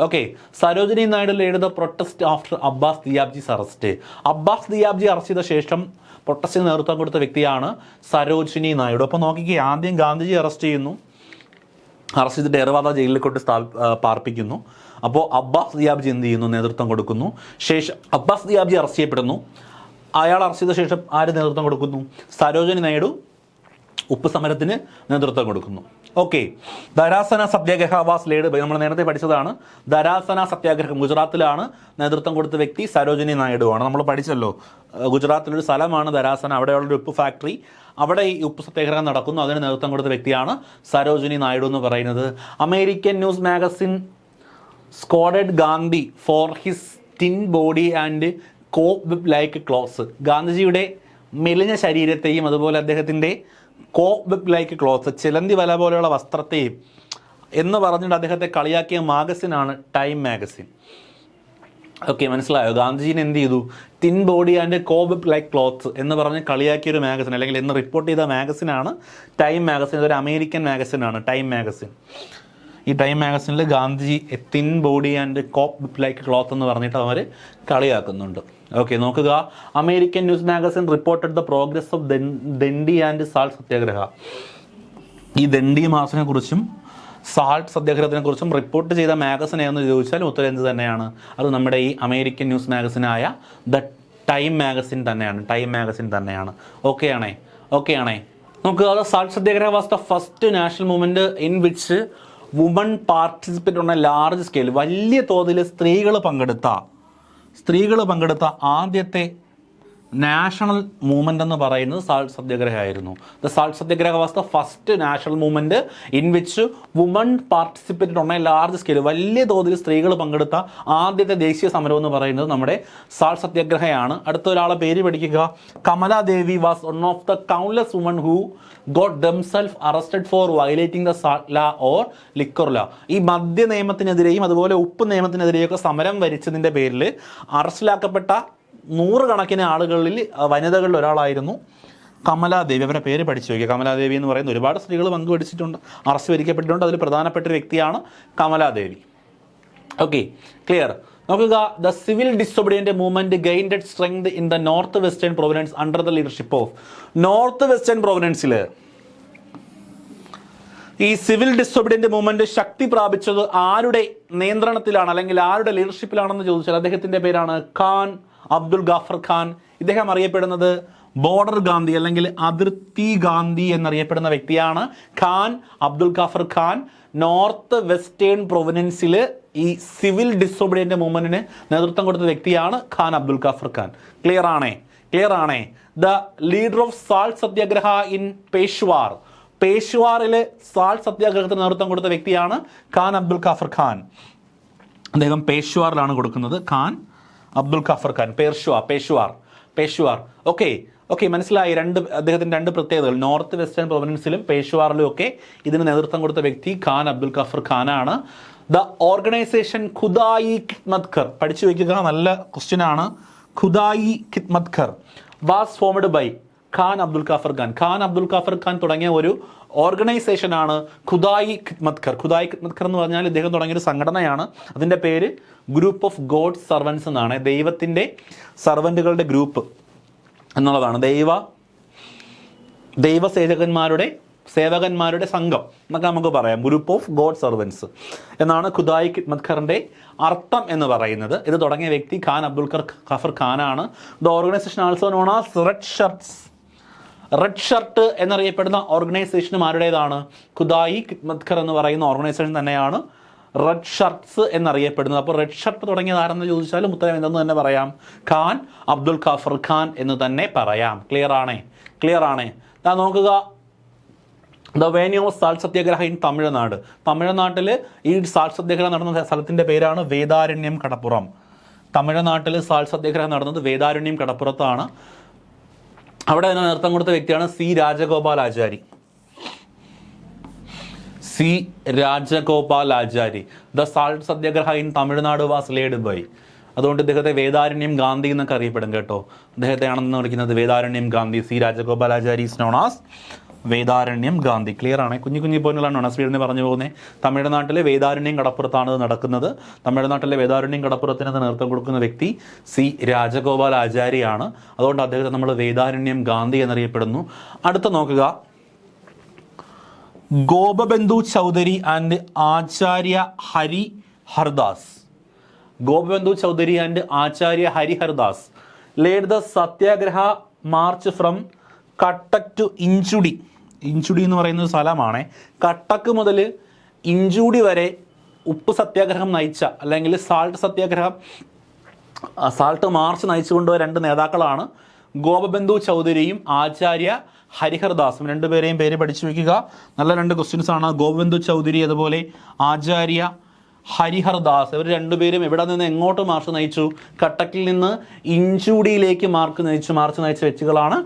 Okay, Sarojini Naidu led the protest after Abbas Tyabji's arrest. Abbas Tyabji arrest ചെയ്ത ശേഷം പ്രൊട്ടസ്റ്റിന് നേതൃത്വം കൊടുത്ത വ്യക്തിയാണ് സരോജിനി നായിഡു. അപ്പോൾ നോക്കിക്കേ, ആദ്യം ഗാന്ധിജി അറസ്റ്റ് ചെയ്തിട്ട് ഏർവാദ ജയിലിൽ കൊണ്ട് പാർപ്പിക്കുന്നു. അപ്പോൾ അബ്ബാസ് ദിയാബ്ജി എന്ത് ചെയ്യുന്നു? നേതൃത്വം കൊടുക്കുന്നു. ശേഷം അബ്ബാസ് ദിയാബ്ജി അറസ്റ്റ് ചെയ്യപ്പെടുന്നു. അയാൾ അറസ്റ്റ് ചെയ്ത ശേഷം ആര് നേതൃത്വം കൊടുക്കുന്നു? സരോജിനി നായിഡു ഉപ്പ് സമരത്തിന് നേതൃത്വം കൊടുക്കുന്നു. Okay, Dharasana satyagraha was led by, നമ്മൾ നേരത്തെ പഠിച്ചതാണ്. ധരാസന സത്യാഗ്രഹം ഗുജറാത്തിലാണ്. നേതൃത്വം കൊടുത്ത വ്യക്തി സരോജിനി നായിഡു ആണ്. നമ്മൾ പഠിച്ചല്ലോ, ഗുജറാത്തിലൊരു സ്ഥലമാണ് ധരാസന, അവിടെയുള്ളൊരു ഉപ്പ് ഫാക്ടറി, അവിടെ ഈ ഉപ്പ് സത്യാഗ്രഹം നടക്കുന്നു. അതിന് നേതൃത്വം കൊടുത്ത വ്യക്തിയാണ് സരോജിനി നായിഡു എന്ന് പറയുന്നത്. American news magazine scoffed Gandhi for his thin body and cop with like clothes. ഗാന്ധിജിയുടെ മെലിഞ്ഞ ശരീരത്തെയും അതുപോലെ അദ്ദേഹത്തിൻ്റെ കോപ്പ് ലൈക്ക് ക്ലോത്ത്, ചിലന്തി വല പോലെയുള്ള വസ്ത്രത്തെയും എന്ന് പറഞ്ഞിട്ട് അദ്ദേഹത്തെ കളിയാക്കിയ മാഗസിനാണ് ടൈം മാഗസിൻ. ഓക്കെ, മനസ്സിലായോ? ഗാന്ധിജീനെ എന്ത് ചെയ്തു? Thin body and cob like cloth എന്ന് പറഞ്ഞ് കളിയാക്കിയൊരു മാഗസിൻ, അല്ലെങ്കിൽ എന്ന് റിപ്പോർട്ട് ചെയ്ത മാഗസിനാണ് ടൈം മാഗസിൻ. ഇതൊരു അമേരിക്കൻ മാഗസിനാണ് ടൈം മാഗസിൻ. ഈ ടൈം മാഗസിനിൽ Gandhiji thin body and cob like cloth എന്ന് പറഞ്ഞിട്ട് അവർ കളിയാക്കുന്നുണ്ട്. ഓക്കെ, നോക്കുക. American news magazine reported the progress of Dandi and salt satyagraha. ഈ ദണ്ഡി മാർച്ചിനെ കുറിച്ചും സാൾട്ട് സത്യാഗ്രഹത്തിനെ കുറിച്ചും റിപ്പോർട്ട് ചെയ്ത മാഗസിൻ ഏതെന്ന് ചോദിച്ചാൽ ഉത്തരം എന്ത് തന്നെയാണ്? അത് നമ്മുടെ ഈ അമേരിക്കൻ ന്യൂസ് മാഗസിനായ ദ ടൈം മാഗസിൻ തന്നെയാണ്. ടൈം മാഗസിൻ തന്നെയാണ്. ഓക്കെ ആണേ. നമുക്ക് അത് salt satyagraha was the first national movement in which woman participate on a large scale. വലിയ തോതിൽ സ്ത്രീകൾ പങ്കെടുത്ത ആദ്യത്തെ നാഷണൽ മൂവ്മെൻ്റ് എന്ന് പറയുന്നത് സാൾട്ട് സത്യാഗ്രഹ ആയിരുന്നു. The salt satyagraha was the first national movement in which woman participated on a large scale. വലിയ തോതിൽ സ്ത്രീകൾ പങ്കെടുത്ത ആദ്യത്തെ ദേശീയ സമരം എന്ന് പറയുന്നത് നമ്മുടെ സാൾട്ട് സത്യാഗ്രഹയാണ്. അടുത്ത ഒരാളെ പേര് പഠിക്കുക. Kamaladevi was one of the countless woman who got themself arrested for violating the salt ലാ ഓർ ലിക്കർ ലാ. ഈ മദ്യ നിയമത്തിനെതിരെയും അതുപോലെ ഉപ്പ് നിയമത്തിനെതിരെയൊക്കെ സമരം വരിച്ചതിൻ്റെ പേരിൽ അറസ്റ്റിലാക്കപ്പെട്ട നൂറുകണക്കിന് ആളുകളിൽ വനിതകളിൽ ഒരാളായിരുന്നു കമലാദേവി. അവരുടെ പേര് പഠിച്ചു നോക്കിയ കമലാദേവി എന്ന് പറയുന്ന ഒരുപാട് സ്ത്രീകൾ പങ്കുപിടിച്ചിട്ടുണ്ട്, അറസ്റ്റ് വരിക്കപ്പെട്ടിട്ടുണ്ട്. അതിൽ പ്രധാനപ്പെട്ട ഒരു വ്യക്തിയാണ് കമലാദേവി. Okay, clear. നോക്കുക. The civil disobedient movement gained strength in the north western provinces under the leadership of. North western പ്രൊവിനൻസിൽ ഈ സിവിൽ ഡിസൊബീഡിയന്റ് മൂവ്മെന്റ് ശക്തി പ്രാപിച്ചത് ആരുടെ നിയന്ത്രണത്തിലാണ് അല്ലെങ്കിൽ ആരുടെ ലീഡർഷിപ്പിലാണെന്ന് ചോദിച്ചാൽ അദ്ദേഹത്തിന്റെ പേരാണ് ഖാൻ അബ്ദുൽ ഗാഫർ ഖാൻ. ഇദ്ദേഹം അറിയപ്പെടുന്നത് ബോർഡർ ഗാന്ധി അല്ലെങ്കിൽ അതിർത്തി ഗാന്ധി എന്നറിയപ്പെടുന്ന വ്യക്തിയാണ് ഖാൻ അബ്ദുൽ ഗാഫർ ഖാൻ. നോർത്ത് വെസ്റ്റേൺ പ്രൊവിനൻസിൽ ഈ സിവിൽ ഡിസൊബീഡിയന്റ് മൂവ്മെന്റിന് നേതൃത്വം കൊടുത്ത വ്യക്തിയാണ് ഖാൻ അബ്ദുൽ ഗാഫർ ഖാൻ. ക്ലിയർ ആണേ. The leader of salt satyagraha in പേഷ്വാറിലെ സാൾട്ട് സത്യാഗ്രഹത്തിന് നേതൃത്വം കൊടുത്ത വ്യക്തിയാണ് ഖാൻ അബ്ദുൽ ഗാഫർ ഖാൻ. അദ്ദേഹം പേഷ്വാറിലാണ് കൊടുക്കുന്നത്. ഖാൻ അബ്ദുൽ ഗാഫർ ഖാൻ, പേഷ്വാർ. ഓക്കെ, മനസ്സിലായി. അദ്ദേഹത്തിന്റെ രണ്ട് പ്രത്യേകതകൾ. നോർത്ത് വെസ്റ്റേൺ പ്രൊവിനൻസിലും പേഷ്വാറിലും ഒക്കെ ഇതിന് നേതൃത്വം കൊടുത്ത വ്യക്തി ഖാൻ അബ്ദുൽ ഗാഫർ ഖാനാണ്. The organisation Khudai Khidmatgar, പഠിച്ചു വയ്ക്കുക, നല്ല ക്വസ്റ്റ്യൻ ആണ്. Khudai Khidmatgar was formed by Khan Abdul Ghaffar Khan. Khan Abdul Ghaffar Khan തുടങ്ങിയ ഒരു ഓർഗനൈസേഷനാണ് ഖുദായി ഖിദ്മത് ഘർ. ഖുദായി ഖിദ്മത് ഘർ എന്ന് പറഞ്ഞാൽ ഇദ്ദേഹം തുടങ്ങിയൊരു സംഘടനയാണ്. അതിൻ്റെ പേര് ഗ്രൂപ്പ് ഓഫ് ഗോഡ് സർവൻസ് എന്നാണ്. ദൈവത്തിൻ്റെ സർവൻറ്റുകളുടെ ഗ്രൂപ്പ് എന്നുള്ളതാണ്. സേവകന്മാരുടെ സംഘം എന്നൊക്കെ നമുക്ക് പറയാം. ഗ്രൂപ്പ് ഓഫ് ഗോഡ് സർവൻസ് എന്നാണ് ഖുദായി ഖിദ്മത് ഘറിൻ്റെ അർത്ഥം എന്ന് പറയുന്നത്. ഇത് തുടങ്ങിയ വ്യക്തി ഖാൻ അബ്ദുൽ ഗാഫർ ഖാനാണ്. The organisation also known as red shirt എന്നറിയപ്പെടുന്ന ഓർഗനൈസേഷനും ആരുടേതാണ്? ഖുദായി ഖിദ്മത് ഘർ എന്ന് പറയുന്ന ഓർഗനൈസേഷൻ തന്നെയാണ് റെഡ് ഷർട്ട്സ് എന്നറിയപ്പെടുന്നത്. അപ്പോൾ റെഡ് ഷർട്ട് തുടങ്ങിയത് ആരെന്ന് ചോദിച്ചാലും ഉത്തരം എന്തെന്ന് തന്നെ പറയാം, ഖാൻ അബ്ദുൽ ഗാഫർ ഖാൻ എന്ന് തന്നെ പറയാം. ക്ലിയർ ആണേ. നോക്കുക. The venue of salt satyagraha in Tamil Nadu. തമിഴ്നാട്ടിൽ ഈ സാൾട്ട് സത്യാഗ്രഹം നടന്ന സ്ഥലത്തിൻ്റെ പേരാണ് വേദാരണ്യം കടപ്പുറം. തമിഴ്നാട്ടിൽ സാൾട്ട് സത്യാഗ്രഹം നടന്നത് വേദാരണ്യം കടപ്പുറത്താണ്. അവിടെ അതിന് നേതൃത്വം കൊടുത്ത വ്യക്തിയാണ് C Rajagopal Achari. The salt satyagraha in Tamil Nadu was led by. അതുകൊണ്ട് ഇദ്ദേഹത്തെ വേദാരണ്യം ഗാന്ധി എന്നൊക്കെ അറിയപ്പെടും കേട്ടോ. അദ്ദേഹത്തെയാണെന്ന് വിളിക്കുന്നത് Vedaranyam Gandhi. C Rajagopal Achari is known as Vedaranyam Gandhi. Clear ആണ്. കുഞ്ഞു പോയിന്റുകളാണ് സ്പീഡിന് പറഞ്ഞു പോകുന്നത്. തമിഴ്നാട്ടിലെ വേദാരണ്യം കടപ്പുറത്താണ് നടക്കുന്നത്. തമിഴ്നാട്ടിലെ വേദാരണ്യം കടപ്പുറത്തിന് നേതൃത്വം കൊടുക്കുന്ന വ്യക്തി സി രാജഗോപാൽ ആചാര്യാണ്. അതുകൊണ്ട് അദ്ദേഹത്തെ നമ്മൾ വേദാരണ്യം ഗാന്ധി എന്നറിയപ്പെടുന്നു. അടുത്ത നോക്കുക. Gopabandhu Chaudhuri and Acharya Harihardas. Gopabandhu Chaudhuri and Acharya Harihardas led the satyagraha march from Cuttack to Inchudi. Inchudi എന്ന് പറയുന്ന ഒരു സ്ഥലമാണ്. കട്ടക്ക് മുതൽ ഇഞ്ചുടി വരെ ഉപ്പ് സത്യാഗ്രഹം നയിച്ച അല്ലെങ്കിൽ സാൾട്ട് മാർച്ച് നയിച്ചു കൊണ്ടുപോയ രണ്ട് നേതാക്കളാണ് ഗോപബന്ധു ചൗധരിയും ആചാര്യ ഹരിഹർദാസും. രണ്ടുപേരെയും പേര് പഠിച്ചു വയ്ക്കുക. നല്ല രണ്ട് ക്വസ്റ്റ്യൻസ് ആണ്. ഗോപബന്ധു ചൗധരി അതുപോലെ ആചാര്യ ഹരിഹർ ദാസ്. ഇവർ രണ്ടുപേരും എവിടെ നിന്ന് എങ്ങോട്ട് മാർച്ച് നയിച്ചു? കട്ടക്കിൽ നിന്ന് ഇഞ്ചൂടിയിലേക്ക് മാർച്ച് നയിച്ച വ്യക്തികളാണ്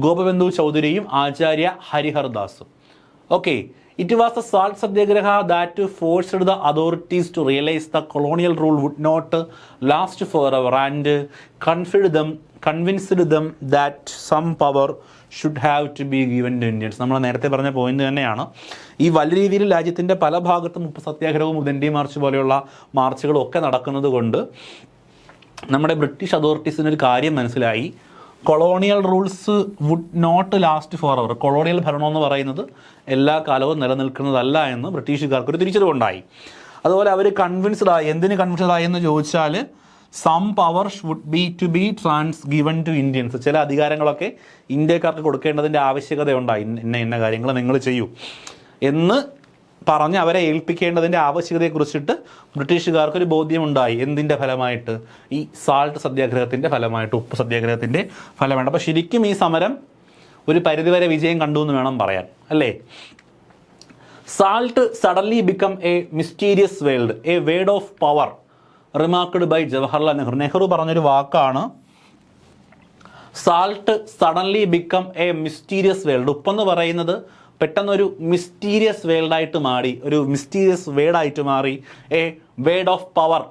ഗോപബന്ധു ചൗധരിയും ആചാര്യ ഹരിഹർ ദാസും. Okay, it was the salt satyagraha that forced the authorities to realize the colonial rule would not last forever and convinced them that some power should have to be given to Indians. നമ്മൾ നേരത്തെ പറഞ്ഞ point തന്നെയാണ്. ഈ വലിയ രീതിയിൽ രാജ്യത്തിൻ്റെ പല ഭാഗത്തും ഉപ്പ് സത്യാഗ്രഹവും ഉദന്തി മാർച്ച് പോലെയുള്ള മാർച്ചുകളും ഒക്കെ നടക്കുന്നത് കൊണ്ട് നമ്മുടെ ബ്രിട്ടീഷ് അതോറിറ്റീസിനൊരു കാര്യം മനസ്സിലായി, colonial rules would not last for ever. Colonial ഭരണം എന്ന് പറയുന്നത് എല്ലാ കാലവും നിലനിൽക്കുന്നതല്ല എന്ന് ബ്രിട്ടീഷുകാർക്കൊരു തിരിച്ചറിവുണ്ടായി. അതുപോലെ അവർ കൺവിൻസ്ഡ് ആയി. എന്തിന് കൺവിൻസ്ഡ് ആയി എന്ന് ചോദിച്ചാൽ, some power would be given to Indians. ചില അധികാരങ്ങളൊക്കെ ഇന്ത്യക്കാർക്ക് കൊടുക്കേണ്ടതിൻ്റെ ആവശ്യകതയുണ്ടായി. ഇന്ന കാര്യങ്ങൾ നിങ്ങൾ ചെയ്യൂ എന്ന് പറഞ്ഞ് അവരെ ഏൽപ്പിക്കേണ്ടതിൻ്റെ ആവശ്യകതയെക്കുറിച്ചിട്ട് ബ്രിട്ടീഷുകാർക്കൊരു ബോധ്യമുണ്ടായി. എന്തിൻ്റെ ഫലമായിട്ട്? ഈ സാൾട്ട് സത്യാഗ്രഹത്തിൻ്റെ ഫലമായിട്ട്, ഉപ്പ് സത്യാഗ്രഹത്തിൻ്റെ ഫലമായിട്ട്. അപ്പോൾ ശരിക്കും ഈ സമരം ഒരു പരിധിവരെ വിജയം കണ്ടു എന്ന് വേണം പറയാൻ, അല്ലേ? Salt suddenly become a mysterious world, a word of power remarked by Jawaharlal Nehru. Nehru പറഞ്ഞൊരു വാക്കാണ് salt suddenly become a mysterious world. ഉപ്പെന്ന് പറയുന്നത് പെട്ടെന്നൊരു മിസ്റ്റീരിയസ് വേൾഡായിട്ട് മാറി, ഒരു മിസ്റ്റീരിയസ് വേർഡായിട്ട് മാറി. എ വേർഡ് ഓഫ് പവർ,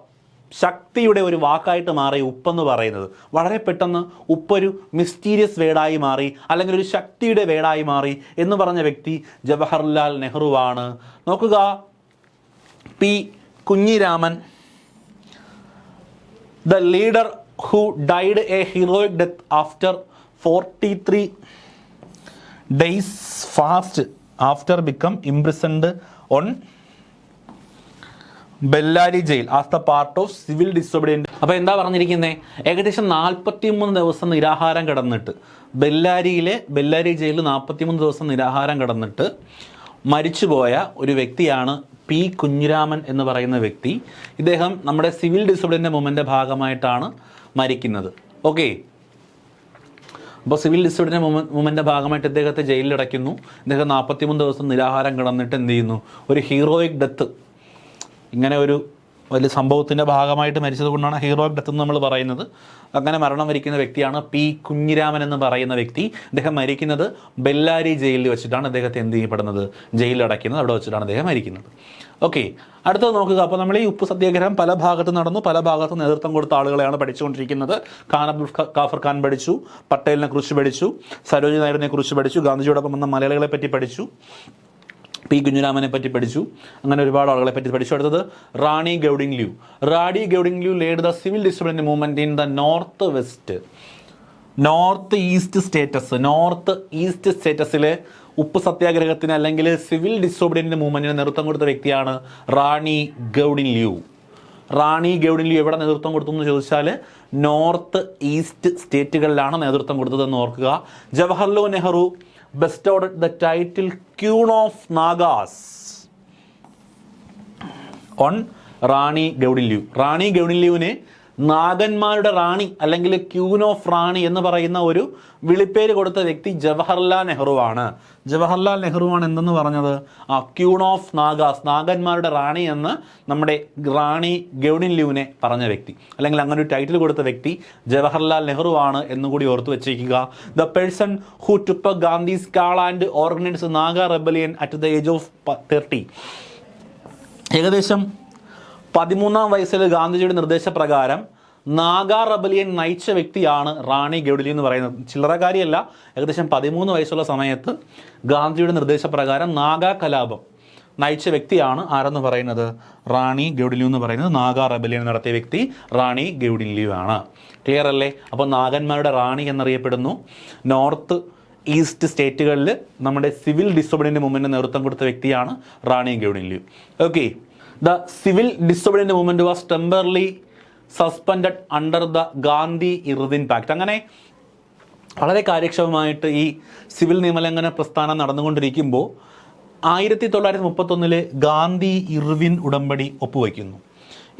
ശക്തിയുടെ ഒരു വാക്കായിട്ട് മാറി ഉപ്പെന്ന് പറയുന്നത്. വളരെ പെട്ടെന്ന് ഉപ്പൊരു മിസ്റ്റീരിയസ് വേർഡായി മാറി, അല്ലെങ്കിൽ ഒരു ശക്തിയുടെ വേർഡായി മാറി എന്ന് പറഞ്ഞ വ്യക്തി ജവഹർലാൽ നെഹ്റുവാണ്. നോക്കുക, P Kunhiraman, the leader who died A heroic death after 43 days fast after become imprisoned on Bellary jail as the part of civil disobedience. അപ്പോൾ എന്താ പറഞ്ഞിരിക്കുന്നത്? ഏകദേശം 43 ദിവസം നിരാഹാരം കിടന്നിട്ട്, ബെല്ലാരി ജയിലിൽ 43 ദിവസം നിരാഹാരം കിടന്നിട്ട് മരിച്ചുപോയ ഒരു വ്യക്തിയാണ് പി കുഞ്ഞിരാമൻ എന്ന് പറയുന്ന വ്യക്തി. ഇദ്ദേഹം നമ്മുടെ സിവിൽ ഡിസോബീഡിയൻസ് മൂവ്മെൻറ്റിൻ്റെ ഭാഗമായിട്ടാണ് മരിക്കുന്നത്. ഓക്കെ, അപ്പോൾ സിവിൽ ഡിസോബീഡിയൻസ് മൂവ്മെൻറ്റിൻ്റെ ഭാഗമായിട്ട് ഇദ്ദേഹത്തെ ജയിലിലടയ്ക്കുന്നു. ഇദ്ദേഹം 43 ദിവസം നിരാഹാരം കിടന്നിട്ട് എന്ത് ചെയ്യുന്നു? ഒരു ഹീറോയിക് ഡെത്ത്, ഇങ്ങനെ ഒരു വലിയ സംഭവത്തിൻ്റെ ഭാഗമായിട്ട് മരിച്ചത് കൊണ്ടാണ് ഹീറോയിക് ഡെത്ത് എന്ന് നമ്മൾ പറയുന്നത്. അങ്ങനെ മരണം വരിക്കുന്ന വ്യക്തിയാണ് പി കുഞ്ഞിരാമൻ എന്ന് പറയുന്ന വ്യക്തി. അദ്ദേഹം മരിക്കുന്നത് ബെല്ലാരി ജയിലിൽ വെച്ചിട്ടാണ്. അദ്ദേഹത്തെ എന്ത് ചെയ്യപ്പെടുന്നത്? ജയിലിലടയ്ക്കുന്നത്. അവിടെ വെച്ചിട്ടാണ് അദ്ദേഹം മരിക്കുന്നത്. ഓക്കെ, അടുത്തത് നോക്കുക. അപ്പോൾ നമ്മൾ ഈ ഉപ്പ് സത്യാഗ്രഹം പല ഭാഗത്ത് നടന്നു, പല ഭാഗത്ത് നേതൃത്വം കൊടുത്ത ആളുകളെയാണ് പഠിച്ചുകൊണ്ടിരിക്കുന്നത്. ഖാൻ അബ്ദുൽ ഖാഫർ ഖാൻ പഠിച്ചു, പട്ടേലിനെ കുറിച്ച് പഠിച്ചു, സരോജിനി നായരിനെ കുറിച്ച് പഠിച്ചു, ഗാന്ധിജിയോടൊപ്പം വന്ന മലയാളികളെ പറ്റി പഠിച്ചു, പി കുഞ്ഞിരാമനെ പറ്റി പഠിച്ചു, അങ്ങനെ ഒരുപാട് ആളുകളെ പറ്റി പഠിച്ചു. അടുത്തത് Rani Gaidinliu. Rani Gaidinliu led the civil disobedience movement in the north east സ്റ്റേറ്റസിലെ ഉപ്പ് സത്യാഗ്രഹത്തിന് അല്ലെങ്കിൽ സിവിൽ ഡിസോബീഡിയൻസ് മൂവ്മെന്റിന് നേതൃത്വം കൊടുത്ത വ്യക്തിയാണ് റാണി ഗൗഡിംഗ്ലു. റാണി ഗൗഡിംഗ്ലു എവിടെ നേതൃത്വം കൊടുത്തു എന്ന് ചോദിച്ചാൽ നോർത്ത് ഈസ്റ്റ് സ്റ്റേറ്റുകളിലാണ് നേതൃത്വം കൊടുത്തതെന്ന് ഓർക്കുക. Jawaharlal Nehru bestowed the title Queen of Nagas on റാണി ഗൗഡില്യു. റാണി ഗൗഡില്യുവിനെ നാഗന്മാരുടെ റാണി അല്ലെങ്കിൽ ക്യൂൻ ഓഫ് റാണി എന്ന് പറയുന്ന ഒരു വിളിപ്പേര് കൊടുത്ത വ്യക്തി ജവഹർലാൽ നെഹ്റുവാണ്. ജവഹർലാൽ നെഹ്റുവാണ് എന്തെന്ന് പറഞ്ഞത്? ക്യൂൺ ഓഫ് നാഗാസ്, നാഗന്മാരുടെ റാണി എന്ന് നമ്മുടെ റാണി ഗൗഡില്യുവിനെ പറഞ്ഞ വ്യക്തി, അല്ലെങ്കിൽ അങ്ങനെ ഒരു ടൈറ്റിൽ കൊടുത്ത വ്യക്തി ജവഹർലാൽ നെഹ്റുവാണ് എന്നുകൂടി ഓർത്തു വെച്ചേക്കുക. The person who took Gandhi's call and organise Naga rebellion at the age of 30. ഏകദേശം 13-ാം വയസ്സിൽ ഗാന്ധിജിയുടെ നിർദ്ദേശപ്രകാരം നാഗ റെബലിയൻ നയിച്ച വ്യക്തിയാണ് റാണി ഗൗഡില്യു എന്ന് പറയുന്നത്. ചില്ലറക്കാരിയല്ല. ഏകദേശം 13 വയസ്സുള്ള സമയത്ത് ഗാന്ധിജിയുടെ നിർദ്ദേശപ്രകാരം നാഗ കലാപം നയിച്ച വ്യക്തിയാണ് ആരെന്ന് പറയുന്നത്? റാണി ഗൗഡില്യു എന്ന് പറയുന്നത്. നാഗ റെബലിയൻ നടത്തിയ വ്യക്തി റാണി ഗൗഡില്യു ആണ്. ക്ലിയർ അല്ലേ? അപ്പോൾ നാഗന്മാരുടെ റാണി എന്നറിയപ്പെടുന്നു. നോർത്ത് ഈസ്റ്റ് സ്റ്റേറ്റുകളിൽ നമ്മുടെ സിവിൽ ഡിസോബീഡിയൻസ് മൂവ്മെൻറ്റിന് നേതൃത്വം കൊടുത്ത വ്യക്തിയാണ് Rani Gaidinliu. Okay, the civil disobedience movement was temporarily suspended under the Gandhi Irwin pact. അങ്ങനെ വളരെ കാര്യക്ഷമമായിട്ട് ഈ സിവിൽ നിയമലംഘന പ്രസ്ഥാനം നടന്നുകൊണ്ടിരിക്കുമ്പോൾ 1931 ഗാന്ധി ഇർവിൻ ഉടമ്പടി ഒപ്പുവയ്ക്കുന്നു.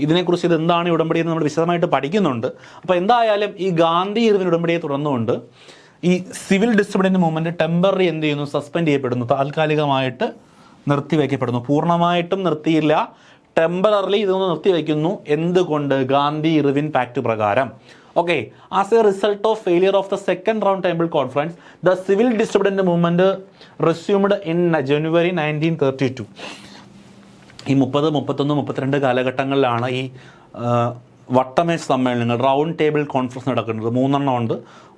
ഇതിനെക്കുറിച്ച് ഇത് എന്താണ് ഈ ഉടമ്പടി എന്ന് നമ്മൾ വിശദമായിട്ട് പഠിക്കുന്നുണ്ട്. അപ്പോൾ എന്തായാലും ഈ ഗാന്ധി ഇർവിൻ ഉടമ്പടിയെ തുടർന്നുകൊണ്ട് ഈ സിവിൽ ഡിസോബീഡിയൻസ് മൂവ്മെൻറ്റ് ടെമ്പററി എന്ത് ചെയ്യുന്നു? സസ്പെൻഡ് ചെയ്യപ്പെടുന്നു, താൽക്കാലികമായിട്ട് നിർത്തിവെക്കപ്പെടുന്നു. പൂർണ്ണമായിട്ടും നിർത്തിയില്ല, ടെമ്പററിലി ഇതൊന്ന് നിർത്തിവെക്കുന്നു. എന്തുകൊണ്ട്? ഗാന്ധി ഇർവിൻ പാക്ട് പ്രകാരം. Okay, as a result of failure of the second round table conference the civil disturbance movement resumed in January 1932. ഈ 30, 31, 32 കാലഘട്ടങ്ങളിലാണ് ഈ വട്ടമേശ സമ്മേളനങ്ങൾ, റൗണ്ട് ടേബിൾ കോൺഫറൻസ് നടക്കുന്നത്. 3 ഉണ്ട്.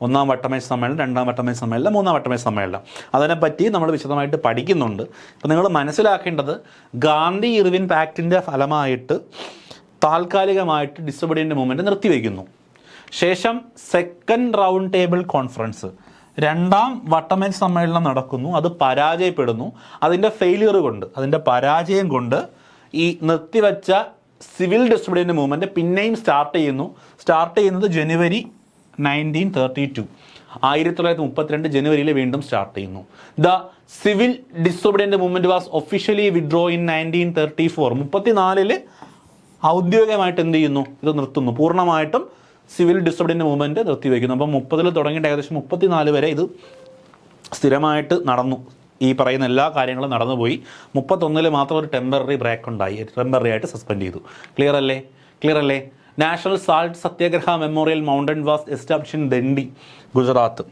1-ാം വട്ടമേശ സമ്മേളനം, 2-ാം വട്ടമേശ സമ്മേളനം, 3-ാം വട്ടമേശ സമ്മേളനം. അതിനെപ്പറ്റി നമ്മൾ വിശദമായിട്ട് പഠിക്കുന്നുണ്ട്. അപ്പോൾ നിങ്ങൾ മനസ്സിലാക്കേണ്ടത് ഗാന്ധി ഇർവിൻ പാക്റ്റിൻ്റെ ഫലമായിട്ട് താൽക്കാലികമായിട്ട് ഡിസോബീഡിയൻ്റ് മൂവ്മെൻറ്റ് നിർത്തിവെക്കുന്നു. ശേഷം സെക്കൻഡ് റൗണ്ട് ടേബിൾ കോൺഫറൻസ്, 2-ാം വട്ടമേശ സമ്മേളനം നടക്കുന്നു. അത് പരാജയപ്പെടുന്നു. അതിൻ്റെ ഫെയിലിയർ കൊണ്ട്, അതിൻ്റെ പരാജയം കൊണ്ട് ഈ നിർത്തിവെച്ച സിവിൽ ഡിസോബീഡിയൻ്റ് മൂവ്മെൻറ്റ് പിന്നെയും സ്റ്റാർട്ട് ചെയ്യുന്നത് ജനുവരി 1932. 1932 ജനുവരിയിൽ വീണ്ടും സ്റ്റാർട്ട് ചെയ്യുന്നു. The civil disobedient movement was officially withdraw in 1934. 34 ഔദ്യോഗികമായിട്ട് എന്ത് ചെയ്യുന്നു? ഇത് നിർത്തുന്നു. പൂർണ്ണമായിട്ടും സിവിൽ ഡിസോബീഡിയൻ്റ് മൂവ്മെൻറ്റ് നിർത്തിവെക്കുന്നു. അപ്പം 30 തുടങ്ങിയിട്ട് ഏകദേശം 34 വരെ ഇത് സ്ഥിരമായിട്ട് നടന്നു. ഈ പറയുന്ന എല്ലാ കാര്യങ്ങളും നടന്നുപോയി. 31 മാത്രം ഒരു ടെമ്പററി ബ്രേക്ക് ഉണ്ടായി, ടെമ്പററി ആയിട്ട് സസ്പെൻഡ് ചെയ്തു. ക്ലിയർ അല്ലേ? National salt Satyagraha memorial mountain was establish in Dandi, Gujarat.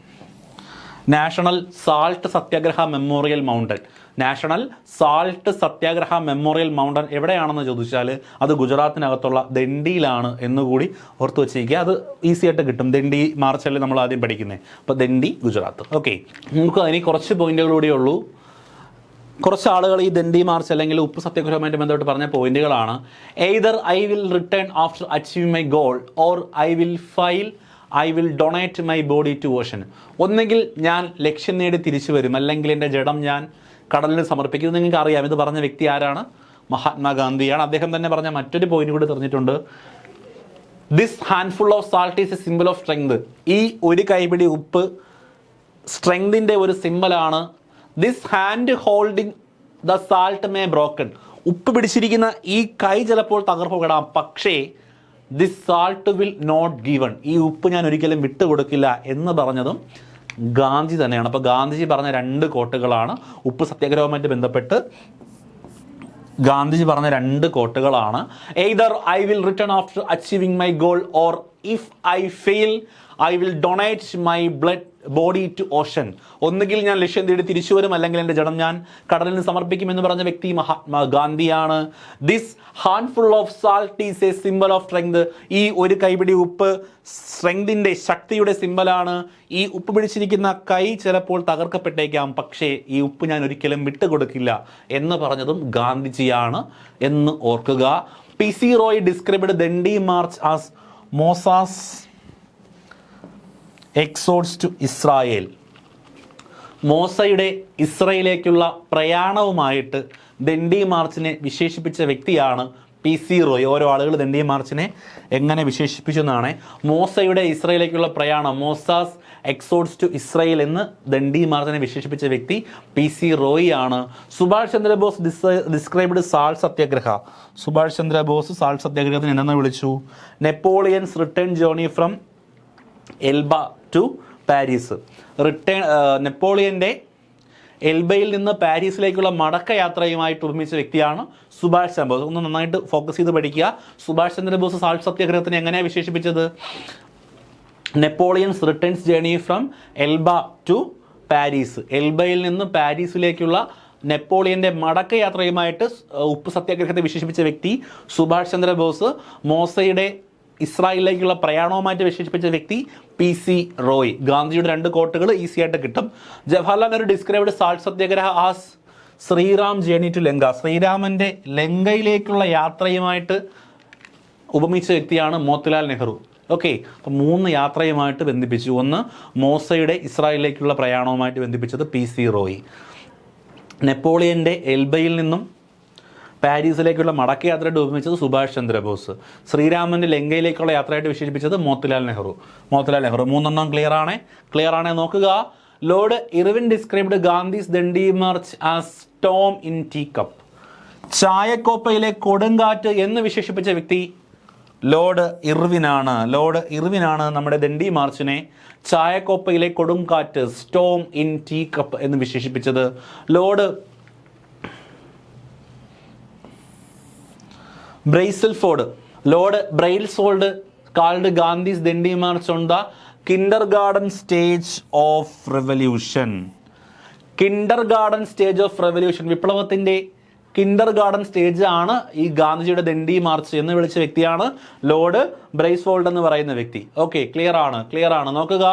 National salt Satyagraha memorial mountain, national salt Satyagraha memorial mountain എവിടെയാണെന്ന് ചോദിച്ചാൽ അത് ഗുജറാത്തിനകത്തുള്ള ദണ്ഡിയിലാണ് എന്നുകൂടി ഓർത്ത് വെച്ചിരിക്കുക. അത് ഈസി ആയിട്ട് കിട്ടും. ദണ്ഡി മാർച്ചല്ലേ നമ്മൾ ആദ്യം പഠിക്കുന്നത്. അപ്പോൾ ദണ്ഡി, ഗുജറാത്ത്. ഓക്കെ, നമുക്ക് അതിന് കുറച്ച് പോയിന്റുകളൂടെ ഉള്ളൂ. കുറച്ച് ആളുകൾ ഈ ദണ്ഡി മാർച്ച് അല്ലെങ്കിൽ ഉപ്പ് സത്യാഗ്രഹവുമായിട്ട് ബന്ധപ്പെട്ട് പറഞ്ഞ പോയിന്റുകളാണ്. Either I will return after achieve my goal or I will donate my body to ocean. ഒന്നെങ്കിൽ ഞാൻ ലക്ഷ്യം നേടി തിരിച്ചു വരും, അല്ലെങ്കിൽ എൻ്റെ ജഡം ഞാൻ കടലിന് സമർപ്പിക്കുന്നത്. നിങ്ങൾക്ക് അറിയാം, ഇത് പറഞ്ഞ വ്യക്തി ആരാണ്? മഹാത്മാഗാന്ധിയാണ്. അദ്ദേഹം തന്നെ പറഞ്ഞ മറ്റൊരു പോയിന്റ് കൂടി പറഞ്ഞിട്ടുണ്ട്. This handful of salt is a simple of strength. ഈ ഒരു കൈപിടി ഉപ്പ് സ്ട്രെങ്തിൻ്റെ ഒരു സിമ്പലാണ്. This hand holding the salt may broken. ഉപ്പ് പിടിച്ചിരിക്കുന്ന ഈ കൈ ചിലപ്പോൾ തകർപ്പുകടാം, പക്ഷേ this salt will not given. ഈ ഉപ്പ് ഞാൻ ഒരിക്കലും വിട്ടുകൊടുക്കില്ല എന്ന് പറഞ്ഞതും ഗാന്ധി തന്നെയാണ്. അപ്പോൾ ഗാന്ധിജി പറഞ്ഞ 2 കോട്ടുകളാണ് ഉപ്പ് സത്യാഗ്രഹവുമായിട്ട് ബന്ധപ്പെട്ട് ഗാന്ധിജി പറഞ്ഞ 2 കോട്ടുകളാണ്. Either I will return after achieving my goal or if I fail I will donate my body to ocean. ഒന്നുകിൽ ഞാൻ ലക്ഷ്യം തേടി തിരിച്ചു വരും, അല്ലെങ്കിൽ എൻ്റെ ജഡം ഞാൻ കടലിന് സമർപ്പിക്കുമെന്ന് പറഞ്ഞ വ്യക്തി മഹാത്മാഗാന്ധിയാണ്. This handful of salt is a symbol of strength. ഈ ഒരു കൈപിടി ഉപ്പ് സ്ട്രെങ്തിൻ്റെ, ശക്തിയുടെ സിമ്പലാണ്. ഈ ഉപ്പ് പിടിച്ചിരിക്കുന്ന കൈ ചിലപ്പോൾ തകർക്കപ്പെട്ടേക്കാം, പക്ഷേ ഈ ഉപ്പ് ഞാൻ ഒരിക്കലും വിട്ടുകൊടുക്കില്ല എന്ന് പറഞ്ഞതും ഗാന്ധിജിയാണ് എന്ന് ഓർക്കുക. PC Roy described Dandi march as Moses exodus to Israel. മോസയുടെ ഇസ്രയേലിലേക്കുള്ള പ്രയാണവുമായിട്ട് ദണ്ഡി മാർച്ചിനെ വിശേഷിപ്പിച്ച വ്യക്തിയാണ് PC റോയ്. ഓരോ ആളുകൾ ദണ്ഡി മാർച്ചിനെ എങ്ങനെ വിശേഷിപ്പിച്ചു എന്നാണ്. മോസയുടെ ഇസ്രയേലിലേക്കുള്ള പ്രയാണം, മോസാസ് എക്സോഡ്സ് ടു ഇസ്രയേൽ എന്ന് ദണ്ഡി മാർച്ചിനെ വിശേഷിപ്പിച്ച വ്യക്തി PC റോയ് ആണ്. Subhash Chandrabose described salt satyagraha. Subhash Chandrabose salt സത്യാഗ്രഹത്തിന് എന്തെന്ന് വിളിച്ചു? Napoleon's return journey from Elba to Paris. നെപ്പോളിയൻ്റെ എൽബയിൽ നിന്ന് പാരീസിലേക്കുള്ള മടക്കയാത്രയുമായിട്ട് ഉപമിച്ച വ്യക്തിയാണ് സുഭാഷ് ചന്ദ്രബോസ്. ഒന്ന് നന്നായിട്ട് ഫോക്കസ് ചെയ്ത് പഠിക്കുക. സുഭാഷ് ചന്ദ്രബോസ് സാൾട്ട് സത്യാഗ്രഹത്തിന് എങ്ങനെയാണ് വിശേഷിപ്പിച്ചത്? Napoleon's returns journey from Elba to Paris. എൽബയിൽ നിന്ന് പാരീസിലേക്കുള്ള നെപ്പോളിയൻ്റെ മടക്കയാത്രയുമായിട്ട് ഉപ്പ് സത്യാഗ്രഹത്തെ വിശേഷിപ്പിച്ച വ്യക്തി സുഭാഷ് ചന്ദ്രബോസ്. മോസയുടെ ഇസ്രായേലിലേക്കുള്ള പ്രയാണവുമായിട്ട് വിശേഷിപ്പിച്ച വ്യക്തി PC റോയ്. ഗാന്ധിജിയുടെ 2 കോട്ടുകൾ ഈസി ആയിട്ട് കിട്ടും. Jawaharlal Nehru described salt satyagraha as Shriram journey to Lanka. ശ്രീരാമൻ്റെ ലങ്കയിലേക്കുള്ള യാത്രയുമായിട്ട് ഉപമിച്ച വ്യക്തിയാണ് മോത്തിലാൽ നെഹ്റു. ഓക്കെ, അപ്പം 3 യാത്രയുമായിട്ട് ബന്ധിപ്പിച്ചു. ഒന്ന് മോസയുടെ ഇസ്രായേലിലേക്കുള്ള പ്രയാണവുമായിട്ട് ബന്ധിപ്പിച്ചത് PC റോയ്. നെപ്പോളിയൻ്റെ എൽബയിൽ നിന്നും പാരീസിലേക്കുള്ള മടക്കയാത്രയായിട്ട് ഉപമിച്ചത് സുഭാഷ് ചന്ദ്രബോസ്. ശ്രീരാമൻ്റെ ലങ്കയിലേക്കുള്ള യാത്രയായിട്ട് വിശേഷിപ്പിച്ചത് മോത്തിലാൽ നെഹ്റു. 3 ക്ലിയർ ആണേ നോക്കുക. Lord Irwin described Gandhi's Dandi march as storm in tea cup. ചായക്കോപ്പയിലെ കൊടുങ്കാറ്റ് എന്ന് വിശേഷിപ്പിച്ച വ്യക്തി ലോർഡ് ഇർവിനാണ് നമ്മുടെ ദണ്ഡി മാർച്ചിനെ ചായക്കോപ്പയിലെ കൊടുങ്കാറ്റ്, സ്റ്റോം ഇൻ ടീ കപ്പ് എന്ന് വിശേഷിപ്പിച്ചത്. Brailsford. Lord Brailsford called Gandhi's Dandi march on the kindergarten stage of revolution. Kindergarten stage of revolution, വിപ്ലവത്തിൻ്റെ കിൻഡർ ഗാർഡൻ സ്റ്റേജ് ആണ് ഈ ഗാന്ധിജിയുടെ ദണ്ഡി മാർച്ച് എന്ന് വിളിച്ച വ്യക്തിയാണ് ലോർഡ് ബ്രെയിസ്ഫോർഡ് എന്ന് പറയുന്ന വ്യക്തി. ഓക്കെ, ക്ലിയർ ആണ്. നോക്കുക,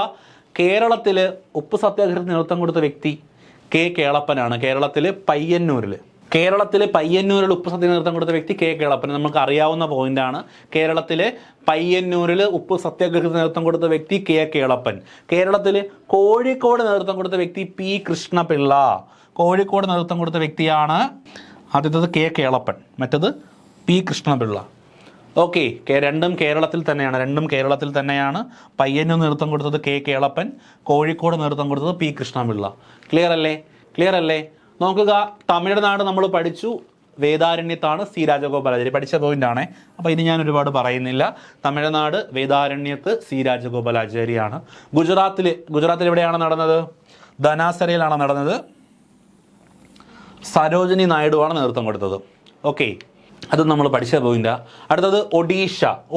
കേരളത്തിൽ ഉപ്പ് സത്യാഗ്രഹത്തിന് നേതൃത്വം കൊടുത്ത വ്യക്തി കെ കേളപ്പനാണ്. കേരളത്തിൽ പയ്യന്നൂരിൽ ഉപ്പ് സത്യാഗ്രഹത്തിന് നേതൃത്വം കൊടുത്ത വ്യക്തി കെ കേളപ്പൻ. നമുക്ക് അറിയാവുന്ന പോയിന്റാണ്. കേരളത്തിലെ പയ്യന്നൂരിൽ ഉപ്പ് സത്യാഗ്രഹത്തിന് നേതൃത്വം കൊടുത്ത വ്യക്തി കെ കേളപ്പൻ. കേരളത്തിൽ കോഴിക്കോട് നേതൃത്വം കൊടുത്ത വ്യക്തി പി കൃഷ്ണപിള്ള. കോഴിക്കോട് നേതൃത്വം കൊടുത്ത വ്യക്തിയാണ് ആദ്യത്തേത് കെ കേളപ്പൻ, മറ്റത് പി കൃഷ്ണപിള്ള. ഓക്കെ, രണ്ടും കേരളത്തിൽ തന്നെയാണ്. പയ്യന്നൂർ നേതൃത്വം കൊടുത്തത് കെ കേളപ്പൻ, കോഴിക്കോട് നേതൃത്വം കൊടുത്തത് പി കൃഷ്ണപിള്ള. ക്ലിയർ അല്ലേ? നോക്കുക, തമിഴ്നാട് നമ്മൾ പഠിച്ചു, വേദാരണ്യത്താണ് സി രാജഗോപാലാചാരി. പഠിച്ച പോയിന്റാണ്, അപ്പോൾ ഇനി ഞാൻ ഒരുപാട് പറയുന്നില്ല. തമിഴ്നാട് വേദാരണ്യത്ത് സി രാജഗോപാലാചാരിയാണ്. ഗുജറാത്തിൽ എവിടെയാണ് നടന്നത്? ധനാസരയിലാണ് നടന്നത്. സരോജിനി നായിഡുവാണ് നേതൃത്വം കൊടുത്തത്. ഓക്കെ, അത് നമ്മൾ പഠിച്ച പോയിന്റാണ്. അടുത്തത്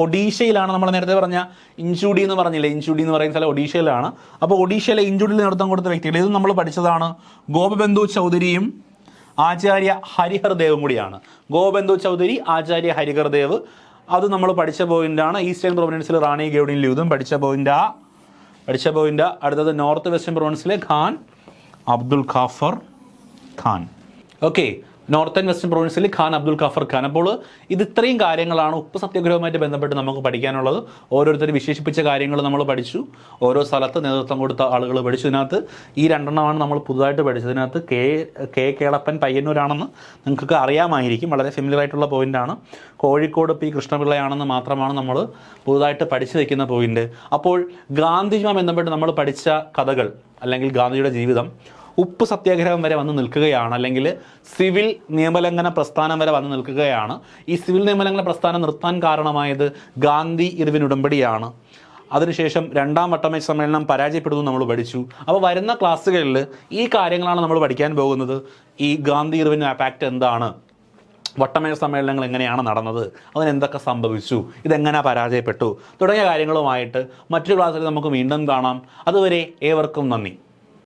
ഒഡീഷയിലാണ് നമ്മൾ നേരത്തെ പറഞ്ഞ ഇഞ്ചുഡി എന്ന് പറയുന്ന സ്ഥലം ഒഡീഷയിലാണ്. അപ്പോൾ ഒഡീഷയിലെ ഇഞ്ചുഡിയിൽ നേതൃത്വം കൊടുത്ത വ്യക്തികൾ, ഇത് നമ്മൾ പഠിച്ചതാണ്. ഗോപബന്ധു ചൗധരിയും ആചാര്യ ഹരിഹർദേവും കൂടിയാണ്. ഗോപബന്ധു ചൗധരി, ആചാര്യ ഹരിഹർദേവ്, അത് നമ്മൾ പഠിച്ച പോയിന്റാണ്. ഈസ്റ്റേൺ പ്രൊവിൻസിൽ റാണി ഗൗഡിൻ ലൂതും പഠിച്ച പോയിന്റാ. അടുത്തത് നോർത്ത് വെസ്റ്റേൺ പ്രൊവിൻസിലെ Khan Abdul Ghaffar Khan. Okay, northern western പ്രൊവിൻസിൽ ഖാൻ അബ്ദുൽ ഖാഫർ ഖാൻ. അപ്പോൾ ഇത് ഇത്രയും കാര്യങ്ങളാണ് ഉപ്പ് സത്യാഗ്രഹവുമായിട്ട് ബന്ധപ്പെട്ട് നമുക്ക് പഠിക്കാനുള്ളത്. ഓരോരുത്തർ വിശേഷിപ്പിച്ച കാര്യങ്ങൾ നമ്മൾ പഠിച്ചു, ഓരോ സ്ഥലത്ത് നേതൃത്വം കൊടുത്ത ആളുകൾ പഠിച്ചു. ഇതിനകത്ത് ഈ രണ്ടെണ്ണമാണ് നമ്മൾ പുതുതായിട്ട് പഠിച്ചത്. ഇതിനകത്ത് കെ കേളപ്പൻ പയ്യന്നൂരാണെന്ന് നിങ്ങൾക്കൊക്കെ അറിയാമായിരിക്കും, വളരെ ഫെമിലിയർ ആയിട്ടുള്ള പോയിന്റാണ്. കോഴിക്കോട് പി കൃഷ്ണപിള്ളയാണെന്ന് മാത്രമാണ് നമ്മൾ പുതുതായിട്ട് പഠിച്ചു വയ്ക്കുന്ന പോയിന്റ്. അപ്പോൾ ഗാന്ധിജിയുമായി ബന്ധപ്പെട്ട് നമ്മൾ പഠിച്ച കഥകൾ അല്ലെങ്കിൽ ഗാന്ധിജിയുടെ ജീവിതം ഉപ്പ് സത്യാഗ്രഹം വരെ വന്ന് നിൽക്കുകയാണ്, അല്ലെങ്കിൽ സിവിൽ നിയമലംഘന പ്രസ്ഥാനം വരെ വന്ന് നിൽക്കുകയാണ്. ഈ സിവിൽ നിയമലംഘന പ്രസ്ഥാനം നിർത്താൻ കാരണമായത് ഗാന്ധി ഇർവിൻ ഉടമ്പടിയാണ്. അതിനുശേഷം രണ്ടാം വട്ടമേശ സമ്മേളനം പരാജയപ്പെടുന്നു നമ്മൾ പഠിച്ചു. അപ്പോൾ വരുന്ന ക്ലാസ്സുകളിൽ ഈ കാര്യങ്ങളാണ് നമ്മൾ പഠിക്കാൻ പോകുന്നത്. ഈ ഗാന്ധി ഇർവിൻ പാക്ട് എന്താണ്, വട്ടമേശ സമ്മേളനങ്ങൾ എങ്ങനെയാണ് നടന്നത്, അതിനെന്തൊക്കെ സംഭവിച്ചു, ഇതെങ്ങനെ പരാജയപ്പെട്ടു തുടങ്ങിയ കാര്യങ്ങളുമായിട്ട് മറ്റൊരു ക്ലാസ്സിൽ നമുക്ക് വീണ്ടും കാണാം. അതുവരെ ഏവർക്കും നന്ദി.